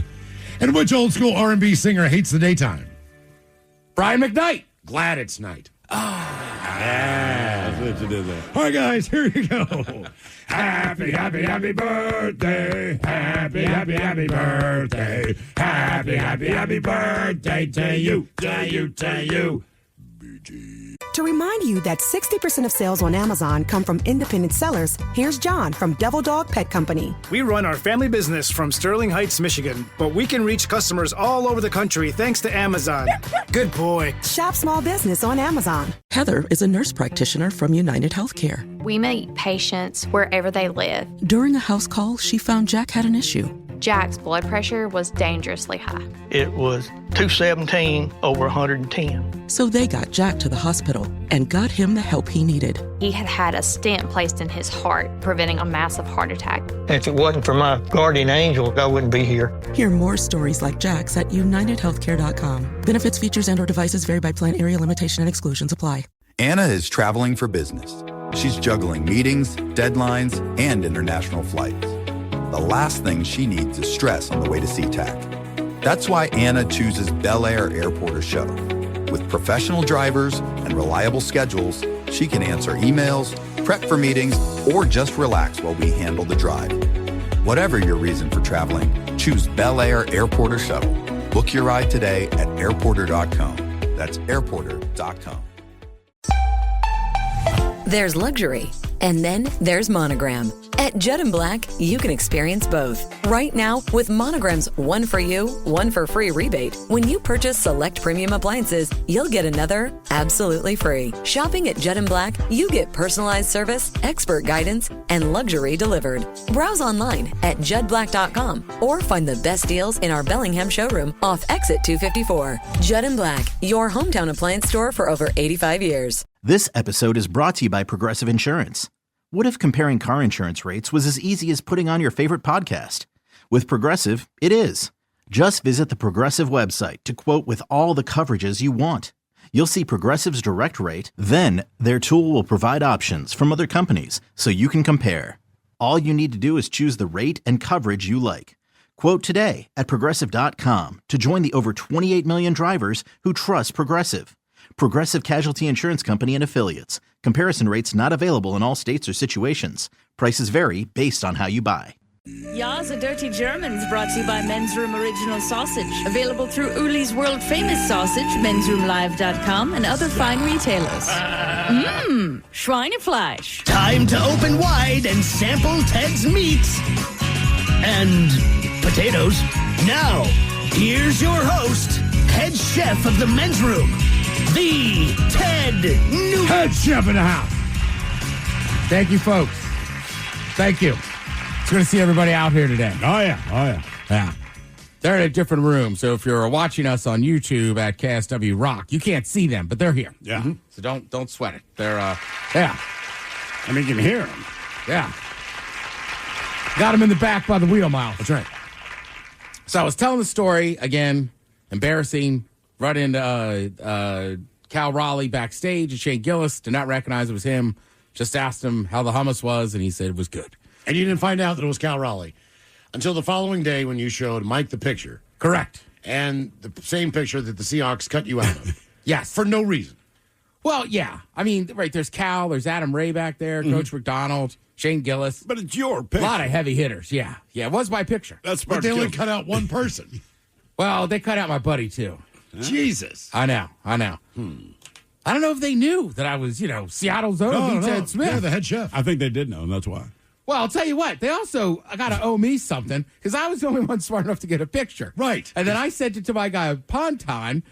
I: And which old school R&B singer hates the daytime?
J: Brian McKnight.
I: Glad it's night.
G: That's what you did there.
I: All right, guys, here you go.
R: Happy, happy, happy birthday. Happy, happy, happy birthday. Happy, happy, happy birthday to you, to you, to you.
A: To remind you that 60% of sales on Amazon come from independent sellers, here's John from Devil Dog Pet Company.
B: We run our family business from Sterling Heights, Michigan, but we can reach customers all over the country thanks to Amazon. Good boy.
A: Shop small business on Amazon.
C: Heather is a nurse practitioner from United Healthcare.
S: We meet patients wherever they live.
C: During a house call, she found Jack had an issue.
S: Jack's blood pressure was dangerously high.
T: It was 217 over 110.
C: So they got Jack to the hospital and got him the help he needed.
S: He had had a stent placed in his heart, preventing a massive heart attack.
T: If it wasn't for my guardian angel, I wouldn't be here.
C: Hear more stories like Jack's at UnitedHealthcare.com. Benefits, features, and/or devices vary by plan, area, limitation, and exclusions apply.
M: Anna is traveling for business. She's juggling meetings, deadlines, and international flights. The last thing she needs is stress on the way to SeaTac. That's why Anna chooses Bel Air Airport or Shuttle. With professional drivers and reliable schedules, she can answer emails, prep for meetings, or just relax while we handle the drive. Whatever your reason for traveling, choose Bel Air Airport or Shuttle. Book your ride today at airporter.com. That's airporter.com.
E: There's luxury, and then there's Monogram. At Judd & Black, you can experience both. Right now, with Monogram's one for you, one for free rebate, when you purchase select premium appliances, you'll get another absolutely free. Shopping at Judd & Black, you get personalized service, expert guidance, and luxury delivered. Browse online at juddblack.com or find the best deals in our Bellingham showroom off Exit 254. Judd & Black, your hometown appliance store for over 85 years.
K: This episode is brought to you by Progressive Insurance. What if comparing car insurance rates was as easy as putting on your favorite podcast? With Progressive, it is. Just visit the Progressive website to quote with all the coverages you want. You'll see Progressive's direct rate, then their tool will provide options from other companies so you can compare. All you need to do is choose the rate and coverage you like. Quote today at Progressive.com to join the over 28 million drivers who trust Progressive. Progressive Casualty Insurance Company and Affiliates. Comparison rates not available in all states or situations. Prices vary based on how you buy.
Q: Ya's a Dirty Germans brought to you by Men's Room Original Sausage. Available through Uli's World Famous Sausage, mensroomlive.com, and other fine retailers. Schweinefleisch.
X: Time to open wide and sample Ted's meats. And potatoes. Now, here's your host, head chef of the Men's Room, the Ted Nugent.
J: Head chef in the house. Thank you, folks. Thank you. It's good to see everybody out here today.
G: Oh, yeah.
J: Yeah. They're in a different room, so if you're watching us on YouTube at KSW Rock, you can't see them, but they're here.
G: Yeah.
J: Mm-hmm. So don't sweat it. They're, yeah.
G: I mean, you can hear them.
J: Yeah. Got them in the back by the wheel mile.
I: That's right.
J: So I was telling the story, again, embarrassing, right into Cal Raleigh backstage, and Shane Gillis did not recognize it was him. Just asked him how the hummus was, and he said it was good.
I: And you didn't find out that it was Cal Raleigh until the following day when you showed Mike the picture.
J: Correct.
I: And the same picture that the Seahawks cut you out of.
J: Yes.
I: For no reason.
J: Well, yeah. I mean, right, there's Cal, there's Adam Ray back there, Coach McDonald, Shane Gillis.
G: But it's your
J: A
G: picture.
J: lot of heavy hitters, yeah. Yeah, it was my picture.
G: That's
I: But they only cut out one person.
J: Well, they cut out my buddy, too.
I: Jesus.
J: I know. I don't know if they knew that I was, Seattle's own Ted Smith.
I: Yeah, the head chef.
G: I think they did know, and that's why.
J: Well, I'll tell you what. They also got to owe me something because I was the only one smart enough to get a picture.
I: Right.
J: And then I sent it to my guy Ponton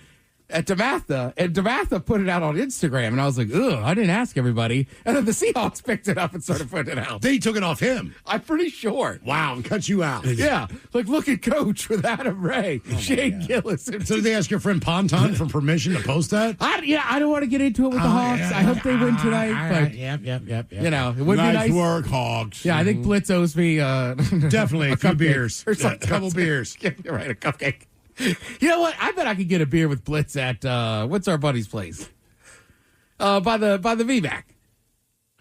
J: at DeMatha, and DeMatha put it out on Instagram, and I was like, ugh, I didn't ask everybody. And then the Seahawks picked it up and started putting it out.
I: They took it off him.
J: I'm pretty sure.
I: Wow, and cut you out.
J: Yeah. Like, look at Coach with Adam Ray, Shane Gillis.
I: So did they ask your friend Ponton for permission to post that?
J: I don't want to get into it with the Hawks. I hope they win tonight. But,
I: Yep.
J: it would be nice.
G: work, Hawks.
J: Yeah, I think Blitz owes me
I: Definitely a few beers.
J: Or something.
I: A couple beers.
J: Yeah, you're right, a cupcake. You know what? I bet I could get a beer with Blitz at what's our buddy's place? By the VBAC.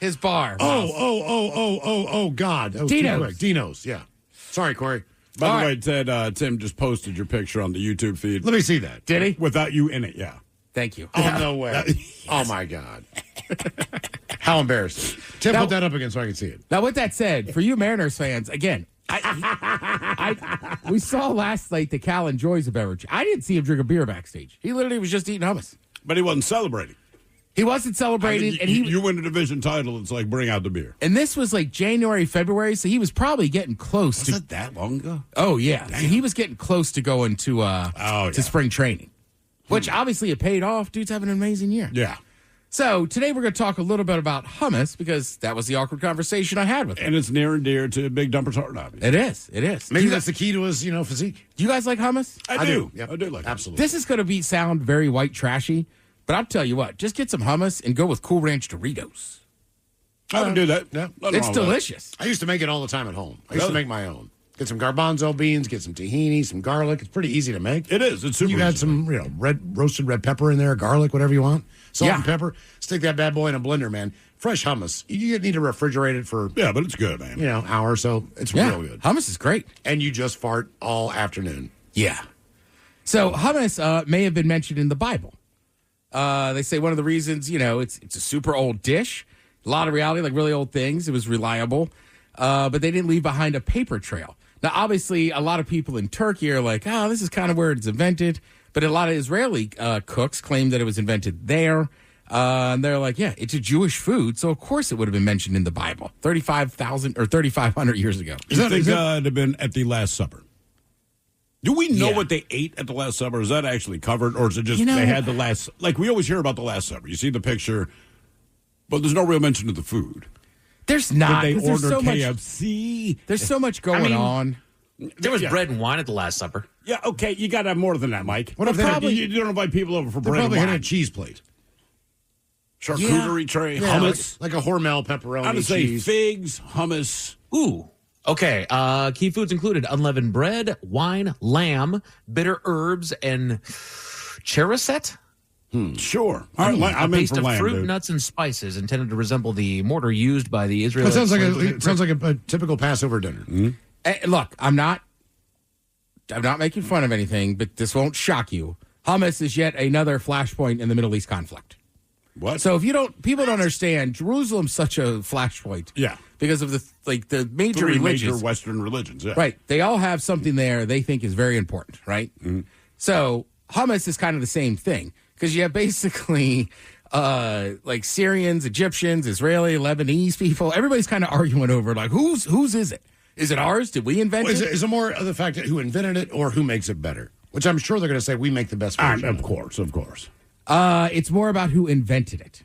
J: His bar.
I: Oh, God. Oh,
J: Dino's.
I: Dino's, yeah. Sorry, Corey.
G: By the way, Ted, Tim just posted your picture on the YouTube feed.
I: Let me see that.
J: Did he?
G: Without you in it, yeah.
J: Thank you.
I: Oh, no way. Oh, my God. How embarrassing. Tim, put that up again so I can see it.
J: Now, with that said, for you Mariners fans, again, we saw last night that Cal enjoys a beverage. I didn't see him drink a beer backstage. He literally was just eating hummus.
G: But he wasn't celebrating.
J: He wasn't celebrating.
G: I mean, you win a division title, it's like bring out the beer.
J: And this was like January, February, so he was probably getting close
G: Was it that long ago?
J: Oh, yeah. So he was getting close to going to spring training, which obviously it paid off. Dude's having an amazing year.
G: Yeah.
J: So today we're going to talk a little bit about hummus because that was the awkward conversation I had with him.
G: And it's near and dear to Big Dumper's heart, obviously.
J: It is.
I: Maybe that's the key to his, physique.
J: Do you guys like hummus?
G: I do.
I: Yep.
G: I do like
I: Absolutely.
J: This is going to sound very white trashy, but I'll tell you what. Just get some hummus and go with Cool Ranch Doritos.
G: I would do that.
I: Yeah.
J: It's delicious.
I: I used to make it all the time at home. I used to make my own. Get some garbanzo beans, get some tahini, some garlic. It's pretty easy to make.
G: It is. It's super
I: You add some, roasted red pepper in there, garlic, whatever you want. Salt and pepper. Stick that bad boy in a blender, man. Fresh hummus. You need to refrigerate it for
G: but it's good, man.
I: Hour or so. It's real good.
J: Hummus is great.
I: And you just fart all afternoon.
J: Yeah. So hummus may have been mentioned in the Bible. They say one of the reasons, it's a super old dish. A lot of reality, like really old things. It was reliable. But they didn't leave behind a paper trail. Now, obviously, a lot of people in Turkey are like, this is kind of where it's invented. But a lot of Israeli cooks claim that it was invented there. And they're like, it's a Jewish food. So, of course, it would have been mentioned in the Bible 35,000 or 3,500 years ago.
G: You think it'd have been at the Last Supper? Do we know what they ate at the Last Supper? Is that actually covered? Or is it just they had the Last... Like, we always hear about the Last Supper. You see the picture, but there's no real mention of the food.
J: There's not.
G: Did they order
J: so
G: KFC?
J: There's so much going on.
N: There was bread and wine at the Last Supper.
G: Yeah, okay, you got to have more than that, Mike.
I: What if they
G: you don't invite people over for
I: They
G: bread and
I: probably
G: wine?
I: had a cheese plate.
G: Charcuterie tray,
I: Yeah,
G: hummus.
I: like a Hormel pepperoni
G: I would say
I: cheese.
G: figs, hummus.
N: Ooh. Okay. Key foods included unleavened bread, wine, lamb, bitter herbs, and chericet.
G: Sure. I'm
N: a
G: in
N: paste
G: for
N: of
G: lamb,
N: fruit,
G: dude.
N: nuts, and spices intended to resemble the mortar used by the Israelites.
I: It sounds like a typical Passover dinner.
J: Look, I'm not making fun of anything, but this won't shock you. Hummus is yet another flashpoint in the Middle East conflict.
G: What?
J: So if people don't understand, Jerusalem's such a flashpoint.
G: Yeah.
J: Because of the major
G: Three
J: religions.
G: major Western religions, yeah.
J: Right. They all have something there they think is very important, right? So hummus is kind of the same thing because you have basically like Syrians, Egyptians, Israeli, Lebanese people. Everybody's kind of arguing over like whose is it? Is it ours? Did we invent it?
I: Is it more of the fact that who invented it or who makes it better? Which I'm sure they're going to say we make the best version.
G: Of course.
J: It's more about who invented it.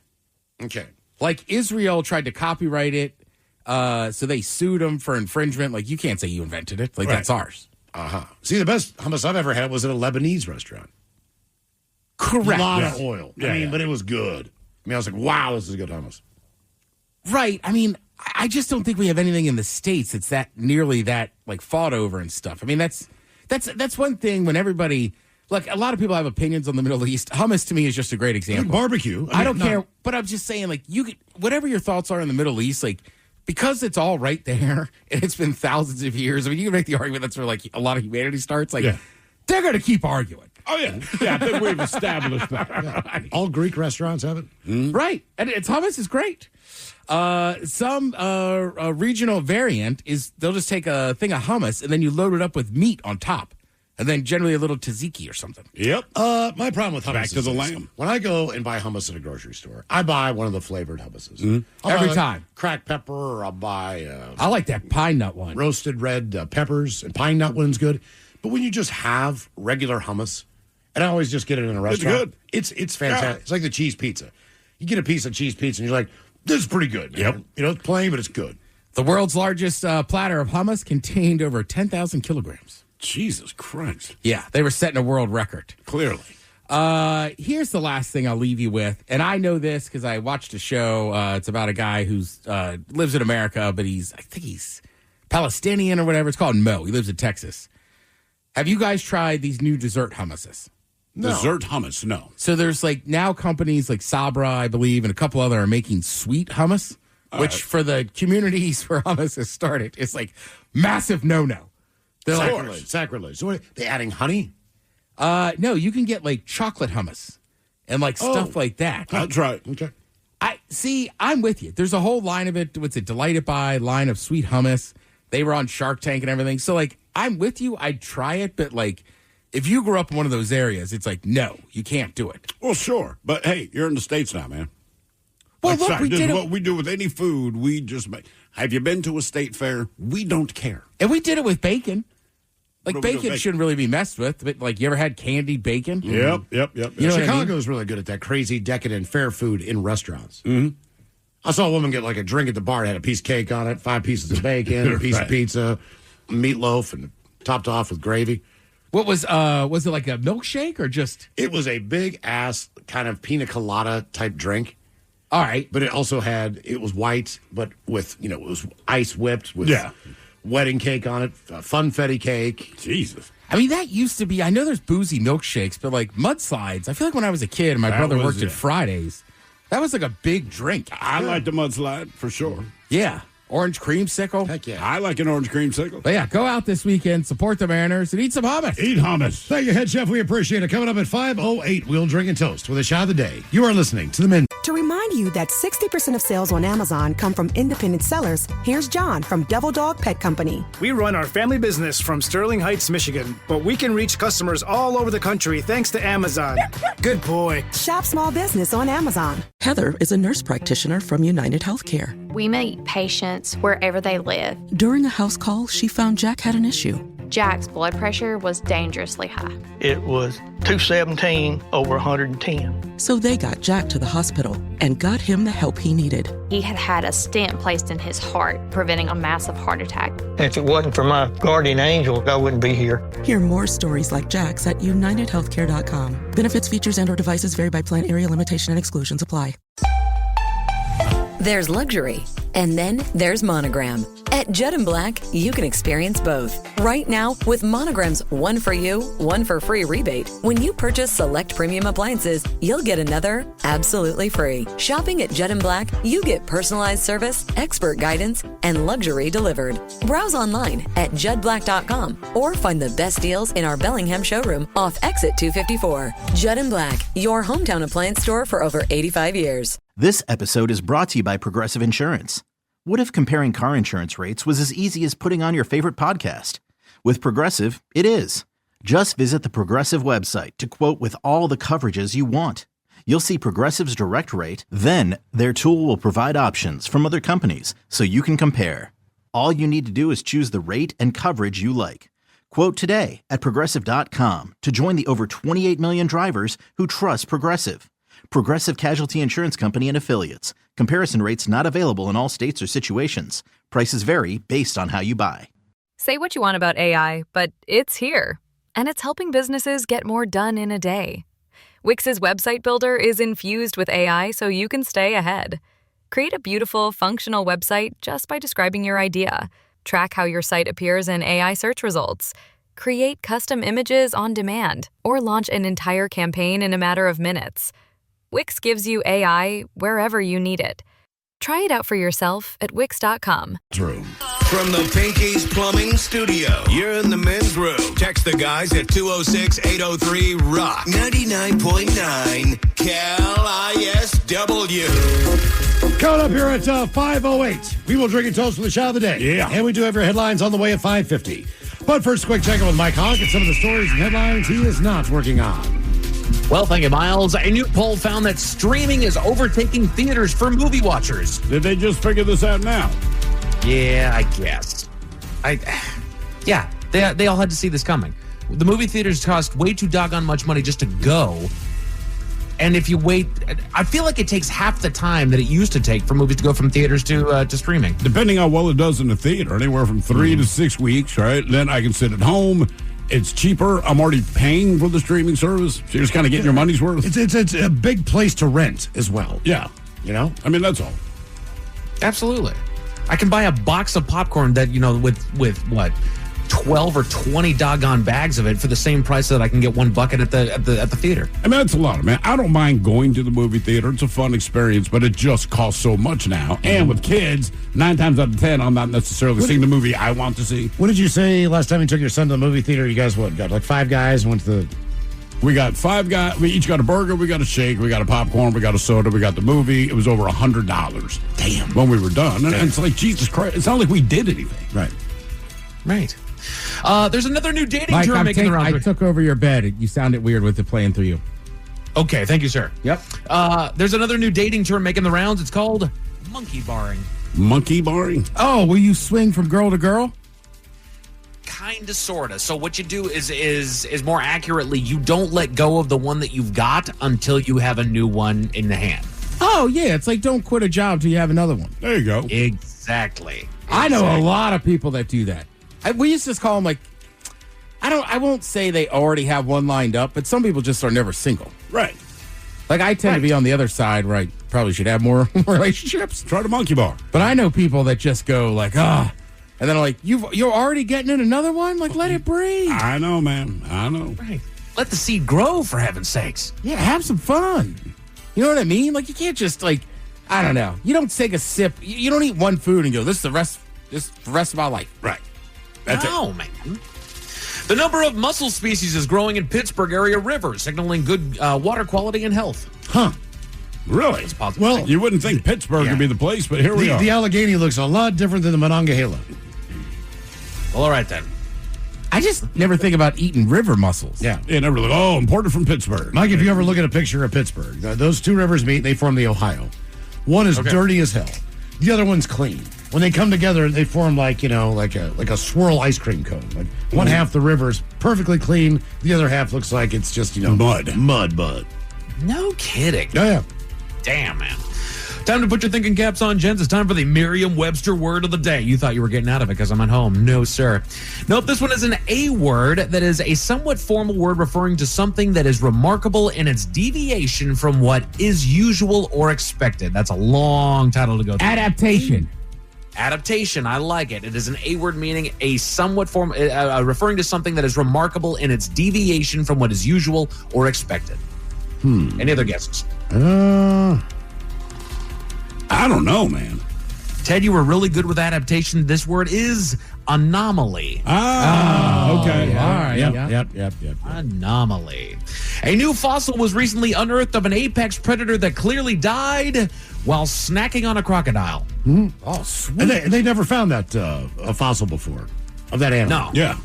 I: Okay.
J: Like Israel tried to copyright it, so they sued them for infringement. Like, you can't say you invented it. Like, that's ours.
I: See, the best hummus I've ever had was at a Lebanese restaurant.
J: Correct.
I: A lot of oil. But it was good. I was like, wow, this is good hummus.
J: Right. I mean, I just don't think we have anything in the States that's that nearly that like fought over and stuff. I mean, that's one thing when everybody, like, a lot of people have opinions on the Middle East. Hummus to me is just a great example.
I: Barbecue.
J: I don't care, but I'm just saying, like, you could, whatever your thoughts are in the Middle East, like, because it's all right there and it's been thousands of years. I mean, you can make the argument that's where like a lot of humanity starts. Like, they're going to keep arguing.
G: Oh, yeah. Yeah, I think we've established that.
I: All Greek restaurants have it.
J: Right. And it's hummus is great. Some regional variant is they'll just take a thing of hummus and then you load it up with meat on top. And then generally a little tzatziki or something.
G: Yep.
I: My problem with hummus
G: Back to the lamb.
I: When I go and buy hummus at a grocery store, I buy one of the flavored hummuses.
J: Every time.
I: Cracked pepper, or I'll buy...
J: I like that pine nut one.
I: Roasted red peppers, and pine nut one's good. But when you just have regular hummus, and I always just get it in a restaurant.
G: It's good.
I: It's fantastic. Yeah. It's like the cheese pizza. You get a piece of cheese pizza, and you're like, this is pretty good, man.
G: Yep.
I: You know, it's plain, but it's good.
J: The world's largest platter of hummus contained over 10,000 kilograms.
G: Jesus Christ.
J: Yeah, they were setting a world record.
G: Clearly.
J: Here's the last thing I'll leave you with. And I know this because I watched a show. It's about a guy who's lives in America, but I think he's Palestinian or whatever. It's called Mo. He lives in Texas. Have you guys tried these new dessert hummuses?
G: No. Dessert hummus, no.
J: So there's like now companies like Sabra, I believe, and a couple other are making sweet hummus, which for the communities where hummus has started, it's like massive no-no. They're
I: Sacrilege. So what, they adding honey?
J: No, you can get like chocolate hummus and like stuff like that.
G: I'll try it.
I: Okay.
J: I'm with you. There's a whole line of it. What's it? Delighted By line of sweet hummus. They were on Shark Tank and everything. So like, I'm with you. I'd try it, but like, if you grew up in one of those areas, it's like, no, you can't do it.
G: Well, sure, but hey, you're in the States now, man.
J: Well,
G: like,
J: look,
G: sorry,
J: we
G: this
J: did
G: is
J: it.
G: what we do with any food. We just make. Have you been to a state fair? We don't care.
J: And we did it with bacon. Like,
G: What do we do with
J: bacon
G: bacon?
J: shouldn't really be messed with. But like, you ever had candied bacon?
G: Yep.
J: You know what I mean?
I: Chicago's really good at that crazy, decadent fair food in restaurants. Mm-hmm. I saw a woman get like a drink at the bar. It had a piece of cake on it, 5 pieces of bacon, a piece of pizza, meatloaf, and topped off with gravy.
J: What was it like a milkshake or just?
I: It was a big ass kind of pina colada type drink.
J: All right.
I: But it also it was white, but with, it was ice whipped with wedding cake on it, funfetti cake.
G: Jesus.
J: I mean, that used to be, I know there's boozy milkshakes, but like mudslides, I feel like when I was a kid and my brother worked at Fridays, that was like a big drink.
G: I like the mudslide for sure.
J: Yeah. Orange creamsicle.
I: Heck yeah.
G: I like an orange creamsicle.
J: But yeah, go out this weekend, support the Mariners, and eat some hummus.
G: Eat hummus.
I: Thank you, Head Chef. We appreciate it. Coming up at 5:08, we'll drink and toast with a shot of the day. You are listening to the Men.
A: To remind you that 60% of sales on Amazon come from independent sellers, here's John from Devil Dog Pet Company.
B: We run our family business from Sterling Heights, Michigan, but we can reach customers all over the country thanks to Amazon. Good boy.
A: Shop small business on Amazon.
C: Heather is a nurse practitioner from United Healthcare.
S: We meet patients wherever they live.
C: During a house call, she found Jack had an issue.
S: Jack's blood pressure was dangerously high.
T: It was 217 over 110.
C: So they got Jack to the hospital and got him the help he needed.
S: He had had a stent placed in his heart, preventing a massive heart attack.
T: If it wasn't for my guardian angel, I wouldn't be here.
C: Hear more stories like Jack's at unitedhealthcare.com. Benefits, features, and/or devices vary by plan, area, limitation, and exclusions apply.
E: There's luxury, and then there's Monogram. At Judd & Black, you can experience both. Right now, with Monogram's 1 for you, 1 for free rebate, when you purchase select premium appliances, you'll get another absolutely free. Shopping at Judd & Black, you get personalized service, expert guidance, and luxury delivered. Browse online at juddblack.com or find the best deals in our Bellingham showroom off Exit 254. Judd & Black, your hometown appliance store for over 85 years.
K: This episode is brought to you by Progressive Insurance. What if comparing car insurance rates was as easy as putting on your favorite podcast? With Progressive, it is. Just visit the Progressive website to quote with all the coverages you want. You'll see Progressive's direct rate, then their tool will provide options from other companies so you can compare. All you need to do is choose the rate and coverage you like. Quote today at Progressive.com to join the over 28 million drivers who trust Progressive. Progressive Casualty Insurance Company and Affiliates. Comparison rates not available in all states or situations. Prices vary based on how you buy.
D: Say what you want about AI, but it's here. And it's helping businesses get more done in a day. Wix's website builder is infused with AI so you can stay ahead. Create a beautiful, functional website just by describing your idea. Track how your site appears in AI search results. Create custom images on demand, or launch an entire campaign in a matter of minutes. Wix gives you AI wherever you need it. Try it out for yourself at Wix.com.
F: From the Pinky's Plumbing Studio, you're in the men's room. Text the guys at 206-803-ROCK. 99.9 KISW.
I: Coming up here at 5:08, we will drink and toast with the shot of the day.
G: Yeah.
I: And we do have your headlines on the way at 5:50. But first, quick check-in with Mike Hawk and some of the stories and headlines he is not working on.
N: Well, thank you, Miles. A new poll found that streaming is overtaking theaters for movie watchers.
G: Did they just figure this out now?
N: Yeah, I guess. They all had to see this coming. The movie theaters cost way too doggone much money just to go. And if you wait, I feel like it takes half the time that it used to take for movies to go from theaters to streaming.
G: Depending on how well it does in the theater, anywhere from 3 to 6 weeks, right? Then I can sit at home. It's cheaper. I'm already paying for the streaming service. So you're just kind of getting your money's worth.
I: It's a big place to rent as well.
G: Yeah.
I: You know?
G: I mean, that's all.
N: Absolutely. I can buy a box of popcorn that, with what, 12 or 20 doggone bags of it for the same price that I can get one bucket at the theater.
G: I mean, that's a lot, man. I don't mind going to the movie theater. It's a fun experience, but it just costs so much now. And with kids, 9 times out of 10, I'm not necessarily seeing the movie I want to see.
I: What did you say last time you took your son to the movie theater? You guys, got like 5 guys and went to the...
G: We got 5 guys. We each got a burger. We got a shake. We got a popcorn. We got a soda. We got the movie. It was over $100.
I: Damn.
G: When we were done. And it's like, Jesus Christ. It's not like we did anything.
I: Right.
N: There's another new dating term making the rounds.
J: I took over your bed. You sounded weird with it playing through you.
N: Okay, thank you, sir.
J: Yep.
N: There's another new dating term making the rounds. It's called monkey barring.
G: Monkey barring?
J: Oh, will you swing from girl to girl?
N: Kinda, sorta. So what you do is more accurately, you don't let go of the one that you've got until you have a new one in the hand.
J: Oh, yeah. It's like don't quit a job till you have another one.
G: There you go.
N: Exactly.
J: I know a lot of people that do that. We used to call them like, I won't say they already have one lined up, but some people just are never single.
G: Right.
J: Like I tend to be on the other side where I probably should have more relationships.
G: Try the monkey bar.
J: But I know people that just go like, and then like, you're already getting in another one? Like, let it breathe.
G: I know, man. I know.
N: Right. Let the seed grow, for heaven's sakes.
J: Yeah, have some fun. You know what I mean? Like, you can't just like, I don't know. You don't take a sip. You don't eat one food and go, this is the rest of my life.
G: Right.
N: That's it. Man. The number of mussel species is growing in Pittsburgh area rivers, signaling good water quality and health.
I: Huh.
G: Really?
I: Well,
G: you wouldn't think Pittsburgh would be the place, but here we are.
I: The Allegheny looks a lot different than the Monongahela.
N: Well, all right then.
J: I just never think about eating river mussels.
I: Yeah.
G: Yeah, never look. Imported from Pittsburgh.
I: Mike, if you ever look at a picture of Pittsburgh, those 2 rivers meet, they form the Ohio. One is dirty as hell. The other one's clean. When they come together, they form like a swirl ice cream cone. Like one half the river is perfectly clean, the other half looks like it's just mud.
N: No kidding.
I: Oh, yeah.
N: Damn, man. Time to put your thinking caps on, gents. It's time for the Merriam-Webster word of the day. You thought you were getting out of it because I'm at home. No, sir. Nope, this one is an A word that is a somewhat formal word referring to something that is remarkable in its deviation from what is usual or expected. That's a long title to go through.
J: Adaptation.
N: Adaptation, I like it. It is an A word meaning a somewhat referring to something that is remarkable in its deviation from what is usual or expected. Any other guesses?
G: I don't know, man.
N: Ted, you were really good with adaptation. This word is anomaly.
G: Okay.
J: All right.
I: Yep.
N: Anomaly. A new fossil was recently unearthed of an apex predator that clearly died while snacking on a crocodile.
I: Mm-hmm. Oh, sweet. And they never found that a fossil before of that animal.
N: No.
G: Yeah.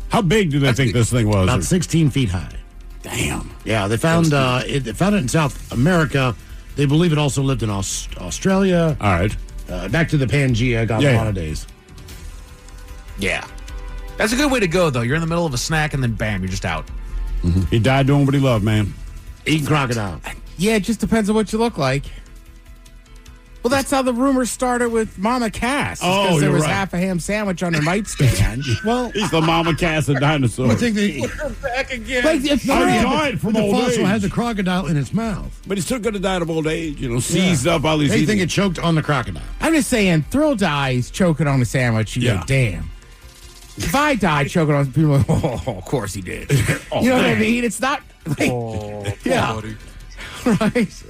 G: How big do they think this thing was?
I: About 16 feet high.
G: Damn.
I: Yeah, they found they found it in South America. They believe it also lived in Australia.
G: All right.
I: Back to the Pangea, got a lot of days.
N: Yeah. That's a good way to go, though. You're in the middle of a snack, and then bam, you're just out.
G: Mm-hmm. He died doing what he loved, man.
I: Eating crocodile.
H: Yeah, it just depends on what you look like. Well, that's how the rumor started with Mama Cass. Because there was half a ham sandwich on her nightstand.
I: Well,
G: he's the Mama Cass of dinosaurs.
I: I think
N: We're back again.
H: Like, if
G: died from
I: the
G: old
I: fossil
G: age.
I: had the crocodile in its mouth.
G: But he's still going to die of old age, seized up while he's
I: They
G: eating.
I: think it choked on the crocodile.
H: I'm just saying, Thrill dies choking on a sandwich. You go, damn. If I die choking on, people are like, oh, of course he did. You know what I mean? It's not. Like, yeah. Right?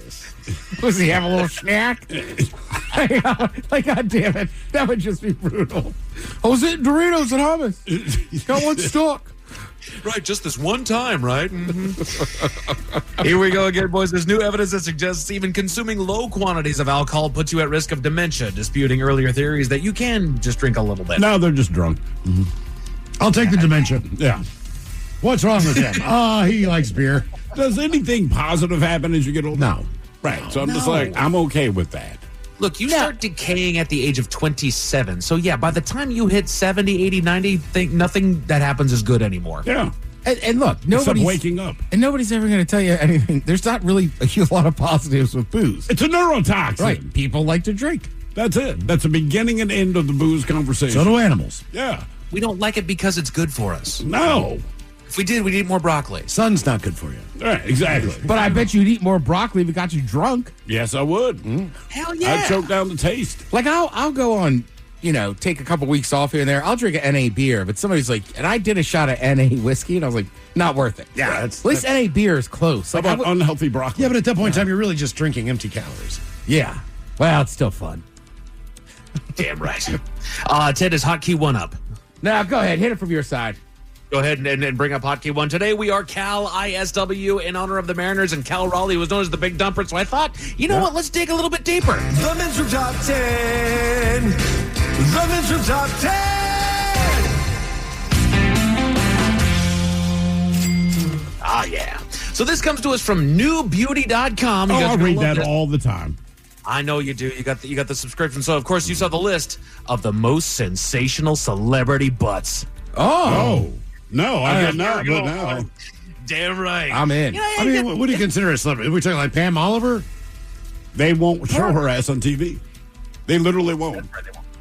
H: Was he have a little snack? Like, God damn it. That would just be brutal. I was eating Doritos and hummus. Got one stuck.
N: Right, just this one time, right? Mm-hmm. Here we go again, boys. There's new evidence that suggests even consuming low quantities of alcohol puts you at risk of dementia, disputing earlier theories that you can just drink a little bit.
G: No, they're just drunk. Mm-hmm.
I: I'll take the dementia.
G: Yeah.
I: What's wrong with him? He likes beer.
G: Does anything positive happen as you get older?
I: No.
G: Right. So I'm just like, I'm okay with that.
N: Look, you start decaying at the age of 27. So, yeah, by the time you hit 70, 80, 90, think nothing that happens is good anymore.
G: Yeah.
H: And look,
G: Except
H: nobody's
G: waking up.
H: And nobody's ever going to tell you anything. There's not really a lot of positives with booze.
G: It's a neurotoxin.
H: Right. People like to drink.
G: That's it. That's the beginning and end of the booze conversation.
I: So do animals.
G: Yeah.
N: We don't like it because it's good for us.
G: No.
N: If we did, we'd eat more broccoli.
I: Sun's not good for you.
G: Right, exactly.
H: But I bet you'd eat more broccoli if it got you drunk.
G: Yes, I would.
N: Hell yeah.
G: I'd choke down the taste.
H: Like, I'll go on, take a couple weeks off here and there. I'll drink an NA beer, but somebody's like, and I did a shot of NA whiskey, and I was like, not worth it.
I: Yeah.
H: At least NA beer is close.
G: How
H: Like,
G: about unhealthy broccoli?
I: Yeah, but at that point in time, you're really just drinking empty calories.
H: Yeah. Well, it's still fun.
N: Damn right. Ted, is hotkey 1 up?
H: Now, go ahead. Hit it from your side.
N: Go ahead and bring up hotkey 1. Today we are Cal ISW in honor of the Mariners, and Cal Raleigh was known as the Big Dumper. So I thought, what? Let's dig a little bit deeper.
F: The Men's Room Top 10. The Men's Room Top 10.
N: Ah, yeah. So this comes to us from newbeauty.com.
G: I read that all the time.
N: I know you do. You got the subscription. So, of course, you saw the list of the most sensational celebrity butts.
G: Oh. No, I did not. But now.
N: Damn right.
H: I'm in.
I: I mean, what do you consider a celebrity? Are we talking like Pam Oliver?
G: They won't show her ass on TV. They literally won't.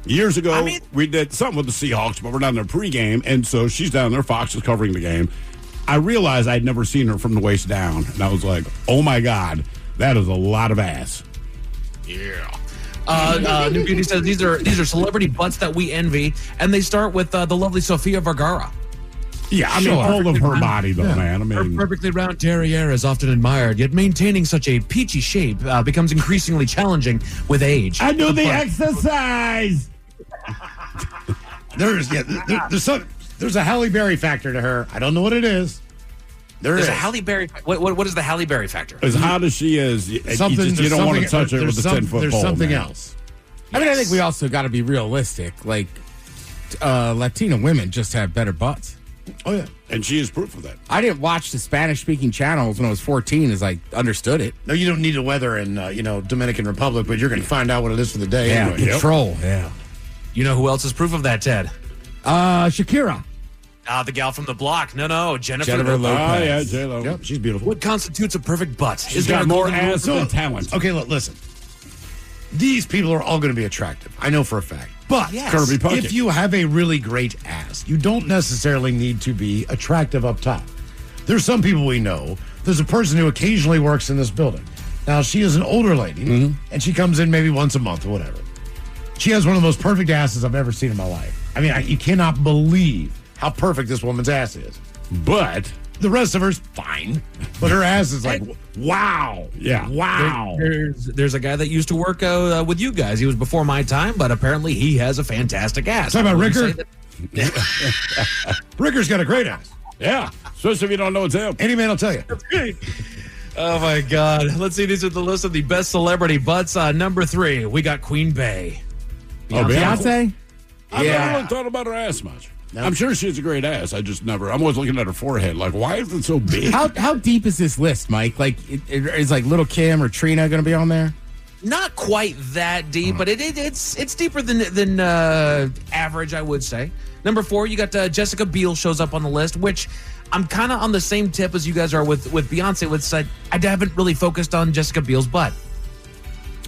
G: Years ago, we did something with the Seahawks, but we're down there pregame, and so she's down there. Fox is covering the game. I realized I'd never seen her from the waist down, and I was like, oh, my God, that is a lot of ass.
N: Yeah. New Beauty says these are celebrity butts that we envy, and they start with the lovely Sofia Vergara.
G: Yeah, I mean, all of her body, though, man. I mean,
N: her perfectly round derriere is often admired, yet maintaining such a peachy shape becomes increasingly challenging with age.
G: I do the exercise.
I: There's a Halle Berry factor to her. I don't know what it is.
N: There's a Halle Berry. What is the Halle Berry factor?
G: As hot as she is, you don't want to touch her with a 10-foot pole.
I: There's something
G: man.
I: else.
H: I mean, I think we also got to be realistic. Like, Latina women just have better butts.
I: Oh, yeah.
G: And she is proof of that.
H: I didn't watch the Spanish-speaking channels when I was 14 as I understood it.
I: No, you don't need the weather in, Dominican Republic, but you're going to find out what it is for the day.
H: Yeah,
I: anyway.
H: control. Yeah.
N: You know who else is proof of that, Ted?
H: Shakira.
N: The gal from the block. No, Jennifer
H: Lopez.
G: Oh, yeah, J-Lo.
I: Yep, she's beautiful.
N: What constitutes a perfect butt?
G: She's got more ass than talent.
I: Okay, look, listen. These people are all going to be attractive. I know for a fact. But
G: Kirby Puckett.
I: If you have a really great ass, you don't necessarily need to be attractive up top. There's some people we know. There's a person who occasionally works in this building. Now, she is an older lady, and she comes in maybe once a month or whatever. She has one of the most perfect asses I've ever seen in my life. I mean, you cannot believe how perfect this woman's ass is.
G: But
I: the rest of her's fine. But her ass is like, wow.
G: Yeah.
I: Wow.
N: There's a guy that used to work with you guys. He was before my time, but apparently he has a fantastic ass.
I: Talk about Ricker? Ricker's got a great ass.
G: Yeah. Especially if you don't know it's him.
I: Any man will tell you.
N: Oh, my God. Let's see. These are the list of the best celebrity butts. Number 3, we got Queen Bey.
H: Beyonce?
G: I've never really thought about her ass much. No. I'm sure she has a great ass. I'm always looking at her forehead. Like, why is it so big?
H: How deep is this list, Mike? Like, is like Little Kim or Trina going to be on there?
N: Not quite that deep, but it's deeper than average, I would say. Number 4, you got Jessica Biel shows up on the list, which I'm kind of on the same tip as you guys are with Beyonce. I haven't really focused on Jessica Biel's butt.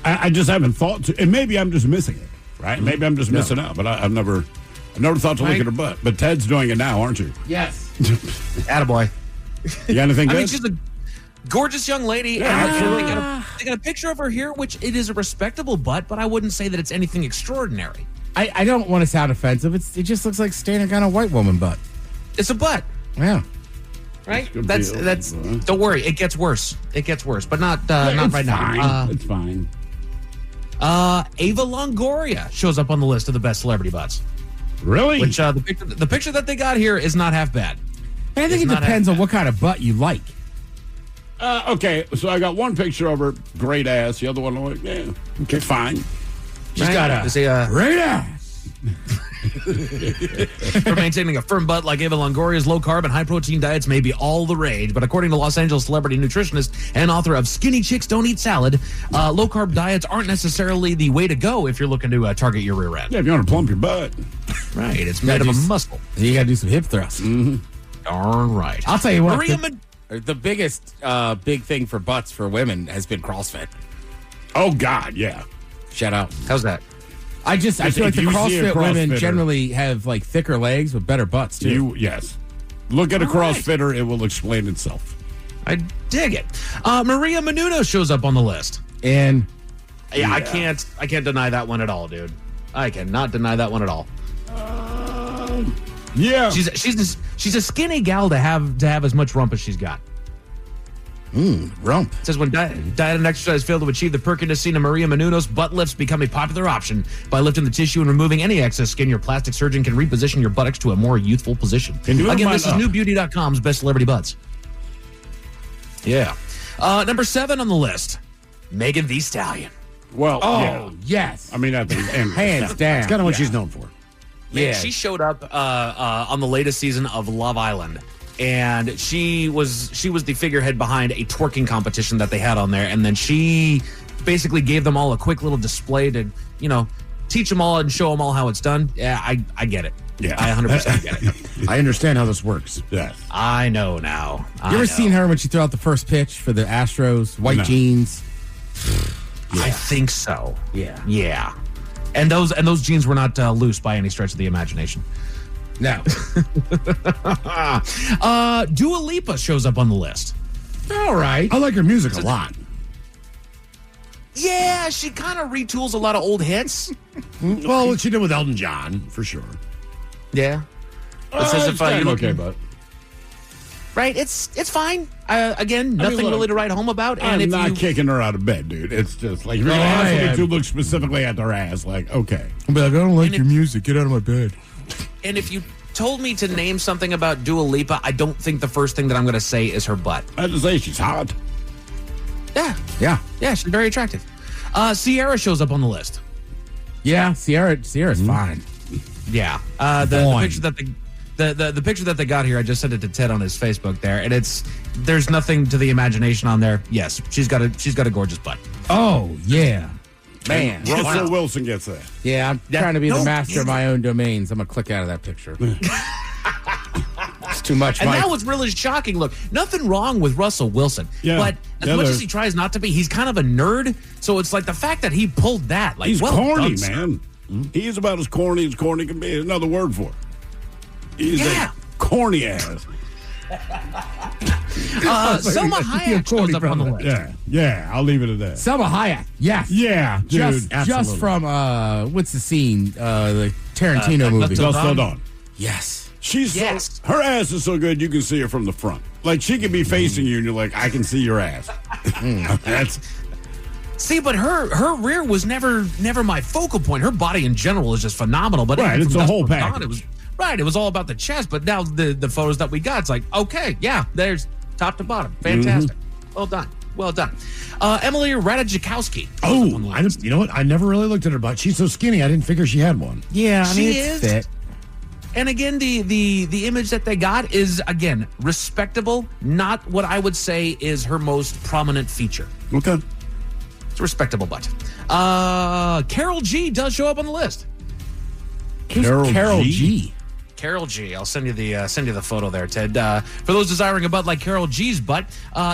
G: I just haven't thought to, and maybe I'm just missing it, right?
N: Mm-hmm.
G: Maybe I'm just missing out, but I've never thought to look at her butt. But Ted's doing it now, aren't you?
J: Yes.
N: Attaboy.
G: You got anything good?
N: I mean, she's a gorgeous young lady.
G: Yeah,
N: and
G: absolutely.
N: they got a picture of her here, which it is a respectable butt, but I wouldn't say that it's anything extraordinary.
H: I don't want to sound offensive. It just looks like standing on a white woman butt.
N: It's a butt.
H: Yeah.
N: Right? That's don't worry, it gets worse. It gets worse, but not right now.
G: It's fine.
N: Ava Longoria shows up on the list of the best celebrity butts.
G: Really?
N: Which the picture that they got here is not half bad.
H: I think it depends on what kind of butt you like.
G: Okay, so I got one picture of her, great ass. The other one, I'm like, yeah, okay, fine.
N: She's got a
H: great ass.
N: For maintaining a firm butt like Ava Longoria's, low-carb and high-protein diets may be all the rage, but according to Los Angeles celebrity nutritionist and author of Skinny Chicks Don't Eat Salad, low-carb diets aren't necessarily the way to go if you're looking to target your rear end.
G: Yeah, if you want to plump your butt.
N: Right, it's made of a muscle.
H: You got to do some hip thrusts.
G: Mm-hmm.
N: Darn right.
H: I'll tell you what. The biggest big thing for butts for women has been CrossFit.
G: Oh, God, yeah.
H: Shout out.
N: How's that?
H: I feel like the CrossFit women generally have like thicker legs with better butts too.
G: Yes. Look at a CrossFitter; it will explain itself.
N: I dig it. Maria Menounos shows up on the list,
H: and
N: I can't deny that one at all, dude. I cannot deny that one at all.
G: Yeah,
N: she's a skinny gal to have as much rump as she's got.
H: Rump.
N: It says when diet and exercise fail to achieve the perkiness seen in Maria Menounos, butt lifts become a popular option. By lifting the tissue and removing any excess skin, your plastic surgeon can reposition your buttocks to a more youthful position. Again, this is newbeauty.com's best celebrity butts. Yeah. Number 7 on the list, Megan Thee Stallion.
G: Well,
H: yes.
G: I mean,
H: hands down.
I: It's kind of what she's known for.
N: Man, she showed up on the latest season of Love Island. And she was the figurehead behind a twerking competition that they had on there. And then she basically gave them all a quick little display to, teach them all and show them all how it's done. Yeah, I get it.
G: Yeah.
N: I 100% get it.
I: I understand how this works.
G: Yeah.
N: I know now.
H: You ever seen her when she threw out the first pitch for the Astros? White jeans?
N: I think so.
H: Yeah.
N: Yeah. And those jeans were not loose by any stretch of the imagination.
H: No.
N: Dua Lipa shows up on the list.
H: All right.
I: I like her music a lot.
N: Yeah, she kind of retools a lot of old hits.
I: Well, what she did with Elton John, for sure.
N: Yeah. It's as if you look
G: okay, but
N: right. It's fine. Again, nothing really to write home about. And
G: I'm not kicking her out of bed, dude. It's just like if you're gonna ask me to look specifically at their ass, like okay.
H: I'll be like, I don't like your music. Get out of my bed.
N: And if you told me to name something about Dua Lipa, I don't think the first thing that I'm going to say is her butt.
G: I just say she's hot.
N: Yeah, she's very attractive. Ciara shows up on the list.
H: Yeah, Ciara's fine.
N: Yeah, the picture that the picture that they got here, I just sent it to Ted on his Facebook there, and there's nothing to the imagination on there. Yes, she's got a gorgeous butt.
H: Oh yeah. Man,
G: Russell Wilson gets that.
H: Yeah, I'm trying to be the master of my own domains. I'm going to click out of that picture. It's too much,
N: And
H: Mike.
N: that was really shocking. Look, nothing wrong with Russell Wilson.
G: Yeah.
N: But as much as he tries not to be, he's kind of a nerd. So it's like the fact that he pulled that. Like,
G: he's corny,
N: done,
G: man. He is about as corny can be. There's another word for it. He's a corny ass.
N: Selma Hayek shows up on the list.
G: Yeah, I'll leave it at that.
H: Selma Hayek, yes.
G: Yeah, dude.
H: Just from, what's the scene? The Tarantino movie.
G: Dust Till Dawn.
H: Yes.
G: Her ass is so good you can see her from the front. Like, she can be facing you and you're like, I can see your ass.
N: See, but her rear was never my focal point. Her body in general is just phenomenal. But
G: right, it's a whole package.
N: It was all about the chest, but now the photos that we got, it's like, okay, yeah, there's top to bottom. Fantastic. Well done. Emily Ratajkowski.
I: Oh, you know what? I never really looked at her butt. She's so skinny, I didn't figure she had one.
H: Yeah, I mean,
N: she
H: it's
N: is.
H: fit.
N: And again, the image that they got is, again, respectable, not what I would say is her most prominent feature.
G: Okay.
N: It's a respectable butt. Carol G does show up on the list.
H: Carol G.
N: Carol G. I'll send you the photo there, Ted. For those desiring a butt like Carol G's butt,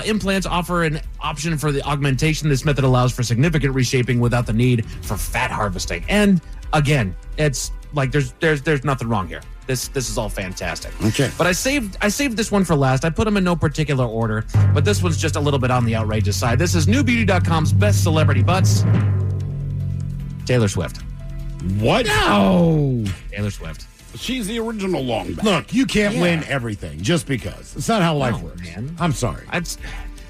N: implants offer an option for the augmentation. This method allows for significant reshaping without the need for fat harvesting. And again, it's like there's nothing wrong here. This is all fantastic.
I: Okay.
N: But I saved this one for last. I put them in no particular order, but this one's just a little bit on the outrageous side. This is newbeauty.com's best celebrity butts. Taylor Swift.
G: What?
I: No.
N: Taylor Swift.
G: She's the original long back.
I: Look, you can't win everything just because. It's not how life works.
N: Man.
I: I'm sorry.
N: Look,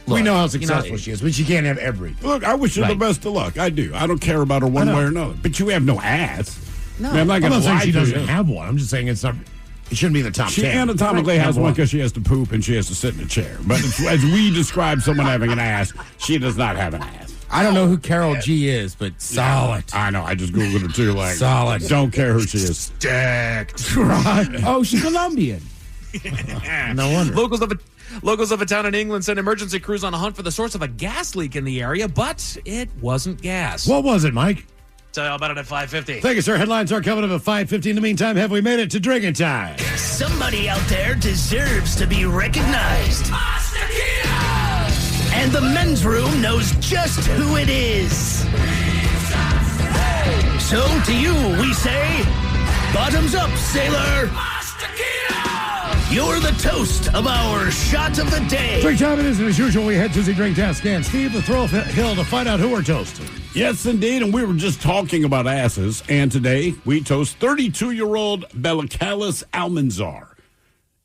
I: we know how successful she is, but she can't have everything.
G: Look, I wish her the best of luck. I do. I don't care about her one way or another. But you have no ass.
N: No.
G: I mean, I'm not
I: saying she doesn't
G: you.
I: have one. I'm just saying it shouldn't be the top 10.
G: She anatomically has one because she has to poop and she has to sit in a chair. But as we describe someone having an ass, she does not have an ass.
H: I don't know who Carol G is, but solid.
G: Yeah, I know. I just Googled her too. Like,
H: solid.
G: Don't care who she is.
N: Stacked.
H: Right. Oh, she's Colombian.
I: No wonder.
N: Locals of a town in England sent emergency crews on a hunt for the source of a gas leak in the area, but it wasn't gas.
I: What was it, Mike?
N: Tell you all about it at 5:50.
I: Thank you, sir. Headlines are coming up at 5:50. In the meantime, have we made it to drinking time?
X: Somebody out there deserves to be recognized. And the men's room knows just who it is. So to you, we say, bottoms up, sailor. You're the toast of our shot of the day.
I: Drink time it is, and as usual, we head to the drink test. And Steve, the thrill hill to find out who we're toasting.
G: Yes, indeed. And we were just talking about asses. And today we toast 32-year-old Belcalis Almanzar,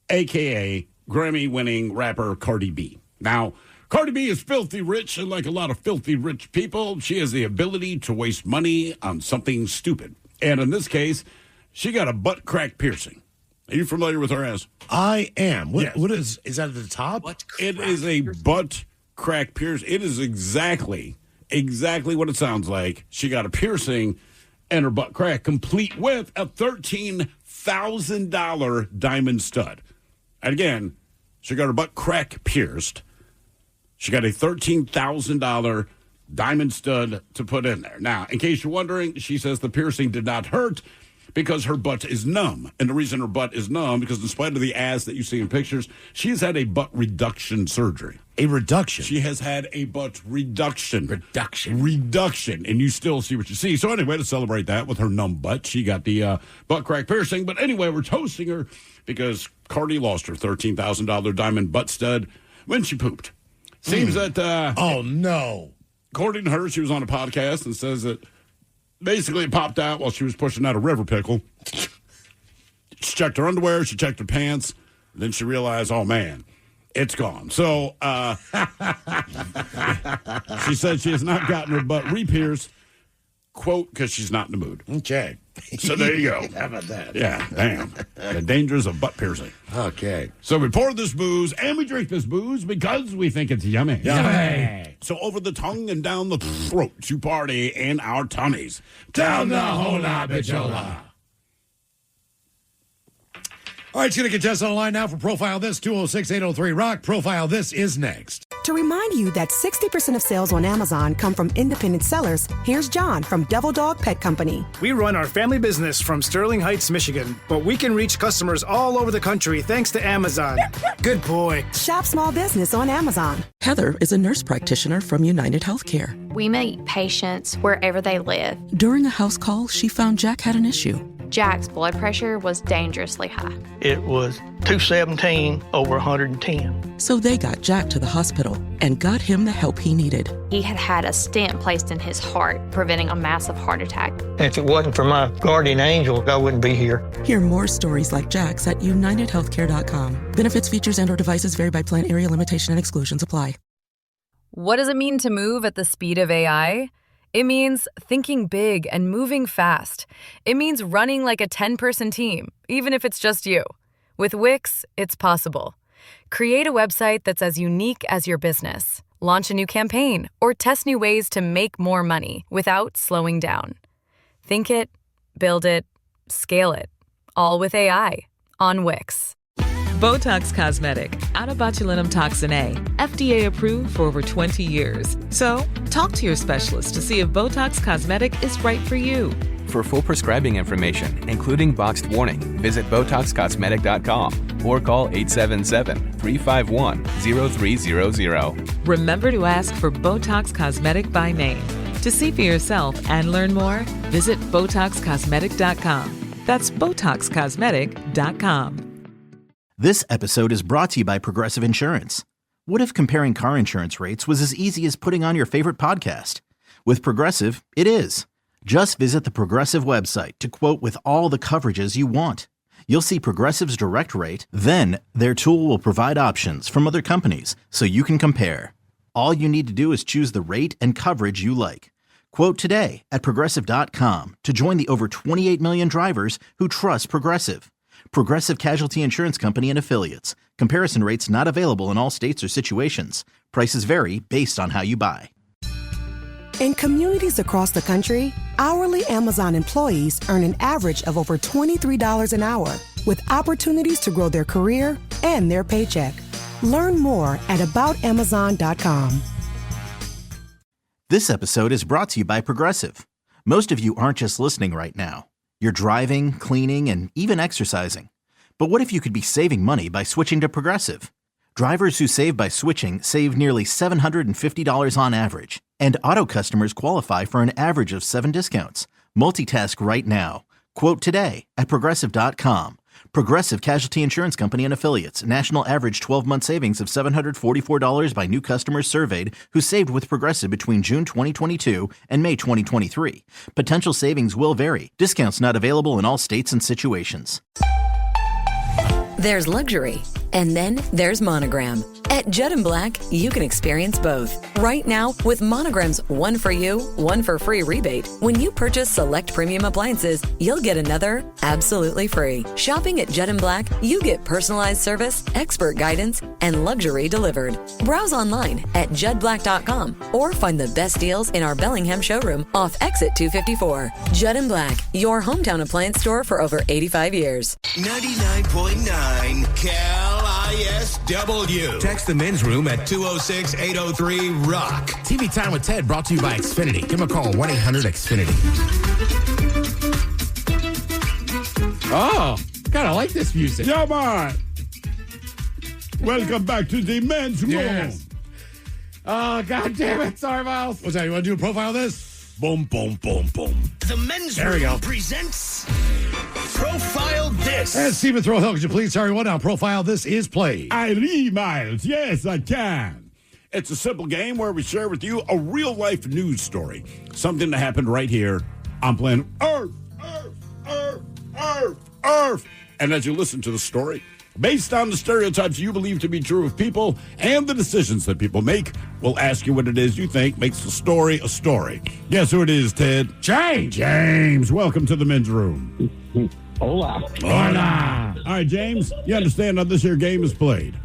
G: a.k.a. Grammy-winning rapper Cardi B. Now, Cardi B is filthy rich, and like a lot of filthy rich people, she has the ability to waste money on something stupid. And in this case, she got a butt crack piercing. Are you familiar with her ass?
I: I am.
G: Yes.
I: What is that at the top?
G: It is a butt crack piercing. It is exactly what it sounds like. She got a piercing and her butt crack, complete with a $13,000 diamond stud. And again, she got her butt crack pierced. She got a $13,000 diamond stud to put in there. Now, in case you're wondering, she says the piercing did not hurt because her butt is numb. And the reason her butt is numb, because in spite of the ass that you see in pictures, she has had a butt reduction surgery.
I: A reduction?
G: She has had a butt reduction.
H: Reduction.
G: And you still see what you see. So anyway, to celebrate that with her numb butt, she got the butt crack piercing. But anyway, we're toasting her because Cardi lost her $13,000 diamond butt stud when she pooped. Seems that...
I: oh, no.
G: According to her, she was on a podcast and says that basically it popped out while she was pushing out a river pickle. She checked her underwear, she checked her pants, and then she realized, oh, man, it's gone. So she said she has not gotten her butt re-pierced, quote, because she's not in the mood.
I: Okay.
G: So there you go.
I: How about that?
G: Yeah, damn. The dangers of butt piercing.
I: Okay.
G: So we pour this booze and we drink this booze because we think it's yummy.
I: Yummy.
G: So over the tongue and down the throat to party in our tummies.
I: Down the hola bichola. All right, it's going to contest online now for Profile This, 206-803-ROCK. Profile This is next.
A: To remind you that 60% of sales on Amazon come from independent sellers, here's John from Devil Dog Pet Company.
B: We run our family business from Sterling Heights, Michigan, but we can reach customers all over the country thanks to Amazon. Good boy.
A: Shop small business on Amazon.
C: Heather is a nurse practitioner from United Healthcare.
S: We meet patients wherever they live.
C: During a house call, she found Jack had an issue.
S: Jack's blood pressure was dangerously high.
T: It was 217 over 110.
C: So they got Jack to the hospital and got him the help he needed.
S: He had had a stent placed in his heart, preventing a massive heart attack.
T: If it wasn't for my guardian angel, I wouldn't be here.
C: Hear more stories like Jack's at UnitedHealthcare.com. Benefits, features, and/or devices vary by plan, area, limitation, and exclusions apply.
D: What does it mean to move at the speed of AI? It means thinking big and moving fast. It means running like a 10-person team, even if it's just you. With Wix, it's possible. Create a website that's as unique as your business. Launch a new campaign or test new ways to make more money without slowing down. Think it, build it, scale it, all with AI on Wix.
L: Botox Cosmetic, out of botulinum toxin A, FDA approved for over 20 years. So, talk to your specialist to see if Botox Cosmetic is right for you.
O: For full prescribing information, including boxed warning, visit BotoxCosmetic.com or call 877-351-0300.
L: Remember to ask for Botox Cosmetic by name. To see for yourself and learn more, visit BotoxCosmetic.com. That's BotoxCosmetic.com.
K: This episode is brought to you by Progressive Insurance. What if comparing car insurance rates was as easy as putting on your favorite podcast? With Progressive, it is. Just visit the Progressive website to quote with all the coverages you want. You'll see Progressive's direct rate, then their tool will provide options from other companies so you can compare. All you need to do is choose the rate and coverage you like. Quote today at Progressive.com to join the over 28 million drivers who trust Progressive. Progressive Casualty Insurance Company and Affiliates. Comparison rates not available in all states or situations. Prices vary based on how you buy.
A: In communities across the country, hourly Amazon employees earn an average of over $23 an hour, with opportunities to grow their career and their paycheck. Learn more at aboutamazon.com.
K: This episode is brought to you by Progressive. Most of you aren't just listening right now. You're driving, cleaning, and even exercising. But what if you could be saving money by switching to Progressive? Drivers who save by switching save nearly $750 on average, and auto customers qualify for an average of 7 discounts. Multitask right now. Quote today at Progressive.com. Progressive Casualty Insurance Company and Affiliates. National average 12-month savings of $744 by new customers surveyed who saved with Progressive between June 2022 and May 2023. Potential savings will vary. Discounts not available in all states and situations.
E: There's luxury, and then there's Monogram. At Judd & Black, you can experience both. Right now, with Monogram's 1 for you, 1 for free rebate, when you purchase select premium appliances, you'll get another absolutely free. Shopping at Judd & Black, you get personalized service, expert guidance, and luxury delivered. Browse online at juddblack.com or find the best deals in our Bellingham showroom off Exit 254. Judd & Black, your hometown appliance store for over 85 years.
F: 99.9 KISW. Text the men's room at 206-803-ROCK.
H: TV Time with Ted brought to you by Xfinity. Give them a call, 1-800-XFINITY.
J: Oh, God, I like this music.
G: Yeah, man. Welcome back to the men's room.
J: Yes. Oh, God damn it. Sorry, Miles.
I: What's that? You want to do a profile of this?
G: Boom, boom, boom, boom.
X: The men's
I: There we go.
X: room presents Profile This.
I: And Stephen Throwhill, could you please tell everyone how Profile This is played?
G: Miles. Yes, I can. It's a simple game where we share with you a real-life news story. Something that happened right here on planet Earth. And as you listen to the story, based on the stereotypes you believe to be true of people and the decisions that people make, we'll ask you what it is you think makes the story a story. Guess who it is, Ted? James, welcome to the men's room.
W: Hola.
G: Hola. All right, James, you understand how this here game is played?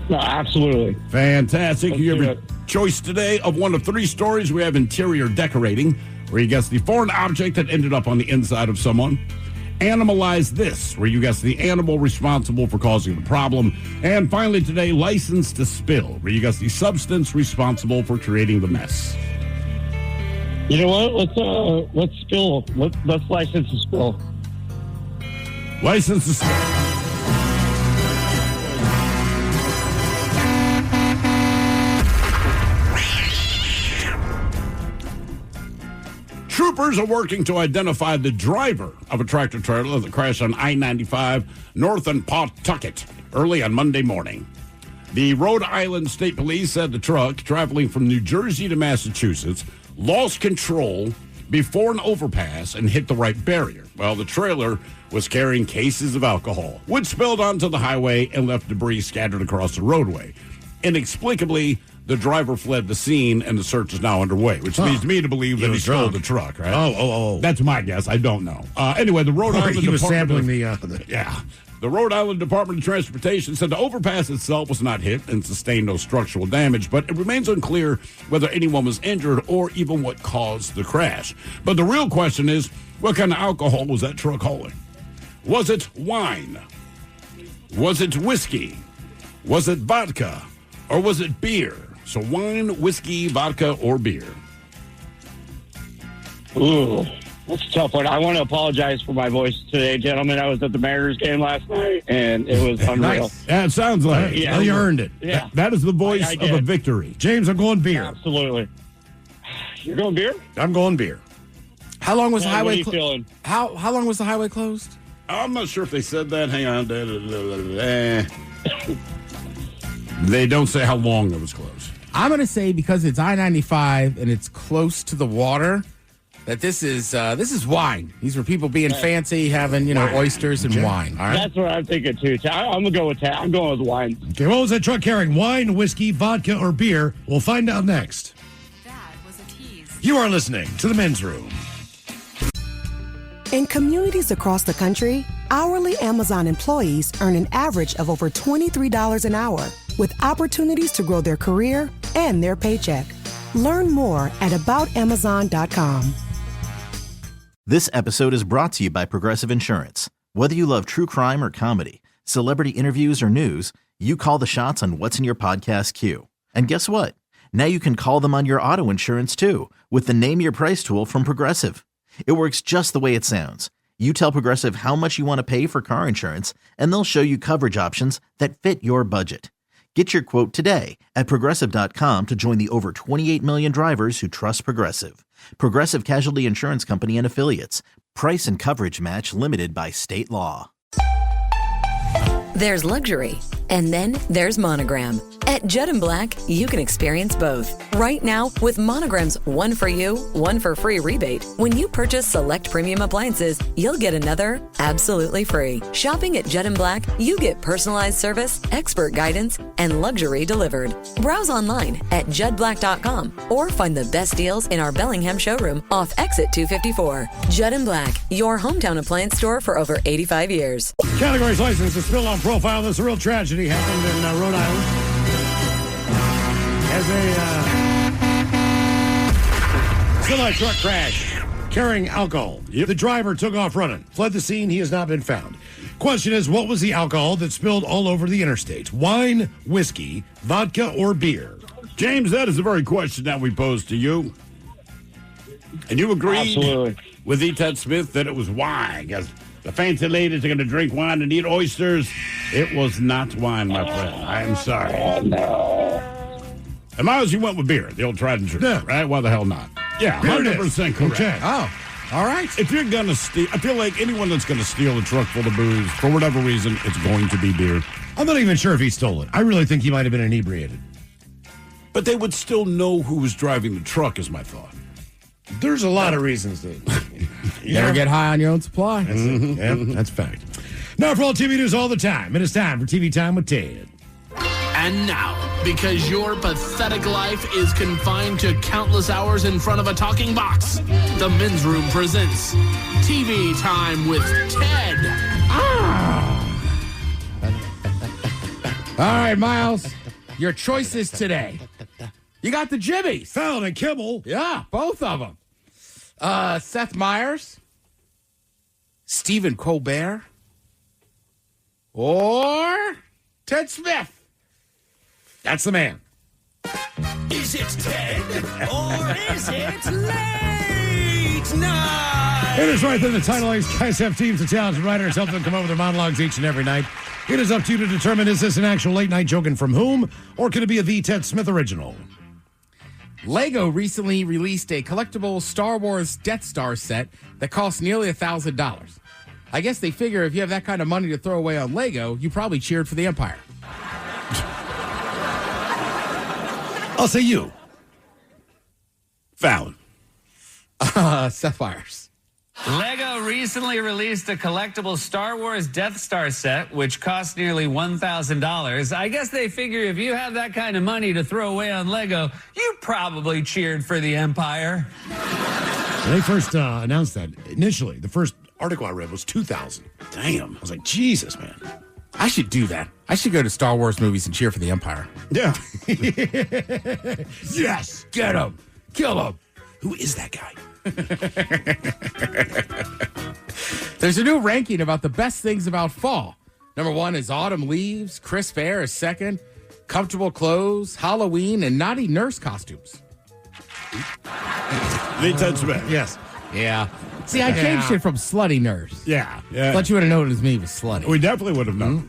W: No, absolutely.
G: Fantastic.
W: Let's
G: You
W: do
G: have a choice today of one of 3 stories. We have interior decorating, where you guess the foreign object that ended up on the inside of someone. Animalize This, where you guess the animal responsible for causing the problem. And finally today, License to Spill, where you guess the substance responsible for creating the mess.
W: You know what? Let's spill. Let's license to spill.
G: License to Spill. Troopers are working to identify the driver of a tractor trailer that crashed on I-95 north in Pawtucket early on Monday morning. The Rhode Island State Police said the truck, traveling from New Jersey to Massachusetts, lost control before an overpass and hit the right barrier. Well, the trailer was carrying cases of alcohol, which spilled onto the highway and left debris scattered across the roadway. Inexplicably, the driver fled the scene, and the search is now underway, which leads me to believe that he stole the truck, right?
I: Oh.
G: That's my guess. I don't know. Anyway, the Rhode Island
I: He was
G: Department
I: sampling
G: the Rhode Island Department of Transportation said the overpass itself was not hit and sustained no structural damage, but it remains unclear whether anyone was injured or even what caused the crash. But the real question is, what kind of alcohol was that truck hauling? Was it wine, Was it whiskey? Was it vodka? Or was it beer? So wine, whiskey, vodka, or beer?
W: Ooh, that's a tough one. I want to apologize for my voice today, gentlemen. I was at the Mariners game last night, and it was unreal.
G: Nice. Yeah, it sounds like it.
I: Well, you earned it.
W: Yeah.
G: That is the voice
W: I
G: of
W: did.
G: a victory.
I: James, I'm going beer.
W: Absolutely. You're going beer?
I: I'm going beer.
H: How long was the
W: What are
H: highway
W: you feeling?
H: How long was the highway closed?
G: I'm not sure if they said that. Hang on. They don't say how long it was closed.
H: I'm going to say because it's I-95 and it's close to the water, that this is wine. These were people being fancy, having oysters and wine. All right.
W: That's what I'm thinking, too. I'm going to go with that. I'm going with wine.
I: Okay, what was that truck carrying? Wine, whiskey, vodka, or beer? We'll find out next.
P: That was a tease.
I: You are listening to The Men's Room.
A: In communities across the country, hourly Amazon employees earn an average of over $23 an hour, with opportunities to grow their career and their paycheck. Learn more at aboutamazon.com.
K: This episode is brought to you by Progressive Insurance. Whether you love true crime or comedy, celebrity interviews or news, you call the shots on what's in your podcast queue. And guess what? Now you can call them on your auto insurance too, with the Name Your Price tool from Progressive. It works just the way it sounds. You tell Progressive how much you want to pay for car insurance, and they'll show you coverage options that fit your budget. Get your quote today at Progressive.com to join the over 28 million drivers who trust Progressive. Progressive Casualty Insurance Company and Affiliates. Price and coverage match limited by state law.
E: There's luxury, and then there's Monogram. At Judd & Black, you can experience both. Right now, with Monogram's one for you, one for free rebate, when you purchase select premium appliances, you'll get another absolutely free. Shopping at Judd & Black, you get personalized service, expert guidance, and luxury delivered. Browse online at juddblack.com or find the best deals in our Bellingham showroom off Exit 254. Judd & Black, your hometown appliance store for over 85 years.
I: Categories license to spill on profile. This is a real tragedy happened in Rhode Island. As a semi-truck crash carrying alcohol. The driver took off running, fled the scene. He has not been found. Question is, what was the alcohol that spilled all over the interstate? Wine, whiskey, vodka, or beer?
G: James, that is the very question that we posed to you. And you agreed with E. Ted Smith that it was wine, because the fancy ladies are going to drink wine and eat oysters. It was not wine, my friend. I am sorry.
W: Oh, no.
G: And Miles, you went with beer, the old tried and true, right? Why the hell not? Yeah, 100% correct.
I: Okay.
H: Oh, all right.
G: If you're going to steal, I feel like anyone that's going to steal a truck full of booze, for whatever reason, it's going to be beer.
I: I'm not even sure if he stole it. I really think he might have been inebriated.
G: But they would still know who was driving the truck, is my thought.
I: There's a lot of reasons to
H: Never get high on your own supply.
I: That's fact. Now for all TV news all the time, it is time for TV Time with Ted.
R: And now, because your pathetic life is confined to countless hours in front of a talking box, the Men's Room presents TV Time with Ted.
H: All right, Miles, your choices today. You got the Jimmies.
I: Fallon and Kimmel.
H: Yeah, both of them. Seth Meyers, Stephen Colbert, or Ted Smith.
I: That's the man.
X: Is it Ted or is it late night?
I: It is right there. The Title A's KISW teams of talented writers help them come up with their monologues each and every night. It is up to you to determine, is this an actual late night joke and from whom, or could it be a The Ted Smith original?
H: Lego recently released a collectible Star Wars Death Star set that costs nearly $1,000. I guess they figure if you have that kind of money to throw away on Lego, you probably cheered for the Empire.
I: I'll say you.
G: Fallon.
H: Seth Meyers.
U: Lego recently released a collectible Star Wars Death Star set, which costs nearly $1,000. I guess they figure if you have that kind of money to throw away on Lego, you probably cheered for the Empire.
I: When they first announced that, initially, the first article I read was 2,000.
G: Damn.
I: I was like, Jesus, man.
H: I should do that. I should go to Star Wars movies and cheer for the Empire.
G: Yeah.
I: Yes.
H: Get him. Kill him.
I: Who is that guy?
H: There's a new ranking about the best things about fall. Number 1 is Autumn Leaves. Crisp Air is second. Comfortable Clothes, Halloween, and Naughty Nurse Costumes.
G: Lee Ted Smith.
H: Yes. Yeah. See, I changed it from Slutty Nurse.
G: Yeah.
H: Thought you would have known it was me was Slutty.
G: We definitely would have known.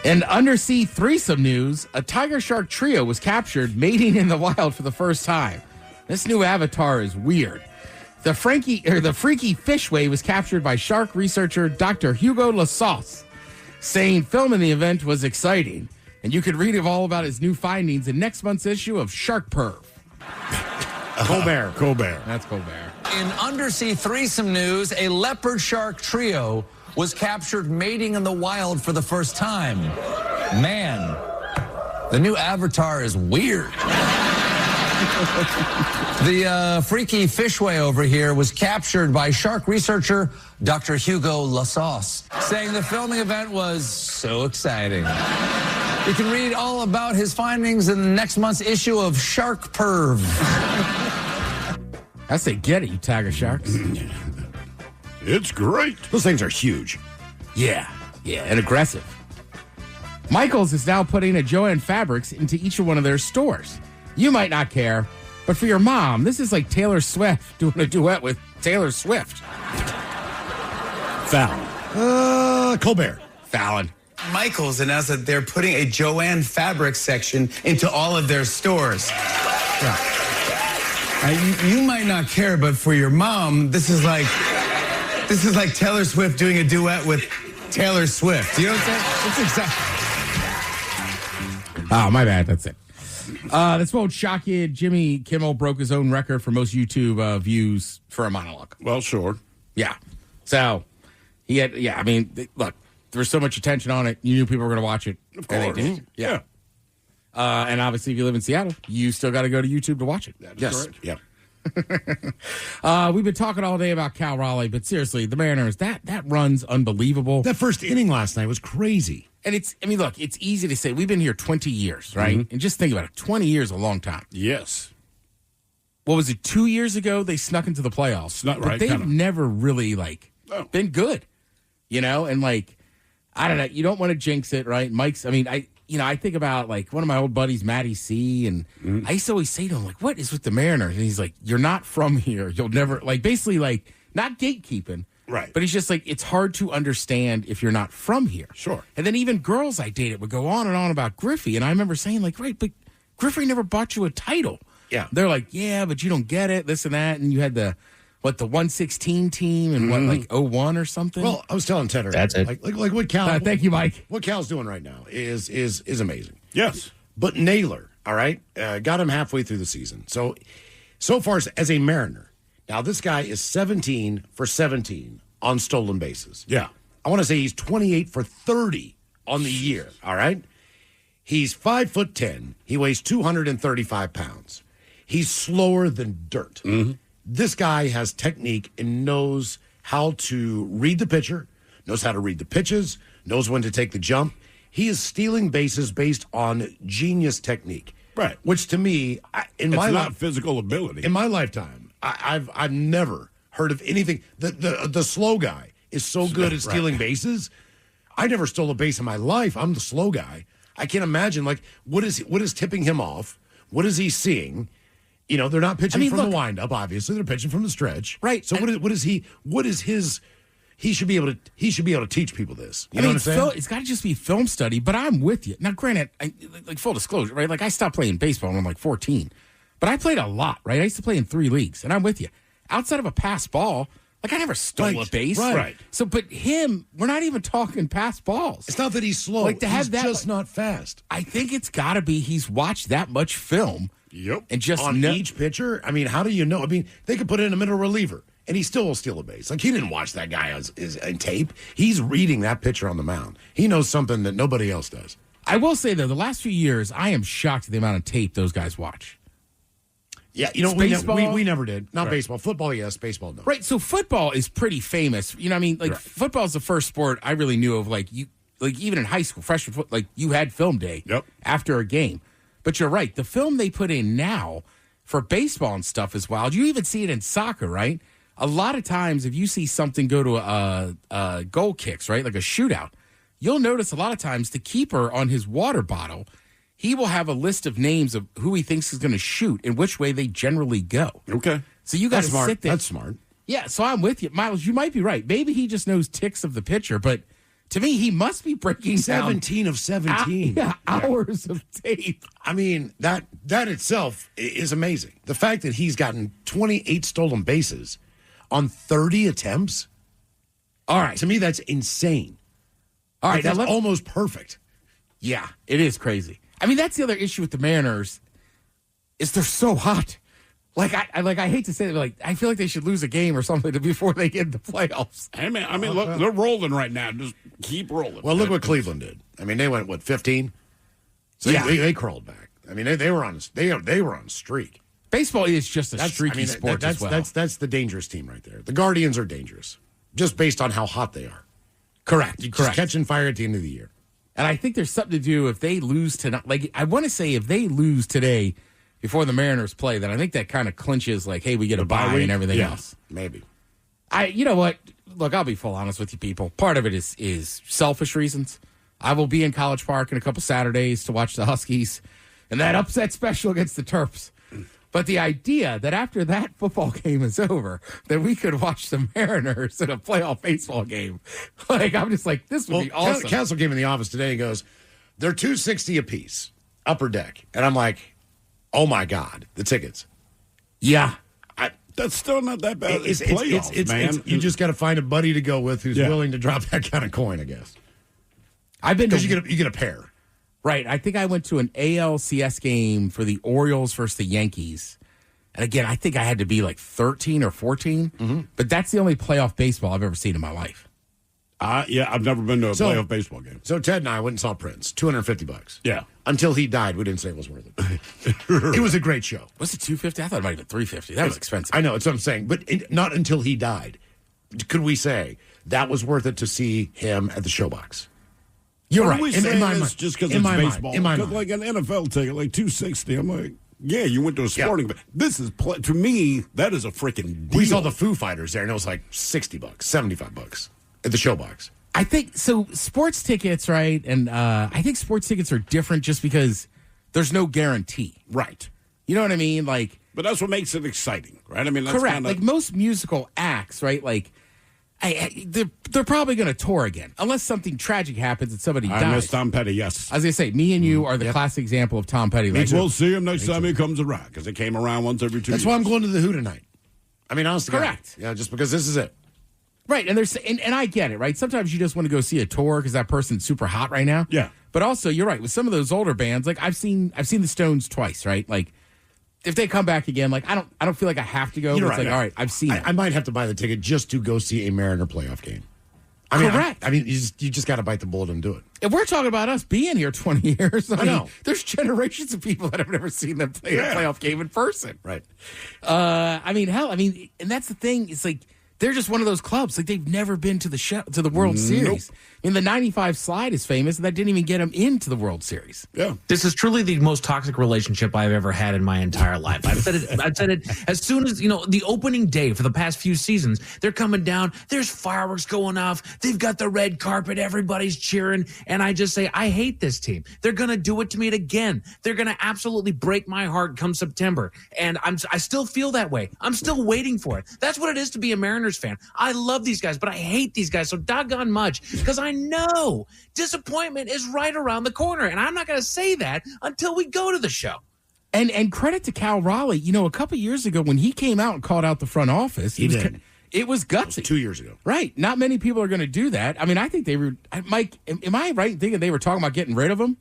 H: In undersea threesome news, a tiger shark trio was captured mating in the wild for the first time. This new avatar is weird. The freaky fishway was captured by shark researcher Dr. Hugo Lasauce, saying filming the event was exciting. And you could read all about his new findings in next month's issue of Shark Perv.
I: Colbert.
H: That's Colbert.
M: In undersea threesome news, a leopard shark trio was captured mating in the wild for the first time. Man, the new avatar is weird. The freaky fishway over here was captured by shark researcher Dr. Hugo Lasauce, saying the filming event was so exciting. You can read all about his findings in next month's issue of Shark Perv.
H: I say get it, you tiger sharks.
G: It's great.
I: Those things are huge.
H: Yeah, and aggressive. Michaels is now putting a Joann Fabrics into each one of their stores. You might not care, but for your mom, this is like Taylor Swift doing a duet with Taylor Swift.
I: Fallon. Colbert.
H: Fallon.
N: Michaels announced that they're putting a Joann Fabrics section into all of their stores. You might not care, but for your mom, this is like Taylor Swift doing a duet with Taylor Swift. You know what I'm saying? It's exactly.
H: Oh, my bad. That's it. This won't shock you. Jimmy Kimmel broke his own record for most YouTube views for a monologue.
G: Well, sure.
H: Yeah. So, he had, look, there was so much attention on it. You knew people were going to watch it.
G: Of course.
H: Yeah. And obviously, if you live in Seattle, you still got to go to YouTube to watch it.
G: Yes. Correct.
I: Yeah.
H: We've been talking all day about Cal Raleigh, but seriously, the Mariners, that run's unbelievable.
I: That first inning last night was crazy.
H: And it's easy to say. We've been here 20 years, right?
G: Mm-hmm.
H: And just think about it. 20 years is a long time.
G: Yes.
H: What was it, 2 years ago they snuck into the playoffs? But they've never really, been good. You know? And, I don't know. You don't want to jinx it, right? I think about, one of my old buddies, Matty C., and I used to always say to him, what is with the Mariners? And he's like, you're not from here. You'll never, basically, not gatekeeping.
G: Right.
H: But he's just it's hard to understand if you're not from here.
G: Sure.
H: And then even girls I dated would go on and on about Griffey. And I remember saying, right, but Griffey never bought you a title.
I: Yeah.
H: They're like, yeah, but you don't get it, this and that. And you had the 116 team and 01 or something?
I: Well, I was telling Tedder.
H: That's it.
I: Like what Cal.
H: Thank you, Mike.
I: What Cal's doing right now is amazing.
G: Yes.
I: But Naylor, all right, got him halfway through the season. So far as a Mariner, now this guy is 17 for 17 on stolen bases.
G: Yeah.
I: I want to say he's 28 for 30 on the year, all right? He's 5'10". He weighs 235 pounds. He's slower than dirt.
G: Mm-hmm.
I: This guy has technique and knows how to read the pitcher, knows how to read the pitches, knows when to take the jump. He is stealing bases based on genius technique.
G: Right.
I: Which to me,
G: it's not physical ability.
I: In my lifetime, I've never heard of anything. The slow guy is so good at stealing bases. I never stole a base in my life. I'm the slow guy. I can't imagine what is tipping him off? What is he seeing? You know, they're not pitching from the windup. Obviously, they're pitching from the stretch.
H: Right.
I: So what is his? He should be able to teach people this. You know what I'm saying?
H: It's got to just be film study. But I'm with you now. Granted, full disclosure, right? I stopped playing baseball when I'm 14, but I played a lot. Right. I used to play in 3 leagues, and I'm with you. Outside of a pass ball, I never stole a base.
I: Right.
H: So, but him, we're not even talking pass balls.
I: It's not that he's slow.
H: To have
I: he's
H: that,
I: just not fast.
H: I think it's got to be he's watched that much film.
G: Yep.
H: And just
I: on each pitcher. I mean, how do you know? I mean, they could put in a middle reliever, and he still will steal a base. He didn't watch that guy on tape. He's reading that pitcher on the mound. He knows something that nobody else does.
H: I will say, though, the last few years, I am shocked at the amount of tape those guys watch.
I: Yeah, we never did. Not baseball. Football, yes. Baseball, no.
H: Right, so football is pretty famous. You know what I mean? Football is the first sport I really knew of, even in high school, freshman football, you had film day after a game. But you're right. The film they put in now for baseball and stuff is wild. You even see it in soccer, right? a lot of times if you see something go to a goal kicks, right, like a shootout, you'll notice a lot of times the keeper on his water bottle, he will have a list of names of who he thinks is going to shoot and which way they generally go.
G: Okay.
H: So you got to sit there.
I: That's smart.
H: Yeah, so I'm with you. Miles, you might be right. Maybe he just knows ticks of the pitcher, but to me, he must be breaking
I: 17 of 17.
H: Hours of tape.
I: I mean, that itself is amazing. The fact that he's gotten 28 stolen bases on 30 attempts.
H: All right.
I: To me, that's insane.
H: All right.
I: That's almost perfect.
H: Yeah, it is crazy. I mean, that's the other issue with the Mariners is they're so hot. Like I hate to say it, but like I feel like they should lose a game or something before they get in the playoffs.
G: Hey man, I mean, look, they're rolling right now. Just keep rolling.
I: Well, look what Cleveland did. I mean, they went 15. So
H: yeah,
I: they crawled back. I mean, they were on a streak.
H: Baseball is just a streaky sport as well.
I: That's the dangerous team right there. The Guardians are dangerous, just based on how hot they are.
H: Correct.
I: Just catching fire at the end of the year.
H: And I think there's something to do if they lose tonight. Like I want to say, if they lose today before the Mariners play, then I think that kind of clinches, like, hey, we get a bye and everything else.
I: Maybe.
H: You know what? Look, I'll be full honest with you people. Part of it is selfish reasons. I will be in College Park in a couple Saturdays to watch the Huskies and that upset special against the Terps. But the idea that after that football game is over, that we could watch the Mariners in a playoff baseball game, like, I'm just like, this would be awesome.
I: Castle came in the office today and goes, they're $260 a piece, upper deck. And I'm like, oh my God, the tickets.
H: Yeah.
G: That's still not that bad. It's playoffs, man.
I: You just got to find a buddy to go with who's willing to drop that kind of coin, I guess.
H: I've been
I: because you get a pair.
H: Right. I think I went to an ALCS game for the Orioles versus the Yankees. And again, I think I had to be like 13 or 14.
I: Mm-hmm.
H: But that's the only playoff baseball I've ever seen in my life.
G: Yeah, I've never been to a playoff baseball game.
I: So Ted and I went and saw Prince, $250.
G: Yeah.
I: Until he died, we didn't say it was worth it. It was a great show.
H: Was it $250? I thought it might have been $350. That was expensive.
I: I know, that's what I'm saying. But not until he died could we say that was worth it to see him at the Showbox.
G: You're
I: right.
G: We
I: In my
G: just because it's baseball. Because like an NFL ticket, like $260, I'm like, yeah, you went to a sporting, but this is to me that is a freaking deal.
I: We saw the Foo Fighters there, and it was like $60, $75 at the Showbox.
H: I think so. Sports tickets, right? And I think sports tickets are different just because there's no guarantee,
G: right?
H: You know what I mean? Like,
G: but that's what makes it exciting, right? I mean, that's
H: correct.
G: Kinda...
H: Like most musical acts, right? Like, they're probably going to tour again unless something tragic happens and somebody dies.
G: I miss Tom Petty. Yes,
H: as I say, me and you are the classic example of Tom Petty.
G: Like, we'll see him next time he comes around because it came around once every 2 years.
I: That's why I'm going to the Who tonight. I mean, honestly,
H: correct.
I: Yeah, just because this is it.
H: Right, and there's and I get it, right? Sometimes you just want to go see a tour because that person's super hot right now.
G: Yeah,
H: but also you're right with some of those older bands. Like I've seen the Stones twice, right? Like if they come back again, like I don't feel like I have to go.
I: You're
H: but it's
I: right,
H: like all right, I've seen it.
I: I might have to buy the ticket just to go see a Mariner playoff game. I mean,
H: correct.
I: I mean, you just got to bite the bullet and do it.
H: If we're talking about us being here 20 years, I
I: know.
H: mean, there's generations of people that have never seen them play a playoff game in person.
I: Right.
H: I mean, hell, and that's the thing. It's like they're just one of those clubs. Like they've never been to the World Series. I mean, the '95 slide is famous, and that didn't even get them into the World Series.
G: Yeah,
B: this is truly the most toxic relationship I've ever had in my entire life. I've said it as soon as the opening day for the past few seasons. They're coming down. There's fireworks going off. They've got the red carpet. Everybody's cheering, and I just say I hate this team. They're gonna do it to me again. They're gonna absolutely break my heart come September, and I still feel that way. I'm still waiting for it. That's what it is to be a Mariners fan. I love these guys, but I hate these guys so doggone much because I know disappointment is right around the corner, and I'm not going to say that until we go to the show.
H: And credit to Cal Raleigh. A couple years ago when he came out and called out the front office, it was gutsy.
I: 2 years ago.
H: Right. Not many people are going to do that. I mean, I think they were, Mike, am I right in thinking they were talking about getting rid of him?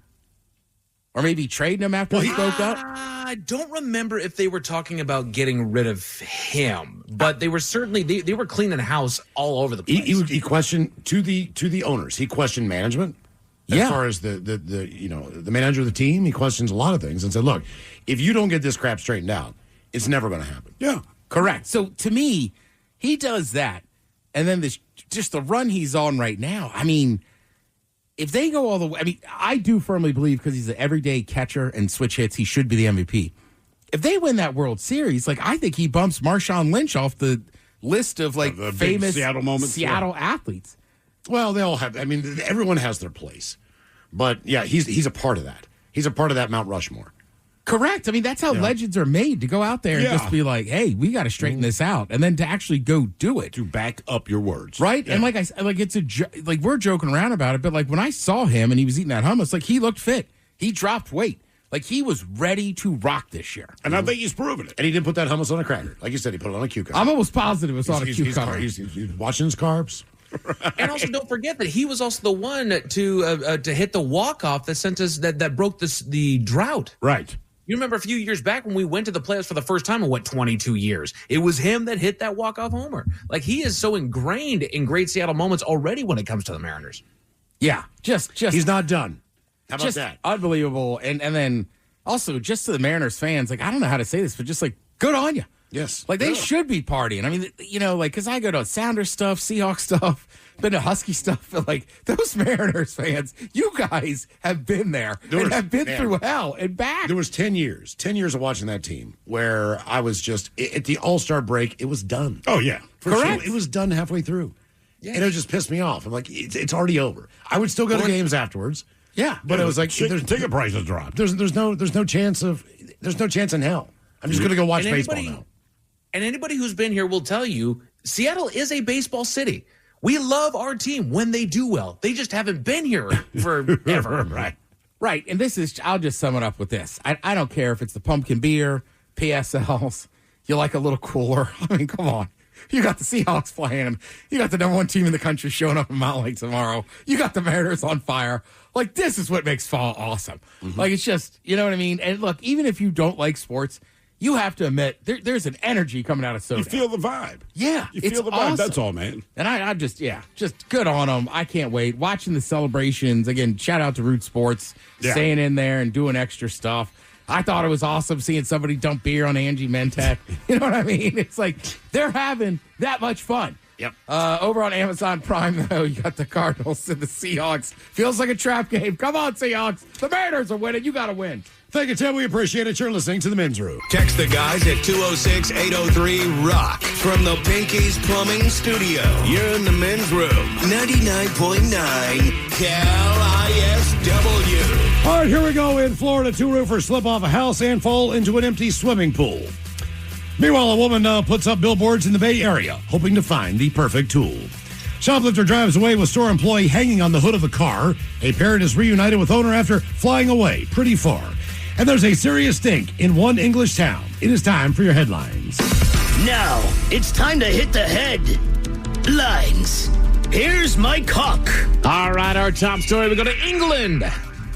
H: Or maybe trading him after he spoke up?
B: I don't remember if they were talking about getting rid of him, but they were certainly they were cleaning house all over the place.
I: He questioned to the owners. He questioned management as far as the manager of the team. He questions a lot of things and said, "Look, if you don't get this crap straightened out, it's never going to happen."
G: Yeah,
H: correct. So to me, he does that, and then just the run he's on right now. I mean. If they go all the way, I do firmly believe because he's an everyday catcher and switch hits, he should be the MVP. If they win that World Series, like I think he bumps Marshawn Lynch off the list of like
G: The big
H: famous
G: Seattle moments,
H: Seattle athletes.
I: Well, they all have. I mean, everyone has their place. But yeah, he's a part of that. He's a part of that Mount Rushmore.
H: Correct. I mean, that's how legends are made, to go out there and just be like, hey, we got to straighten this out. And then to actually go do it.
G: To back up your words.
H: Right?
G: Yeah.
H: And like it's like we're joking around about it, but like when I saw him and he was eating that hummus, like he looked fit. He dropped weight. Like he was ready to rock this year.
G: And I think he's proven it.
I: And he didn't put that hummus on a cracker. Like you said, he put it on a cucumber.
H: I'm almost positive it's on a cucumber.
I: He's watching his carbs.
B: And also, don't forget that he was also the one to hit the walk-off that sent us that broke the drought.
G: Right.
B: You remember a few years back when we went to the playoffs for the first time in 22 years? It was him that hit that walk-off homer. Like, he is so ingrained in great Seattle moments already when it comes to the Mariners.
H: Yeah, just
I: he's not done. How about
H: just
I: that?
H: Unbelievable. And then also just to the Mariners fans, like I don't know how to say this, but just like good on you.
I: Yes.
H: Like they should be partying. I mean, you know, like because I go to Sounders stuff, Seahawks stuff, been to Husky stuff, but like those Mariners fans, you guys have been there and have been through hell and back.
I: There was 10 years of watching that team where I was just at the All-Star break. It was done.
G: Oh yeah,
I: correct. It was done halfway through, and it just pissed me off. I'm like, it's already over. I would still go to games afterwards.
H: Yeah,
I: but it was like
G: ticket prices dropped.
I: There's no chance in hell. I'm just going to go watch baseball now.
B: And anybody who's been here will tell you, Seattle is a baseball city. We love our team when they do well. They just haven't been here forever.
H: Right. And this is, I'll just sum it up with this. I don't care if it's the pumpkin beer, PSLs, you like a little cooler. I mean, come on. You got the Seahawks playing. You got the number one team in the country showing up in Mountain Lake tomorrow. You got the Mariners on fire. Like, this is what makes fall awesome. Like, it's just, you know what I mean? And look, even if you don't like sports, you have to admit there's an energy coming out of soda.
G: You feel the vibe.
H: Yeah.
G: You feel the vibe.
H: Awesome.
G: That's all, man.
H: And I just good on them. I can't wait. Watching the celebrations. Again, shout out to Root Sports, staying in there and doing extra stuff. I thought it was awesome seeing somebody dump beer on Angie Mentek. You know what I mean? It's like they're having that much fun.
I: Yep.
H: Over on Amazon Prime, though, you got the Cardinals and the Seahawks. Feels like a trap game. Come on, Seahawks. The Mariners are winning. You got to win.
I: Thank you, Tim. We appreciate it. You're listening to The Men's Room.
F: Text the guys at 206-803-ROCK from the Pinky's Plumbing Studio. You're in The Men's Room. 99.9 KISW.
I: All right, here we go. In Florida, two roofers slip off a house and fall into an empty swimming pool. Meanwhile, a woman puts up billboards in the Bay Area, hoping to find the perfect tool. Shoplifter drives away with store employee hanging on the hood of a car. A parent is reunited with owner after flying away pretty far. And there's a serious stink in one English town. It is time for your headlines.
X: Now, it's time to hit the headlines. Here's my cock.
B: All right, our top story. We go to England,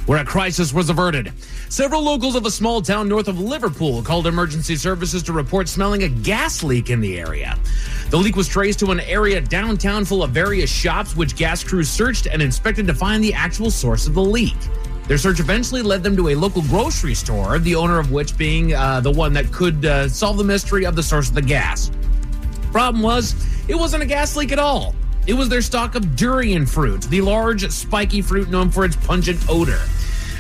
B: where a crisis was averted. Several locals of a small town north of Liverpool called emergency services to report smelling a gas leak in the area. The leak was traced to an area downtown full of various shops, which gas crews searched and inspected to find the actual source of the leak. Their search eventually led them to a local grocery store, the owner of which being the one that could solve the mystery of the source of the gas. Problem was, it wasn't a gas leak at all. It was their stock of durian fruit, the large, spiky fruit known for its pungent odor.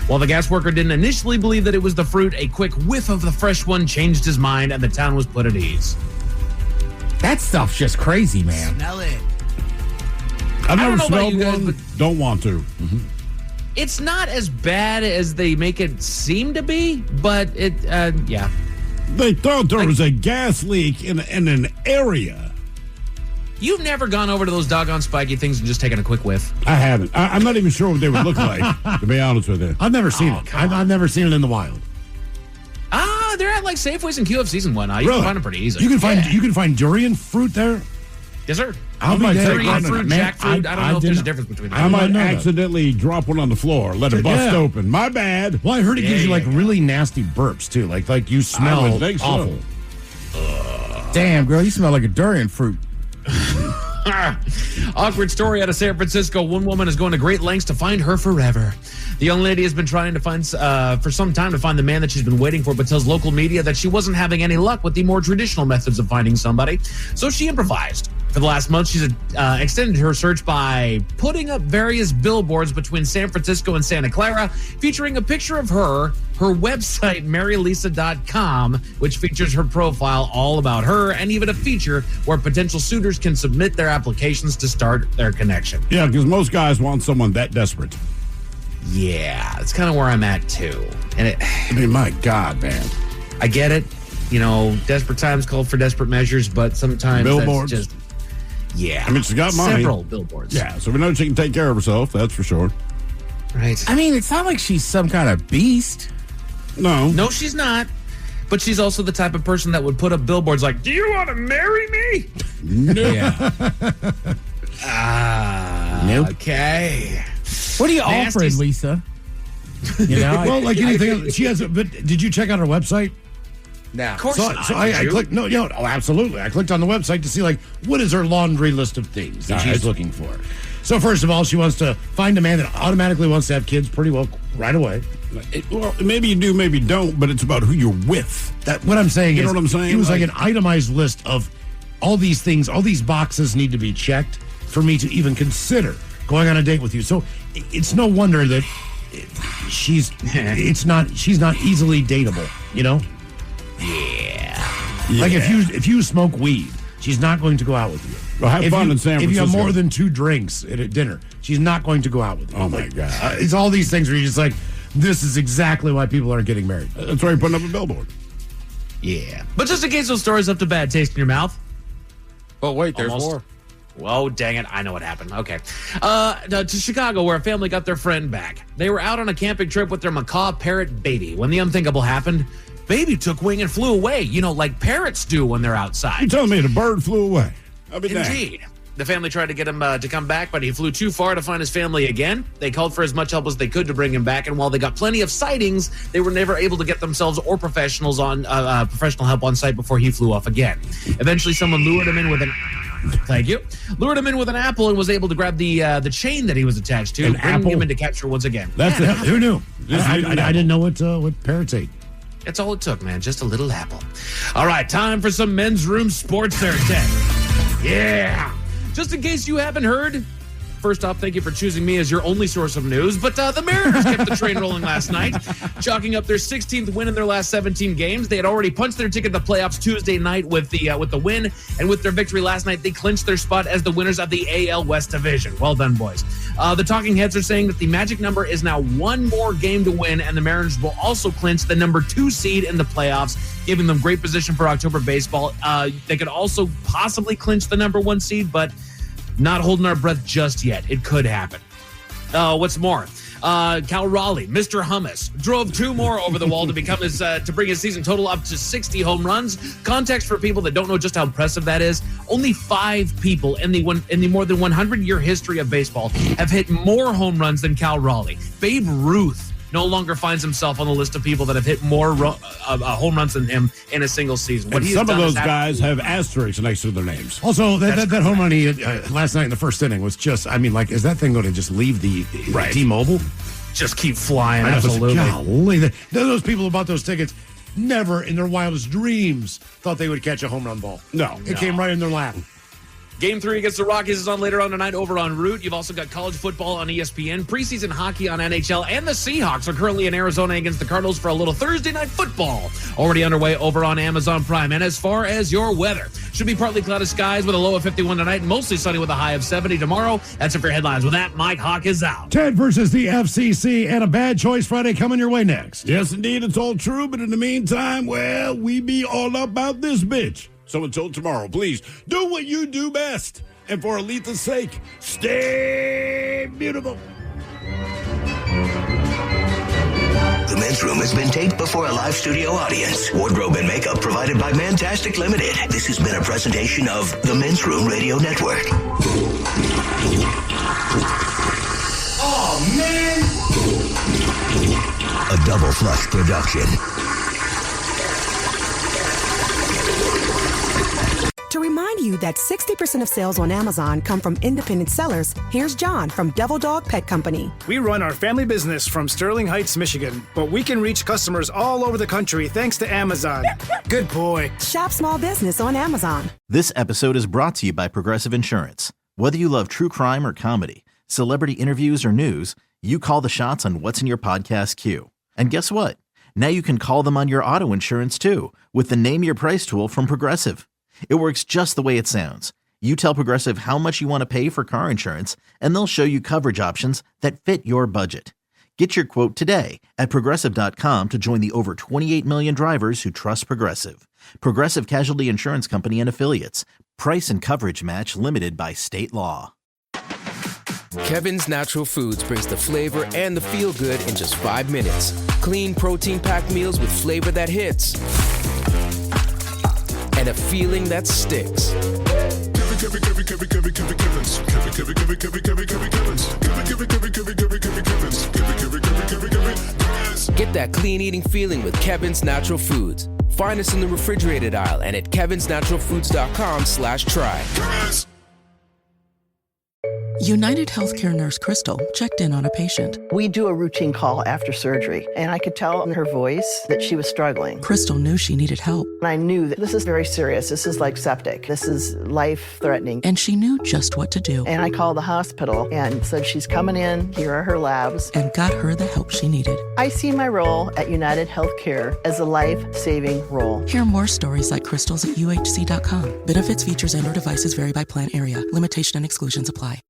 B: While the gas worker didn't initially believe that it was the fruit, a quick whiff of the fresh one changed his mind, and the town was put at ease.
H: That stuff's just crazy, man.
X: Smell it.
G: I've
B: I don't
G: never
B: know about
G: smelled
B: you guys,
G: one.
B: but
G: Don't want to.
B: it's not as bad as they make it seem to be, but yeah.
G: They thought there was a gas leak in an area.
B: You've never gone over to those doggone spiky things and just taken a quick whiff.
G: I haven't. I'm not even sure what they would look like, to be honest with you.
I: I've never seen it. I've never seen it in the wild.
B: They're at like Safeways and QFCs and whatnot. You can find them pretty easy.
I: You can find durian fruit there.
B: Yes, sir. Durian fruit, jackfruit. I don't know if there's a difference between them.
G: I might accidentally drop one on the floor, let it bust open. My bad.
I: Well, I heard it gives you like really nasty burps too. Like you smell
G: I would think
I: awful.
G: So.
H: Damn, girl, you smell like a durian fruit.
B: Awkward story out of San Francisco. One woman is going to great lengths to find her forever. The young lady has been trying to find for some time to find the man that she's been waiting for, but tells local media that she wasn't having any luck with the more traditional methods of finding somebody. So she improvised. For the last month, she's extended her search by putting up various billboards between San Francisco and Santa Clara, featuring a picture of her website, marylisa.com, which features her profile all about her, and even a feature where potential suitors can submit their applications to start their connection.
G: Yeah, because most guys want someone that desperate.
B: Yeah, it's kind of where I'm at, too. And
G: I mean, my God, man.
B: I get it. You know, desperate times call for desperate measures, but sometimes
G: billboards.
B: That's just... Yeah.
G: I mean, she's got money.
B: Several billboards.
G: Yeah, so we know she can take care of herself, that's for sure.
B: Right.
H: I mean, it's not like she's some kind of beast.
G: No.
B: No, she's not. But she's also the type of person that would put up billboards like, do you want to marry me?
G: No.
H: Yeah.
B: Nope. Okay.
J: What are you offering, Lisa?
I: You know, well, like anything else, she has. But did you check out her website?
H: No.
B: Of course not.
I: So I clicked. No, you know, oh, absolutely. I clicked on the website to see like what is her laundry list of things that she's looking for. So first of all, she wants to find a man that automatically wants to have kids pretty well right away.
G: Well, maybe you do, maybe you don't, but it's about who you're with.
I: What I'm saying is,
G: you know what I'm saying?
I: It was like an itemized list of all these things. All these boxes need to be checked for me to even consider going on a date with you. So it's no wonder that she's not easily dateable. You know?
B: Yeah.
I: Like if you smoke weed, she's not going to go out with you.
G: Well, have fun in San Francisco.
I: If you have more than 2 drinks at a dinner, she's not going to go out with you.
G: Oh, my God.
I: It's all these things where you're just like, this is exactly why people aren't getting married.
G: That's why you're putting up a billboard.
B: Yeah. But just in case those stories left a bad taste in your mouth.
H: But wait, there's
B: Almost.
H: more.
B: Well, dang it. I know what happened. Okay. To Chicago, where a family got their friend back. They were out on a camping trip with their macaw parrot, Baby. When the unthinkable happened, Baby took wing and flew away, you know, like parrots do when they're outside.
G: You telling me the bird flew away?
B: Indeed. The family tried to get him to come back, but he flew too far to find his family again. They called for as much help as they could to bring him back, and while they got plenty of sightings, they were never able to get themselves or professionals on professional help on site before he flew off again. Eventually, someone lured him in with an apple and was able to grab the chain that he was attached to, bringing him into capture once again.
I: That's it. Who knew? I didn't know what parrots ate.
B: That's all it took, man. Just a little apple. All right, time for some men's room sports there, Ted. Yeah. Just in case you haven't heard, first off, thank you for choosing me as your only source of news. But the Mariners kept the train rolling last night, chalking up their 16th win in their last 17 games. They had already punched their ticket to the playoffs Tuesday night with the win, and with their victory last night, they clinched their spot as the winners of the AL West Division. Well done, boys. The talking heads are saying that the magic number is now one more game to win, and the Mariners will also clinch the number 2 seed in the playoffs, giving them great position for October baseball. They could also possibly clinch the number 1 seed, but not holding our breath just yet. It could happen. What's more, Cal Raleigh, Mr. Hummus, drove 2 more over the wall to become to bring his season total up to 60 home runs. Context for people that don't know just how impressive that is: only 5 people in the more than 100-year history of baseball have hit more home runs than Cal Raleigh. Babe Ruth no longer finds himself on the list of people that have hit more home runs than him in a single season.
G: And some of those guys have asterisks next to their names.
I: Also, that home run he hit last night in the first inning was just, I mean, like, is that thing going to just leave the T-Mobile?
B: Just keep flying,
I: absolutely. Golly, those people who bought those tickets never in their wildest dreams thought they would catch a home run ball. It came right in their lap.
B: Game 3 against the Rockies is on later on tonight over on Root. You've also got college football on ESPN, preseason hockey on NHL, and the Seahawks are currently in Arizona against the Cardinals for a little Thursday night football. Already underway over on Amazon Prime. And as far as your weather, should be partly clouded skies with a low of 51 tonight, and mostly sunny with a high of 70 tomorrow. That's it for your headlines. With that, Mike Hawk is out.
I: Ted versus the FCC and a Bad Choice Friday coming your way next.
G: Yes, indeed, it's all true. But in the meantime, well, we be all about this bitch. So until tomorrow, please do what you do best. And for Aletha's sake, stay beautiful.
F: The Men's Room has been taped before a live studio audience. Wardrobe and makeup provided by Mantastic Limited. This has been a presentation of the Men's Room Radio Network.
X: Oh, man!
F: A Double Flush production.
A: To remind you that 60% of sales on Amazon come from independent sellers, here's John from Devil Dog Pet Company.
Q: We run our family business from Sterling Heights, Michigan, but we can reach customers all over the country thanks to Amazon. Good boy.
A: Shop small business on Amazon.
K: This episode is brought to you by Progressive Insurance. Whether you love true crime or comedy, celebrity interviews or news, you call the shots on what's in your podcast queue. And guess what? Now you can call them on your auto insurance too with the Name Your Price tool from Progressive. It works just the way it sounds. You tell Progressive how much you want to pay for car insurance, and they'll show you coverage options that fit your budget. Get your quote today at Progressive.com to join the over 28 million drivers who trust Progressive. Progressive Casualty Insurance Company and Affiliates. Price and coverage match limited by state law.
S: Kevin's Natural Foods brings the flavor and the feel-good in just 5 minutes. Clean, protein-packed meals with flavor that hits. And a feeling that sticks. Get that clean eating feeling with Kevin's Natural Foods. Find us in the refrigerated aisle and at kevinsnaturalfoods.com/try.
C: United Healthcare nurse Crystal checked in on a patient.
T: We do a routine call after surgery, and I could tell in her voice that she was struggling.
C: Crystal knew she needed help.
T: And I knew that this is very serious. This is like septic. This is life-threatening.
C: And she knew just what to do.
T: And I called the hospital and said, she's coming in. Here are her labs.
C: And got her the help she needed.
T: I see my role at United Healthcare as a life-saving role.
C: Hear more stories like Crystal's at UHC.com. Benefits, features, and/or devices vary by plan area. Limitation and exclusions apply.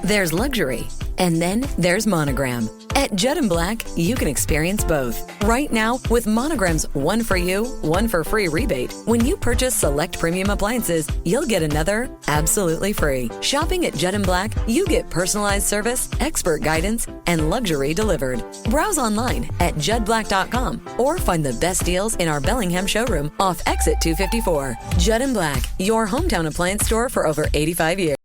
E: There's luxury, and then there's Monogram. At Judd & Black, you can experience both. Right now, with Monogram's 1 for you, 1 for free rebate, when you purchase select premium appliances, you'll get another absolutely free. Shopping at Judd & Black, you get personalized service, expert guidance, and luxury delivered. Browse online at juddblack.com or find the best deals in our Bellingham showroom off Exit 254. Judd & Black, your hometown appliance store for over 85 years.